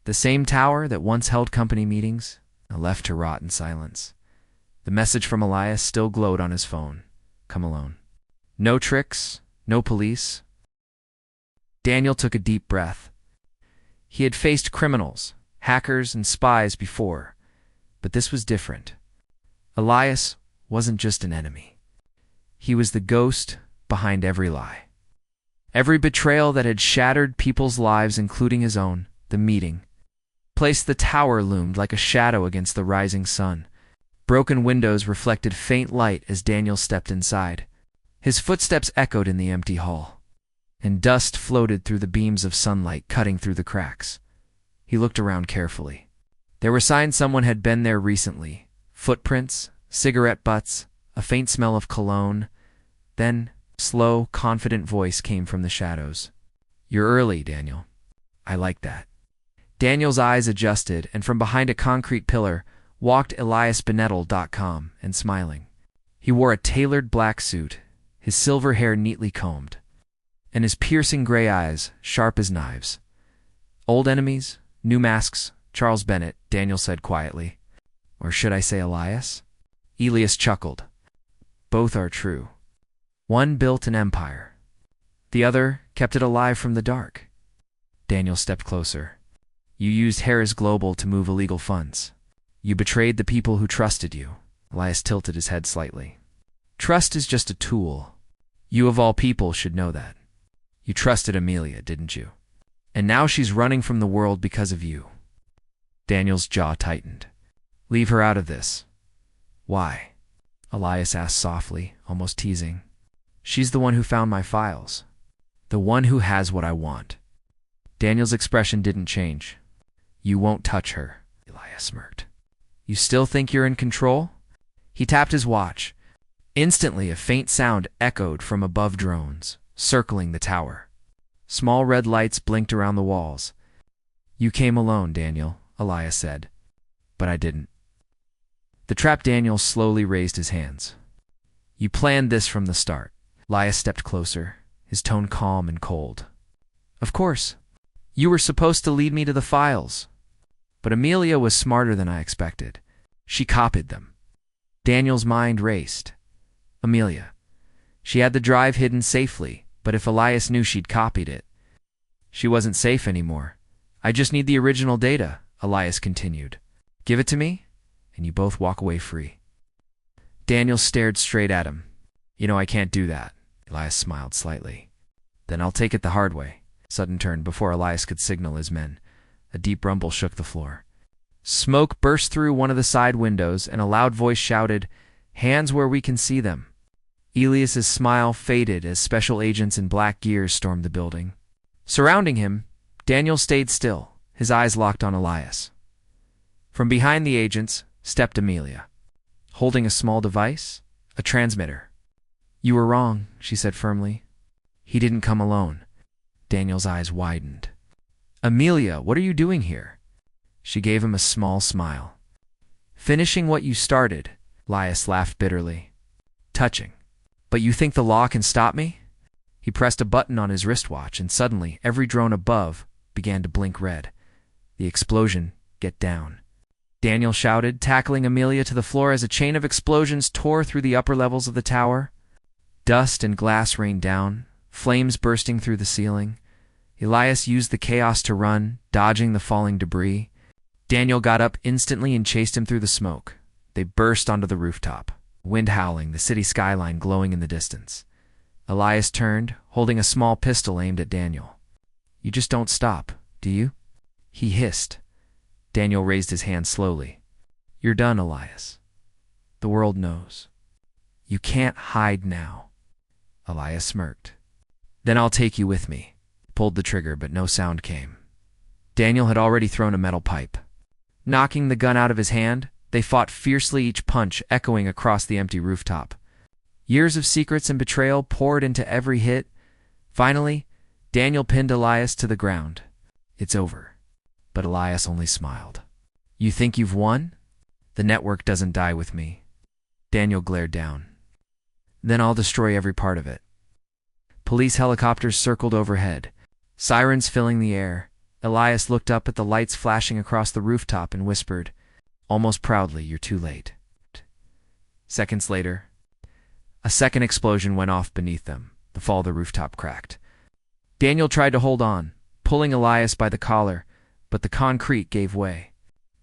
The same tower that once held company meetings, now left to rot in silence. The message from Elias still glowed on his phone. "Come alone. No tricks, no police." Daniel took a deep breath. He had faced criminals, hackers, and spies before, but this was different. Elias wasn't just an enemy. He was the ghost behind every lie. Every betrayal that had shattered people's lives, including his own. the meeting place. The tower loomed like a shadow against the rising sun. Broken windows reflected faint light as Daniel stepped inside. His footsteps echoed in the empty hall, and dust floated through the beams of sunlight cutting through the cracks. He looked around carefully. There were signs someone had been there recently. Footprints, cigarette butts, a faint smell of cologne. Then, slow, confident voice came from the shadows. "You're early, Daniel. I like that." Daniel's eyes adjusted, and from behind a concrete pillar walked EliasBenettel, and smiling. He wore a tailored black suit, his silver hair neatly combed, and his piercing gray eyes sharp as knives. "Old enemies, new masks, Charles Bennett," Daniel said quietly. "Or should I say Elias?" Elias chuckled. "Both are true. One built an empire. The other kept it alive from the dark." Daniel stepped closer. "You used Harris Global to move illegal funds. You betrayed the people who trusted you." Elias tilted his head slightly. "Trust is just a tool. You of all people should know that. You trusted Amelia, didn't you? And now she's running from the world because of you." Daniel's jaw tightened. "Leave her out of this." "Why?" Elias asked softly, almost teasing. "She's the one who found my files. The one who has what I want." Daniel's expression didn't change. "You won't touch her," Elias smirked. "You still think you're in control?" He tapped his watch. Instantly, a faint sound echoed from above drones, circling the tower. Small red lights blinked around the walls. "You came alone, Daniel," Elias said. "But I didn't." The trapped Daniel slowly raised his hands. "You planned this from the start." Elias stepped closer, his tone calm and cold. "Of course. You were supposed to lead me to the files. But Amelia was smarter than I expected. She copied them." Daniel's mind raced. Amelia. She had the drive hidden safely, but if Elias knew she'd copied it, she wasn't safe anymore. "I just need the original data," Elias continued. "Give it to me, and you both walk away free." Daniel stared straight at him. "You know I can't do that." Elias smiled slightly. "Then I'll take it the hard way." Sudden turned before Elias could signal his men. A deep rumble shook the floor. Smoke burst through one of the side windows, and a loud voice shouted, "Hands where we can see them." Elias's smile faded as special agents in black gears stormed the building. Surrounding him, Daniel stayed still, his eyes locked on Elias. From behind the agents stepped Amelia, holding a small device, a transmitter. "You were wrong," she said firmly. "He didn't come alone." Daniel's eyes widened. "Amelia, what are you doing here?" She gave him a small smile. "Finishing what you started," Elias laughed bitterly. "Touching. But you think the law can stop me?" He pressed a button on his wristwatch, and suddenly every drone above began to blink red. The explosion, "Get down," Daniel shouted, tackling Amelia to the floor as a chain of explosions tore through the upper levels of the tower. Dust and glass rained down, flames bursting through the ceiling. Elias used the chaos to run, dodging the falling debris. Daniel got up instantly and chased him through the smoke. They burst onto the rooftop, wind howling, the city skyline glowing in the distance. Elias turned, holding a small pistol aimed at Daniel. "You just don't stop, do you?" he hissed. Daniel raised his hand slowly. "You're done, Elias. The world knows. You can't hide now." Elias smirked. "Then I'll take you with me." Pulled the trigger, but no sound came. Daniel had already thrown a metal pipe. Knocking the gun out of his hand, they fought fiercely, each punch echoing across the empty rooftop. Years of secrets and betrayal poured into every hit. Finally, Daniel pinned Elias to the ground. "It's over." But Elias only smiled. "You think you've won? The network doesn't die with me." Daniel glared down. "Then I'll destroy every part of it." Police helicopters circled overhead, sirens filling the air. Elias looked up at the lights flashing across the rooftop and whispered, almost proudly, "You're too late." Seconds later, a second explosion went off beneath them. The fall of the rooftop cracked. Daniel tried to hold on, pulling Elias by the collar, but the concrete gave way.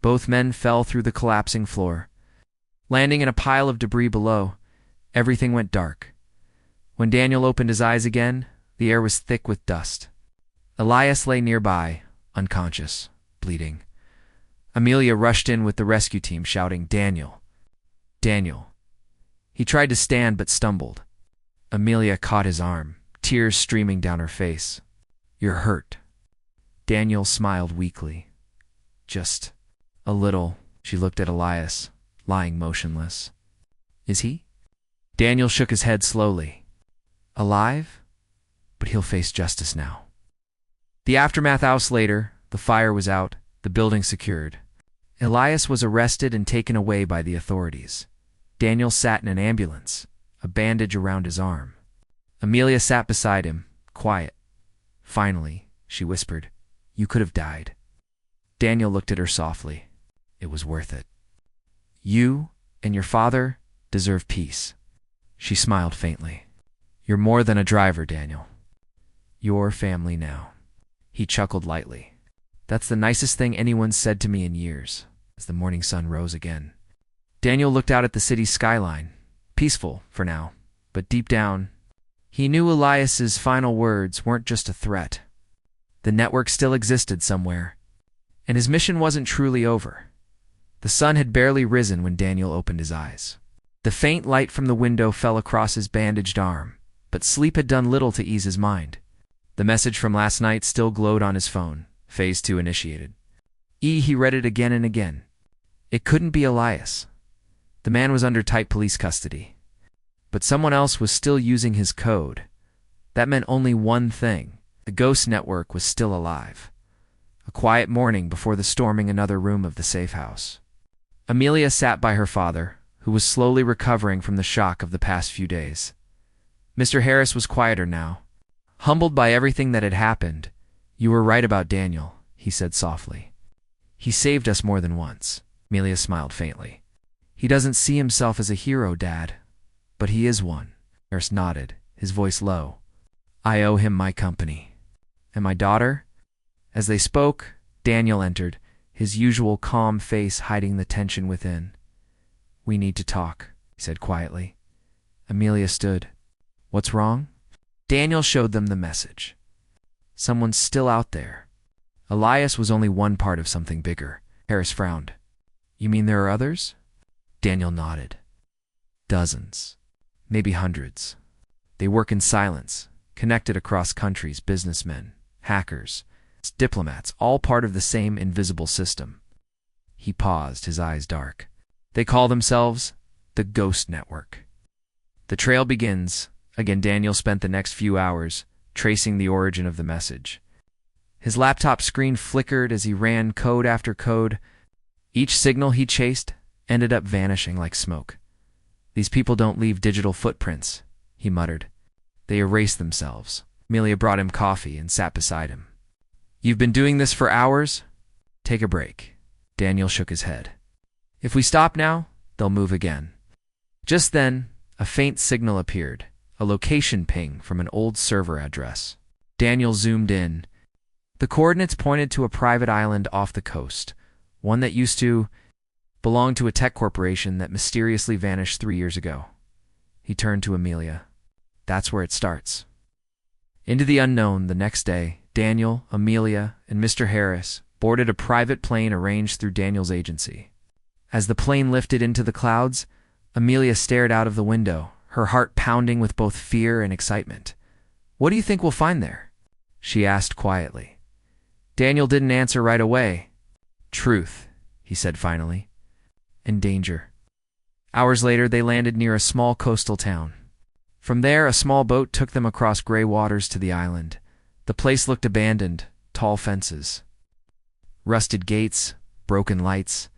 Both men fell through the collapsing floor. Landing in a pile of debris below, everything went dark. When Daniel opened his eyes again, the air was thick with dust. Elias lay nearby, unconscious, bleeding. Amelia rushed in with the rescue team, shouting, "Daniel! Daniel!" He tried to stand but stumbled. Amelia caught his arm, tears streaming down her face. "You're hurt." Daniel smiled weakly. "Just a little." She looked at Elias, lying motionless. "Is he?" Daniel shook his head slowly. "Alive? But he'll face justice now." The aftermath hours later, the fire was out, the building secured. Elias was arrested and taken away by the authorities. Daniel sat in an ambulance, a bandage around his arm. Amelia sat beside him, quiet. "Finally," she whispered, "you could have died." Daniel looked at her softly. "It was worth it. You and your father deserve peace." She smiled faintly. "You're more than a driver, Daniel. You're family now." He chuckled lightly. "That's the nicest thing anyone's said to me in years." As the morning sun rose again, Daniel looked out at the city's skyline, peaceful for now, but deep down, he knew Elias's final words weren't just a threat. The network still existed somewhere, and his mission wasn't truly over. The sun had barely risen when Daniel opened his eyes. The faint light from the window fell across his bandaged arm, but sleep had done little to ease his mind. The message from last night still glowed on his phone. Phase 2 initiated. He read it again and again. It couldn't be Elias. The man was under tight police custody. But someone else was still using his code. That meant only one thing. The ghost network was still alive. A quiet morning before the storming another room of the safe house. Amelia sat by her father, who was slowly recovering from the shock of the past few days. Mr. Harris was quieter now. Humbled by everything that had happened. "You were right about Daniel," he said softly. "He saved us more than once." Amelia smiled faintly. "He doesn't see himself as a hero, Dad, but he is one." Harris nodded, his voice low. "I owe him my company. And my daughter?" As they spoke, Daniel entered, his usual calm face hiding the tension within. "We need to talk," he said quietly. Amelia stood. "What's wrong?" Daniel showed them the message. Someone's still out there. Elias was only one part of something bigger. Harris frowned. "You mean there are others?" Daniel nodded. "Dozens. Maybe hundreds. They work in silence, connected across countries, businessmen, hackers, diplomats, all part of the same invisible system." He paused, his eyes dark. "They call themselves the Ghost Network." The trail begins. Again, Daniel spent the next few hours tracing the origin of the message. His laptop screen flickered as he ran code after code. Each signal he chased ended up vanishing like smoke. "These people don't leave digital footprints," he muttered. "They erase themselves." Amelia brought him coffee and sat beside him. "You've been doing this for hours? Take a break." Daniel shook his head. "If we stop now, they'll move again." Just then, a faint signal appeared, a location ping from an old server address. Daniel zoomed in. The coordinates pointed to a private island off the coast, one that used to belong to a tech corporation that mysteriously vanished 3 years ago. He turned to Amelia. "That's where it starts." Into the unknown the next day, Daniel, Amelia, and Mr. Harris boarded a private plane arranged through Daniel's agency. As the plane lifted into the clouds, Amelia stared out of the window, her heart pounding with both fear and excitement. "What do you think we'll find there?" she asked quietly. Daniel didn't answer right away. "Truth," he said finally. "And danger." Hours later, they landed near a small coastal town. From there, a small boat took them across gray waters to the island. The place looked abandoned, tall fences, rusted gates, broken lights.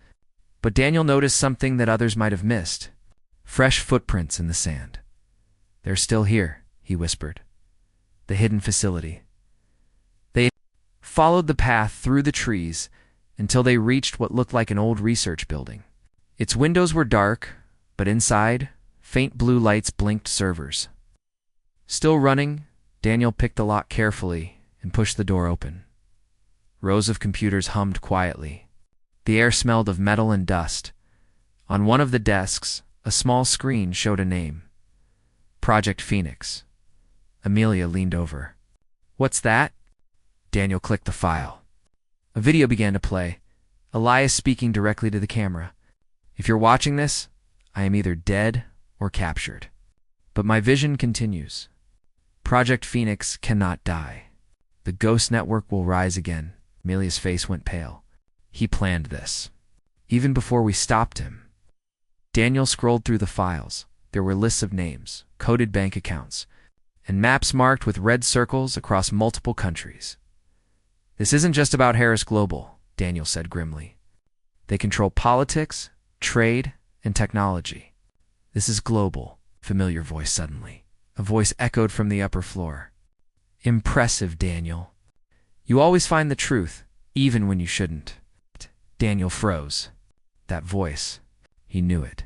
But Daniel noticed something that others might have missed. Fresh footprints in the sand. "They're still here," he whispered. "The hidden facility." They followed the path through the trees until they reached what looked like an old research building. Its windows were dark, but inside, faint blue lights blinked servers. Still running, Daniel picked the lock carefully and pushed the door open. Rows of computers hummed quietly. The air smelled of metal and dust. On one of the desks, a small screen showed a name. Project Phoenix. Amelia leaned over. "What's that?" Daniel clicked the file. A video began to play, Elias speaking directly to the camera. If you're watching this, I am either dead or captured. But my vision continues. Project Phoenix cannot die. The Ghost Network will rise again. Amelia's face went pale. He planned this. Even before we stopped him. Daniel scrolled through the files. There were lists of names, coded bank accounts, and maps marked with red circles across multiple countries. This isn't just about Harris Global, Daniel said grimly. They control politics, trade, and technology. This is global, familiar voice suddenly. A voice echoed from the upper floor. Impressive, Daniel. You always find the truth, even when you shouldn't. Daniel froze. That voice, he knew it.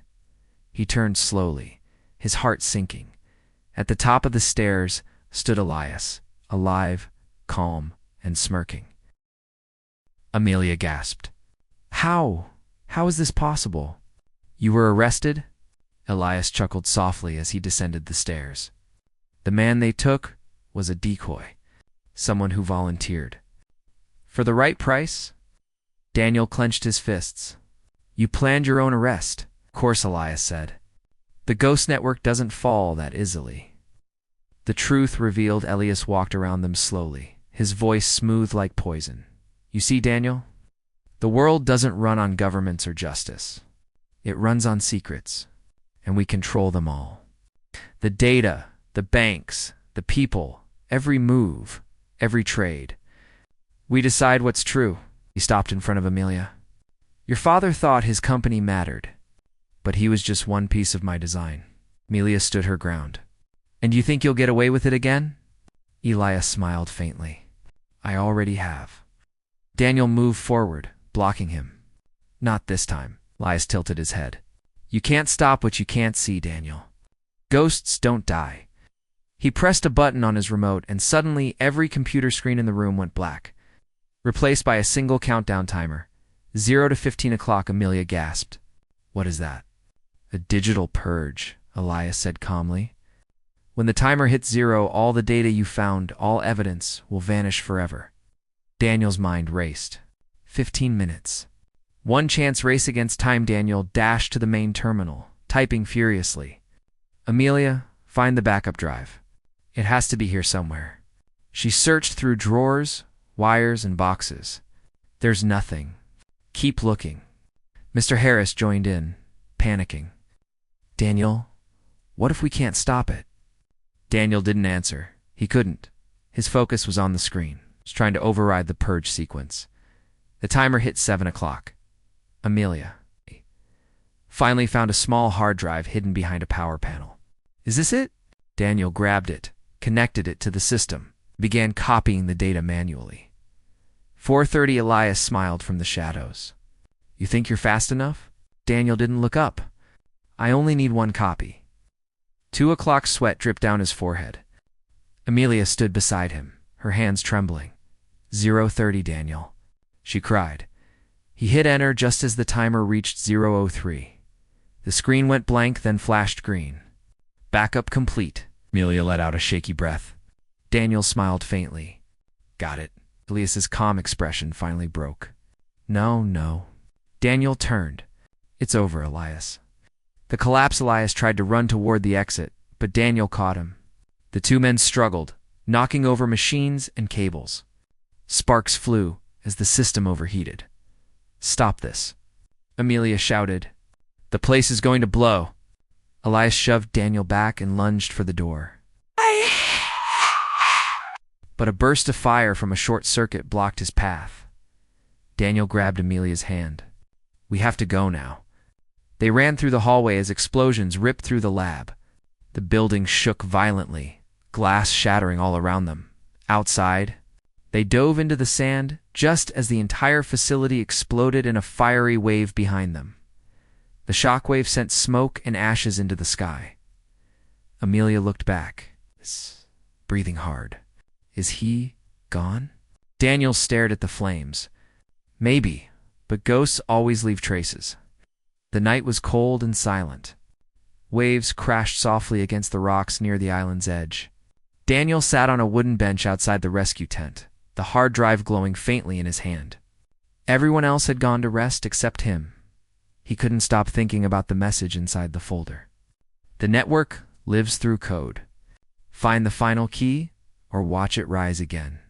He turned slowly, his heart sinking. At the top of the stairs stood Elias, alive, calm, and smirking. Amelia gasped. How? How is this possible? You were arrested? Elias chuckled softly as he descended the stairs. The man they took was a decoy, someone who volunteered. For the right price? Daniel clenched his fists. You planned your own arrest, of course, Elias said. The Ghost Network doesn't fall that easily. The truth revealed. Elias walked around them slowly, his voice smooth like poison. You see, Daniel? The world doesn't run on governments or justice. It runs on secrets, and we control them all. The data, the banks, the people, every move, every trade. We decide what's true. He stopped in front of Amelia. Your father thought his company mattered, but he was just one piece of my design. Amelia stood her ground. And you think you'll get away with it again? Elias smiled faintly. I already have. Daniel moved forward, blocking him. Not this time. Elias tilted his head. You can't stop what you can't see, Daniel. Ghosts don't die. He pressed a button on his remote, and suddenly every computer screen in the room went black, replaced by a single countdown timer. 0 to 15 o'clock, Amelia gasped. What is that? A digital purge, Elias said calmly. When the timer hits 0, all the data you found, all evidence, will vanish forever. Daniel's mind raced. 15 minutes. One chance race against time. Daniel dashed to the main terminal, typing furiously. Amelia, find the backup drive. It has to be here somewhere. She searched through drawers, wires, and boxes. There's nothing. Keep looking. Mr. Harris joined in, panicking. Daniel, what if we can't stop it? Daniel didn't answer. He couldn't. His focus was on the screen. He was trying to override the purge sequence. The timer hit 7 o'clock. Amelia finally found a small hard drive hidden behind a power panel. Is this it? Daniel grabbed it, connected it to the system, began copying the data manually. 4:30, Elias smiled from the shadows. You think you're fast enough? Daniel didn't look up. I only need one copy. 2 o'clock, sweat dripped down his forehead. Amelia stood beside him, her hands trembling. 0:30, Daniel, she cried. He hit enter just as the timer reached 0:03. The screen went blank, then flashed green. Backup complete. Amelia let out a shaky breath. Daniel smiled faintly. Got it. Elias's calm expression finally broke. No. Daniel turned. It's over, Elias. The collapsed Elias tried to run toward the exit, but Daniel caught him. The two men struggled, knocking over machines and cables. Sparks flew as the system overheated. Stop this, Amelia shouted. The place is going to blow. Elias shoved Daniel back and lunged for the door. But a burst of fire from a short circuit blocked his path. Daniel grabbed Amelia's hand. We have to go now. They ran through the hallway as explosions ripped through the lab. The building shook violently, glass shattering all around them. Outside, they dove into the sand just as the entire facility exploded in a fiery wave behind them. The shockwave sent smoke and ashes into the sky. Amelia looked back, breathing hard. Is he gone? Daniel stared at the flames. Maybe, but ghosts always leave traces. The night was cold and silent. Waves crashed softly against the rocks near the island's edge. Daniel sat on a wooden bench outside the rescue tent, the hard drive glowing faintly in his hand. Everyone else had gone to rest except him. He couldn't stop thinking about the message inside the folder. The network lives through code. Find the final key or watch it rise again.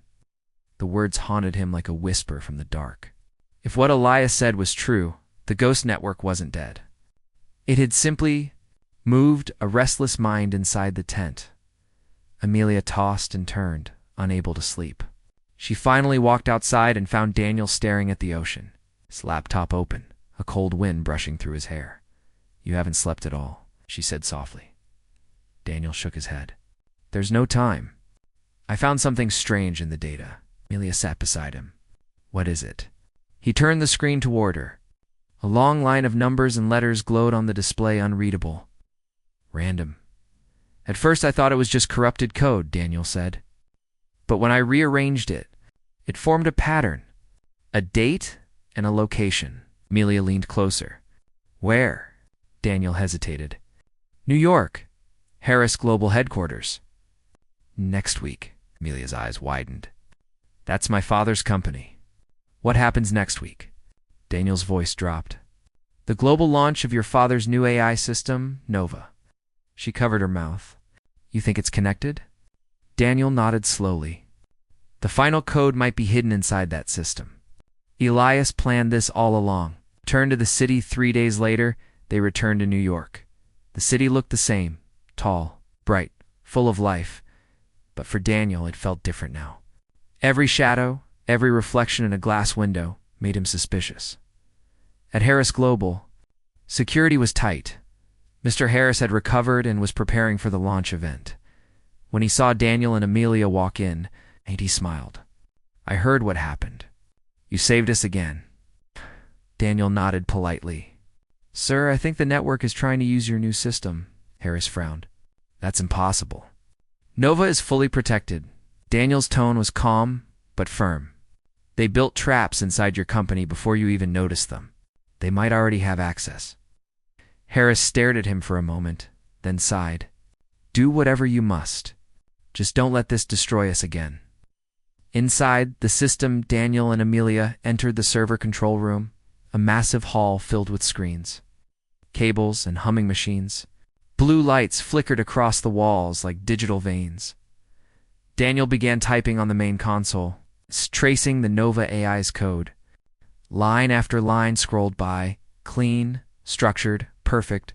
The words haunted him like a whisper from the dark. If what Elias said was true, the ghost network wasn't dead. It had simply moved a restless mind inside the tent. Amelia tossed and turned, unable to sleep. She finally walked outside and found Daniel staring at the ocean, his laptop open, a cold wind brushing through his hair. "You haven't slept at all," she said softly. Daniel shook his head. "There's no time. I found something strange in the data." Amelia sat beside him. "What is it?" He turned the screen toward her. A long line of numbers and letters glowed on the display, unreadable. "Random. At first I thought it was just corrupted code," Daniel said. "But when I rearranged it, it formed a pattern, a date and a location." Amelia leaned closer. "Where?" Daniel hesitated. "New York. Harris Global Headquarters." "Next week." Amelia's eyes widened. "That's my father's company. What happens next week?" Daniel's voice dropped. "The global launch of your father's new AI system, Nova." She covered her mouth. "You think it's connected?" Daniel nodded slowly. "The final code might be hidden inside that system. Elias planned this all along." Returned to the city 3 days later, they returned to New York. The city looked the same, tall, bright, full of life. But for Daniel, it felt different now. Every shadow, every reflection in a glass window made him suspicious. At Harris Global, security was tight. Mr. Harris had recovered and was preparing for the launch event. When he saw Daniel and Amelia walk in, he smiled. "I heard what happened. You saved us again." Daniel nodded politely. "Sir, I think the network is trying to use your new system." Harris frowned. "That's impossible." "Nova is fully protected." Daniel's tone was calm but firm. "They built traps inside your company before you even noticed them. They might already have access." Harris stared at him for a moment, then sighed. "Do whatever you must. Just don't let this destroy us again." Inside the system, Daniel and Amelia entered the server control room, a massive hall filled with screens, cables, and humming machines. Blue lights flickered across the walls like digital veins. Daniel began typing on the main console, tracing the Nova AI's code. Line after line scrolled by, clean, structured, perfect.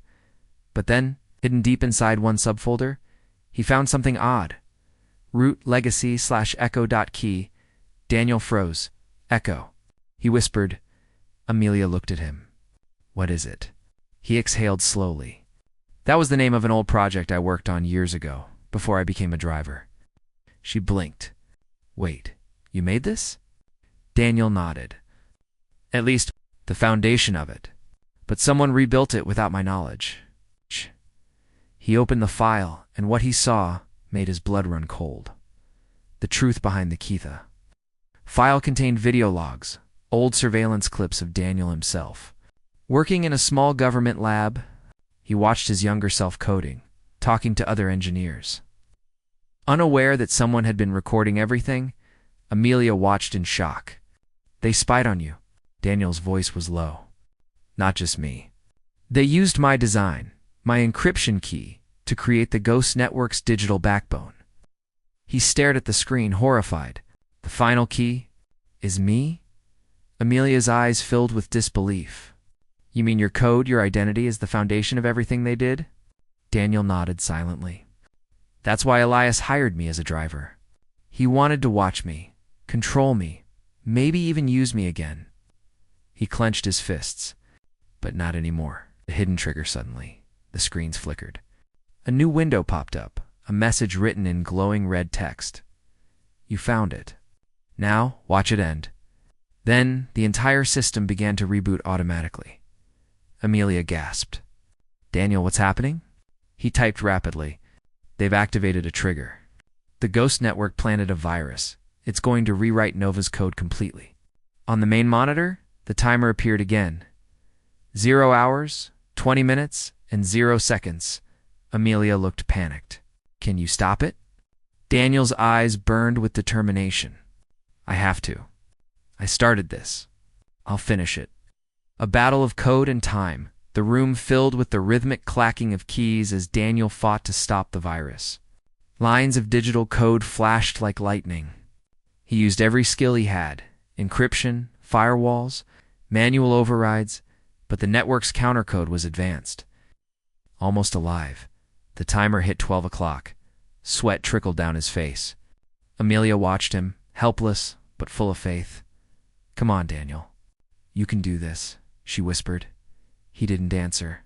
But then, hidden deep inside one subfolder, he found something odd. Root legacy/echo.key. Daniel froze. "Echo." He whispered. Amelia looked at him. "What is it?" He exhaled slowly. "That was the name of an old project I worked on years ago, before I became a driver." She blinked. "Wait, you made this?" Daniel nodded. "At least, the foundation of it. But someone rebuilt it without my knowledge." He opened the file, and what he saw made his blood run cold. The truth behind the Keitha. File contained video logs, old surveillance clips of Daniel himself. Working in a small government lab, he watched his younger self coding, talking to other engineers. Unaware that someone had been recording everything, Amelia watched in shock. "They spied on you." Daniel's voice was low. "Not just me. They used my design, my encryption key, to create the Ghost Network's digital backbone." He stared at the screen, horrified. "The final key is me?" Amelia's eyes filled with disbelief. "You mean your code, your identity, is the foundation of everything they did?" Daniel nodded silently. "That's why Elias hired me as a driver. He wanted to watch me, control me, maybe even use me again." He clenched his fists. But not anymore. The hidden trigger suddenly. The screens flickered. A new window popped up, a message written in glowing red text. "You found it. Now, watch it end." Then, the entire system began to reboot automatically. Amelia gasped. "Daniel, what's happening?" He typed rapidly. "They've activated a trigger. The Ghost Network planted a virus. It's going to rewrite Nova's code completely." On the main monitor, the timer appeared again. 0 hours, 20 minutes, and 0 seconds. Amelia looked panicked. "Can you stop it?" Daniel's eyes burned with determination. "I have to. I started this. I'll finish it. A battle of code and time, the room filled with the rhythmic clacking of keys as Daniel fought to stop the virus. Lines of digital code flashed like lightning. He used every skill he had: encryption, firewalls, manual overrides, but the network's countercode was advanced. Almost alive, the timer hit 12 o'clock. Sweat trickled down his face. Amelia watched him, helpless but full of faith. "Come on, Daniel. You can do this," she whispered. He didn't answer.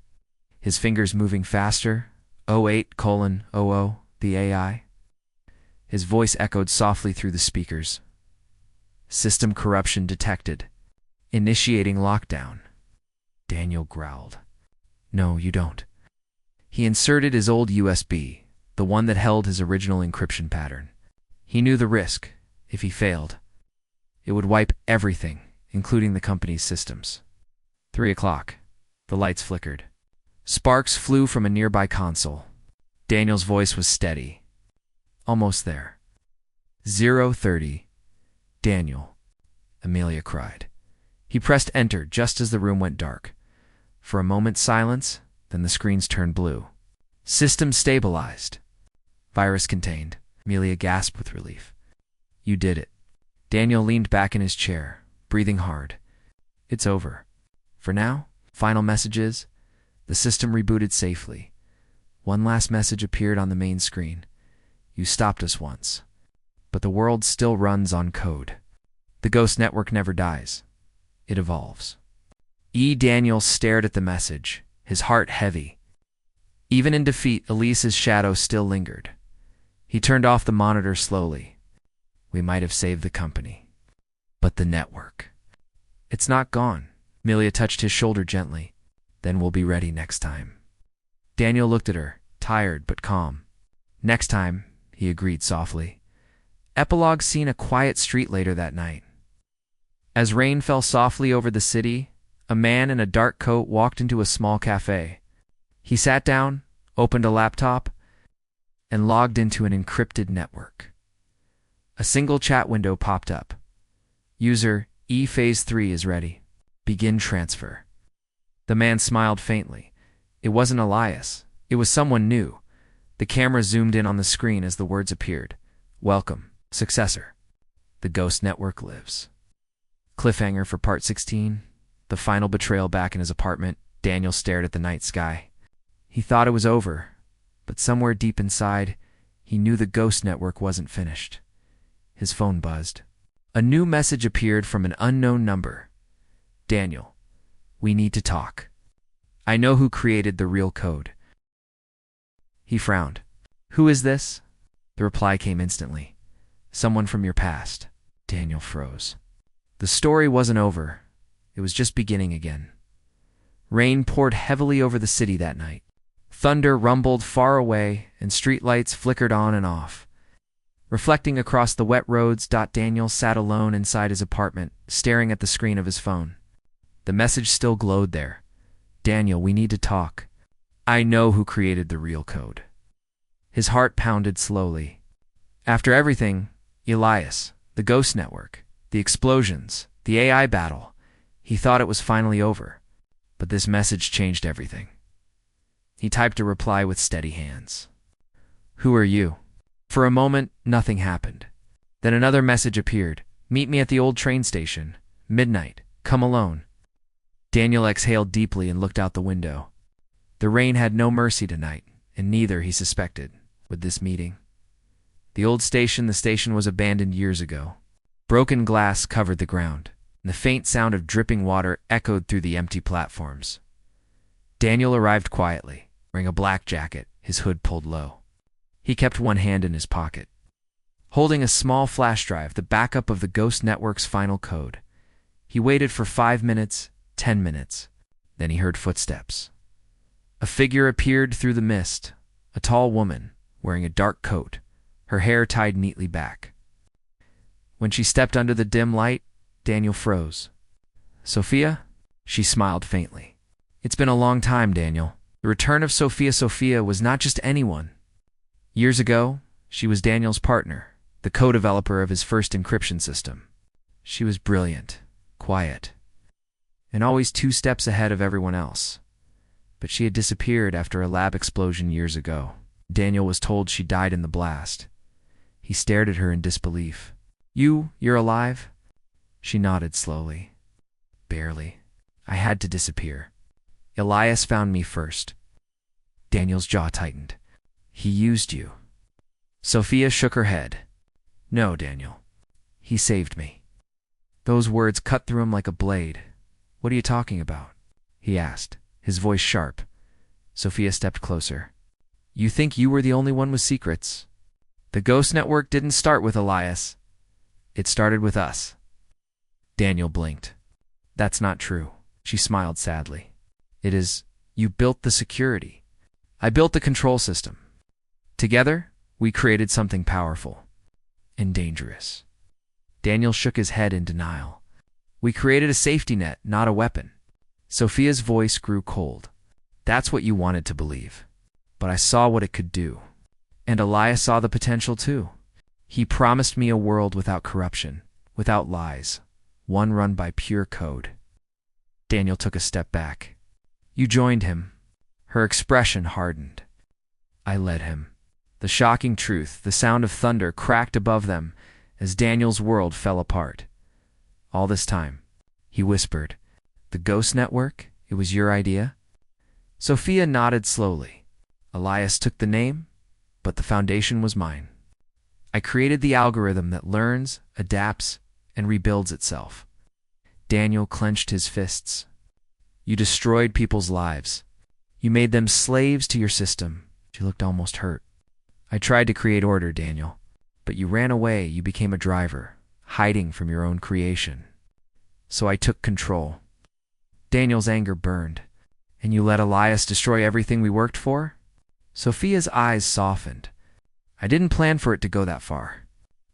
His fingers moving faster. 08:00, the AI. His voice echoed softly through the speakers. "System corruption detected. Initiating lockdown." Daniel growled. "No, you don't." He inserted his old USB, the one that held his original encryption pattern. He knew the risk. If he failed, it would wipe everything, including the company's systems. 3 o'clock. The lights flickered. Sparks flew from a nearby console. Daniel's voice was steady. "Almost there." 0:30. "Daniel," Amelia cried. He pressed enter just as the room went dark. For a moment silence, then the screens turned blue. "System stabilized. Virus contained." Amelia gasped with relief. "You did it." Daniel leaned back in his chair, breathing hard. "It's over. For now, final message is, the system rebooted safely." One last message appeared on the main screen. "You stopped us once, but the world still runs on code. The Ghost Network never dies. It evolves." Daniel stared at the message, his heart heavy. Even in defeat, Elise's shadow still lingered. He turned off the monitor slowly. "We might have saved the company. But the network. It's not gone." Amelia touched his shoulder gently. "Then we'll be ready next time." Daniel looked at her, tired but calm. "Next time," he agreed softly. Epilogue scene: a quiet street later that night. As rain fell softly over the city, a man in a dark coat walked into a small cafe. He sat down, opened a laptop, and logged into an encrypted network. A single chat window popped up. "User, Phase 3 is ready. Begin transfer." The man smiled faintly. It wasn't Elias. It was someone new. The camera zoomed in on the screen as the words appeared. "Welcome, successor. The Ghost Network lives." Cliffhanger for part 16. The final betrayal. Back in his apartment, Daniel stared at the night sky. He thought it was over, but somewhere deep inside, he knew the Ghost Network wasn't finished. His phone buzzed. A new message appeared from an unknown number. "Daniel, we need to talk. I know who created the real code." He frowned. "Who is this?" The reply came instantly. "Someone from your past." Daniel froze. The story wasn't over. It was just beginning again. Rain poured heavily over the city that night. Thunder rumbled far away, and streetlights flickered on and off. Reflecting across the wet roads, Daniel sat alone inside his apartment, staring at the screen of his phone. The message still glowed there. "Daniel, we need to talk. I know who created the real code." His heart pounded slowly. After everything, Elias, the Ghost Network, the explosions, the AI battle, he thought it was finally over. But this message changed everything. He typed a reply with steady hands. "Who are you?" For a moment, nothing happened. Then another message appeared. "Meet me at the old train station. Midnight. Come alone." Daniel exhaled deeply and looked out the window. The rain had no mercy tonight, and neither, he suspected, would this meeting. The station was abandoned years ago. Broken glass covered the ground, and the faint sound of dripping water echoed through the empty platforms. Daniel arrived quietly, wearing a black jacket, his hood pulled low. He kept one hand in his pocket, holding a small flash drive, the backup of the Ghost Network's final code. He waited for 5 minutes, 10 minutes. Then he heard footsteps. A figure appeared through the mist, a tall woman, wearing a dark coat, her hair tied neatly back. When she stepped under the dim light, Daniel froze. "Sophia?" She smiled faintly. "It's been a long time, Daniel." The return of Sophia was not just anyone. Years ago, she was Daniel's partner, the co-developer of his first encryption system. She was brilliant, quiet, and always 2 steps ahead of everyone else. But she had disappeared after a lab explosion years ago. Daniel was told she died in the blast. He stared at her in disbelief. You're alive?" She nodded slowly. "Barely. I had to disappear. Elias found me first." Daniel's jaw tightened. "He used you." Sophia shook her head. "No, Daniel. He saved me." Those words cut through him like a blade. "What are you talking about?" he asked, his voice sharp. Sophia stepped closer. "You think you were the only one with secrets? The Ghost Network didn't start with Elias. It started with us." Daniel blinked. "That's not true." She smiled sadly. "It is. You built the security. I built the control system. Together, we created something powerful and dangerous." Daniel shook his head in denial. "We created a safety net, not a weapon." Sophia's voice grew cold. "That's what you wanted to believe. But I saw what it could do. And Elias saw the potential too. He promised me a world without corruption, without lies, one run by pure code." Daniel took a step back. "You joined him." Her expression hardened. "I led him." The shocking truth, the sound of thunder, cracked above them as Daniel's world fell apart. "All this time," he whispered, "the Ghost Network, it was your idea?" Sophia nodded slowly. "Elias took the name, but the foundation was mine. I created the algorithm that learns, adapts, and rebuilds itself." Daniel clenched his fists. "You destroyed people's lives. You made them slaves to your system." She looked almost hurt. "I tried to create order, Daniel, but you ran away. You became a driver, hiding from your own creation. So I took control." Daniel's anger burned. "And you let Elias destroy everything we worked for?" Sophia's eyes softened. "I didn't plan for it to go that far.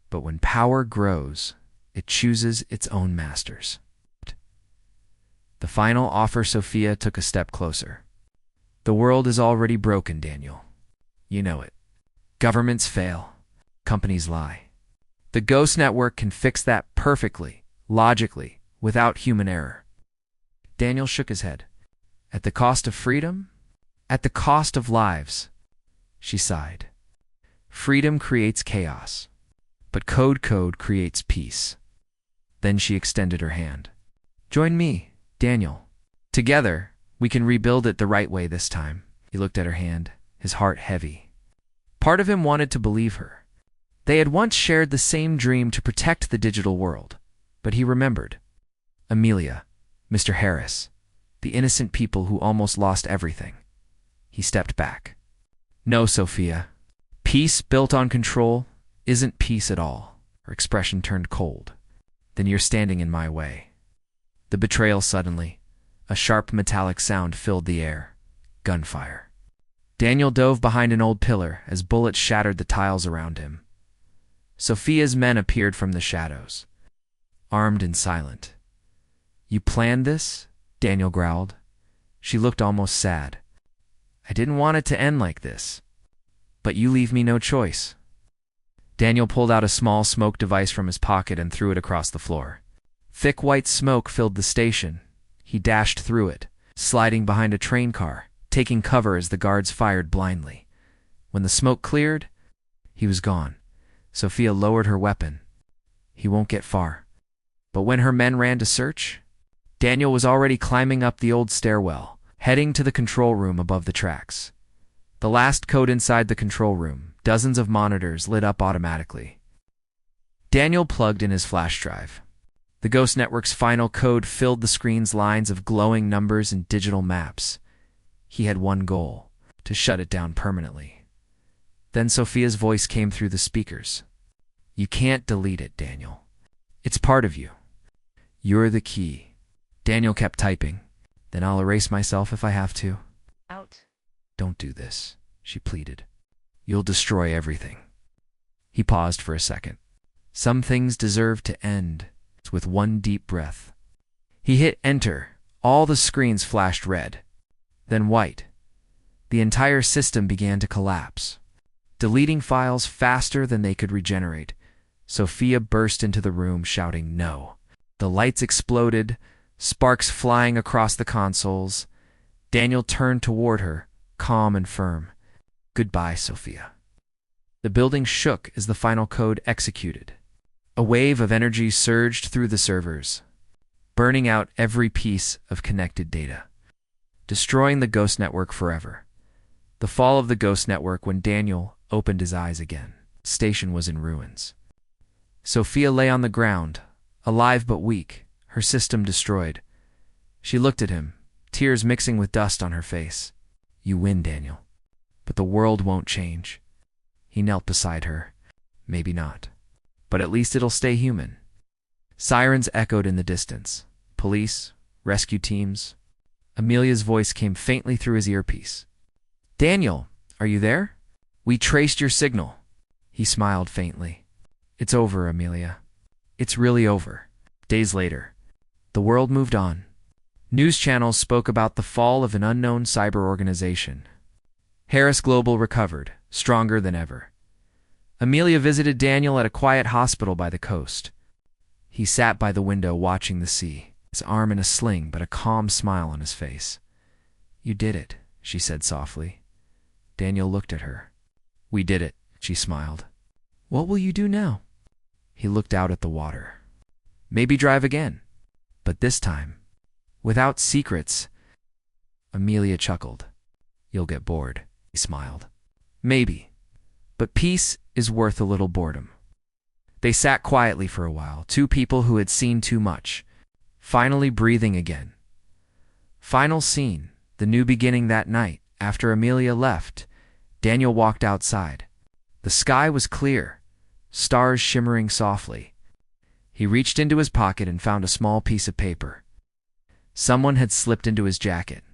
But when power grows, it chooses its own masters." The final offer. Sophia took a step closer. "The world is already broken, Daniel. You know it. Governments fail. Companies lie. The Ghost Network can fix that perfectly, logically, without human error." Daniel shook his head. "At the cost of freedom? At the cost of lives." She sighed. "Freedom creates chaos, but code creates peace." Then she extended her hand. "Join me, Daniel. Together, we can rebuild it the right way this time." He looked at her hand, his heart heavy. Part of him wanted to believe her. They had once shared the same dream to protect the digital world. But he remembered. Amelia, Mr. Harris, the innocent people who almost lost everything. He stepped back. "No, Sophia. Peace built on control isn't peace at all." Her expression turned cold. "Then you're standing in my way." The betrayal suddenly. A sharp metallic sound filled the air. Gunfire. Daniel dove behind an old pillar as bullets shattered the tiles around him. Sophia's men appeared from the shadows, armed and silent. "You planned this?" Daniel growled. She looked almost sad. "I didn't want it to end like this. But you leave me no choice." Daniel pulled out a small smoke device from his pocket and threw it across the floor. Thick white smoke filled the station. He dashed through it, sliding behind a train car, taking cover as the guards fired blindly. When the smoke cleared, he was gone. Sophia lowered her weapon. He won't get far. But when her men ran to search, Daniel was already climbing up the old stairwell, heading to the control room above the tracks. The last code inside the control room, dozens of monitors lit up automatically. Daniel plugged in his flash drive. The Ghost Network's final code filled the screen's lines of glowing numbers and digital maps. He had one goal: to shut it down permanently. Then Sophia's voice came through the speakers. "You can't delete it, Daniel. It's part of you. You're the key." Daniel kept typing. "Then I'll erase myself if I have to." Out. "Don't do this," she pleaded. "You'll destroy everything." He paused for a second. Some things deserve to end. With one deep breath, he hit enter. All the screens flashed red, then white. The entire system began to collapse, deleting files faster than they could regenerate. Sophia burst into the room shouting, "No!" The lights exploded. sparks flying across the consoles. Daniel turned toward her, calm and firm. "Goodbye, Sophia." The building shook as the final code executed. A wave of energy surged through the servers, burning out every piece of connected data, destroying the Ghost Network forever. The fall of the Ghost Network when Daniel opened his eyes again. The station was in ruins. Sophia lay on the ground, alive but weak, her system destroyed. She looked at him, tears mixing with dust on her face. "You win, Daniel. But the world won't change." He knelt beside her. "Maybe not. But at least it'll stay human." Sirens echoed in the distance. Police, rescue teams. Amelia's voice came faintly through his earpiece. "Daniel, are you there? We traced your signal." He smiled faintly. "It's over, Amelia. It's really over." Days later, the world moved on. News channels spoke about the fall of an unknown cyber organization. Harris Global recovered, stronger than ever. Amelia visited Daniel at a quiet hospital by the coast. He sat by the window watching the sea, his arm in a sling but a calm smile on his face. "You did it," she said softly. Daniel looked at her. "We did it," she smiled. "What will you do now?" He looked out at the water. "Maybe drive again. But this time, without secrets." Amelia chuckled. "You'll get bored," he smiled. "Maybe. But peace is worth a little boredom." They sat quietly for a while, two people who had seen too much, finally breathing again. Final scene, the new beginning that night. After Amelia left, Daniel walked outside. The sky was clear, stars shimmering softly. He reached into his pocket and found a small piece of paper. Someone had slipped into his jacket.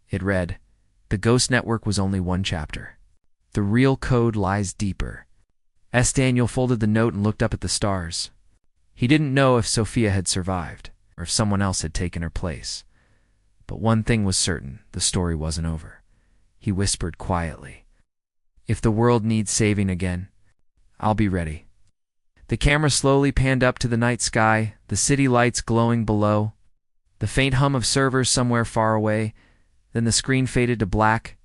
It read, "The Ghost Network was only one chapter. The real code lies deeper." Daniel folded the note and looked up at the stars. He didn't know if Sophia had survived, or if someone else had taken her place. But one thing was certain, the story wasn't over. He whispered quietly, "If the world needs saving again, I'll be ready." The camera slowly panned up to the night sky, the city lights glowing below, the faint hum of servers somewhere far away. Then the screen faded to black,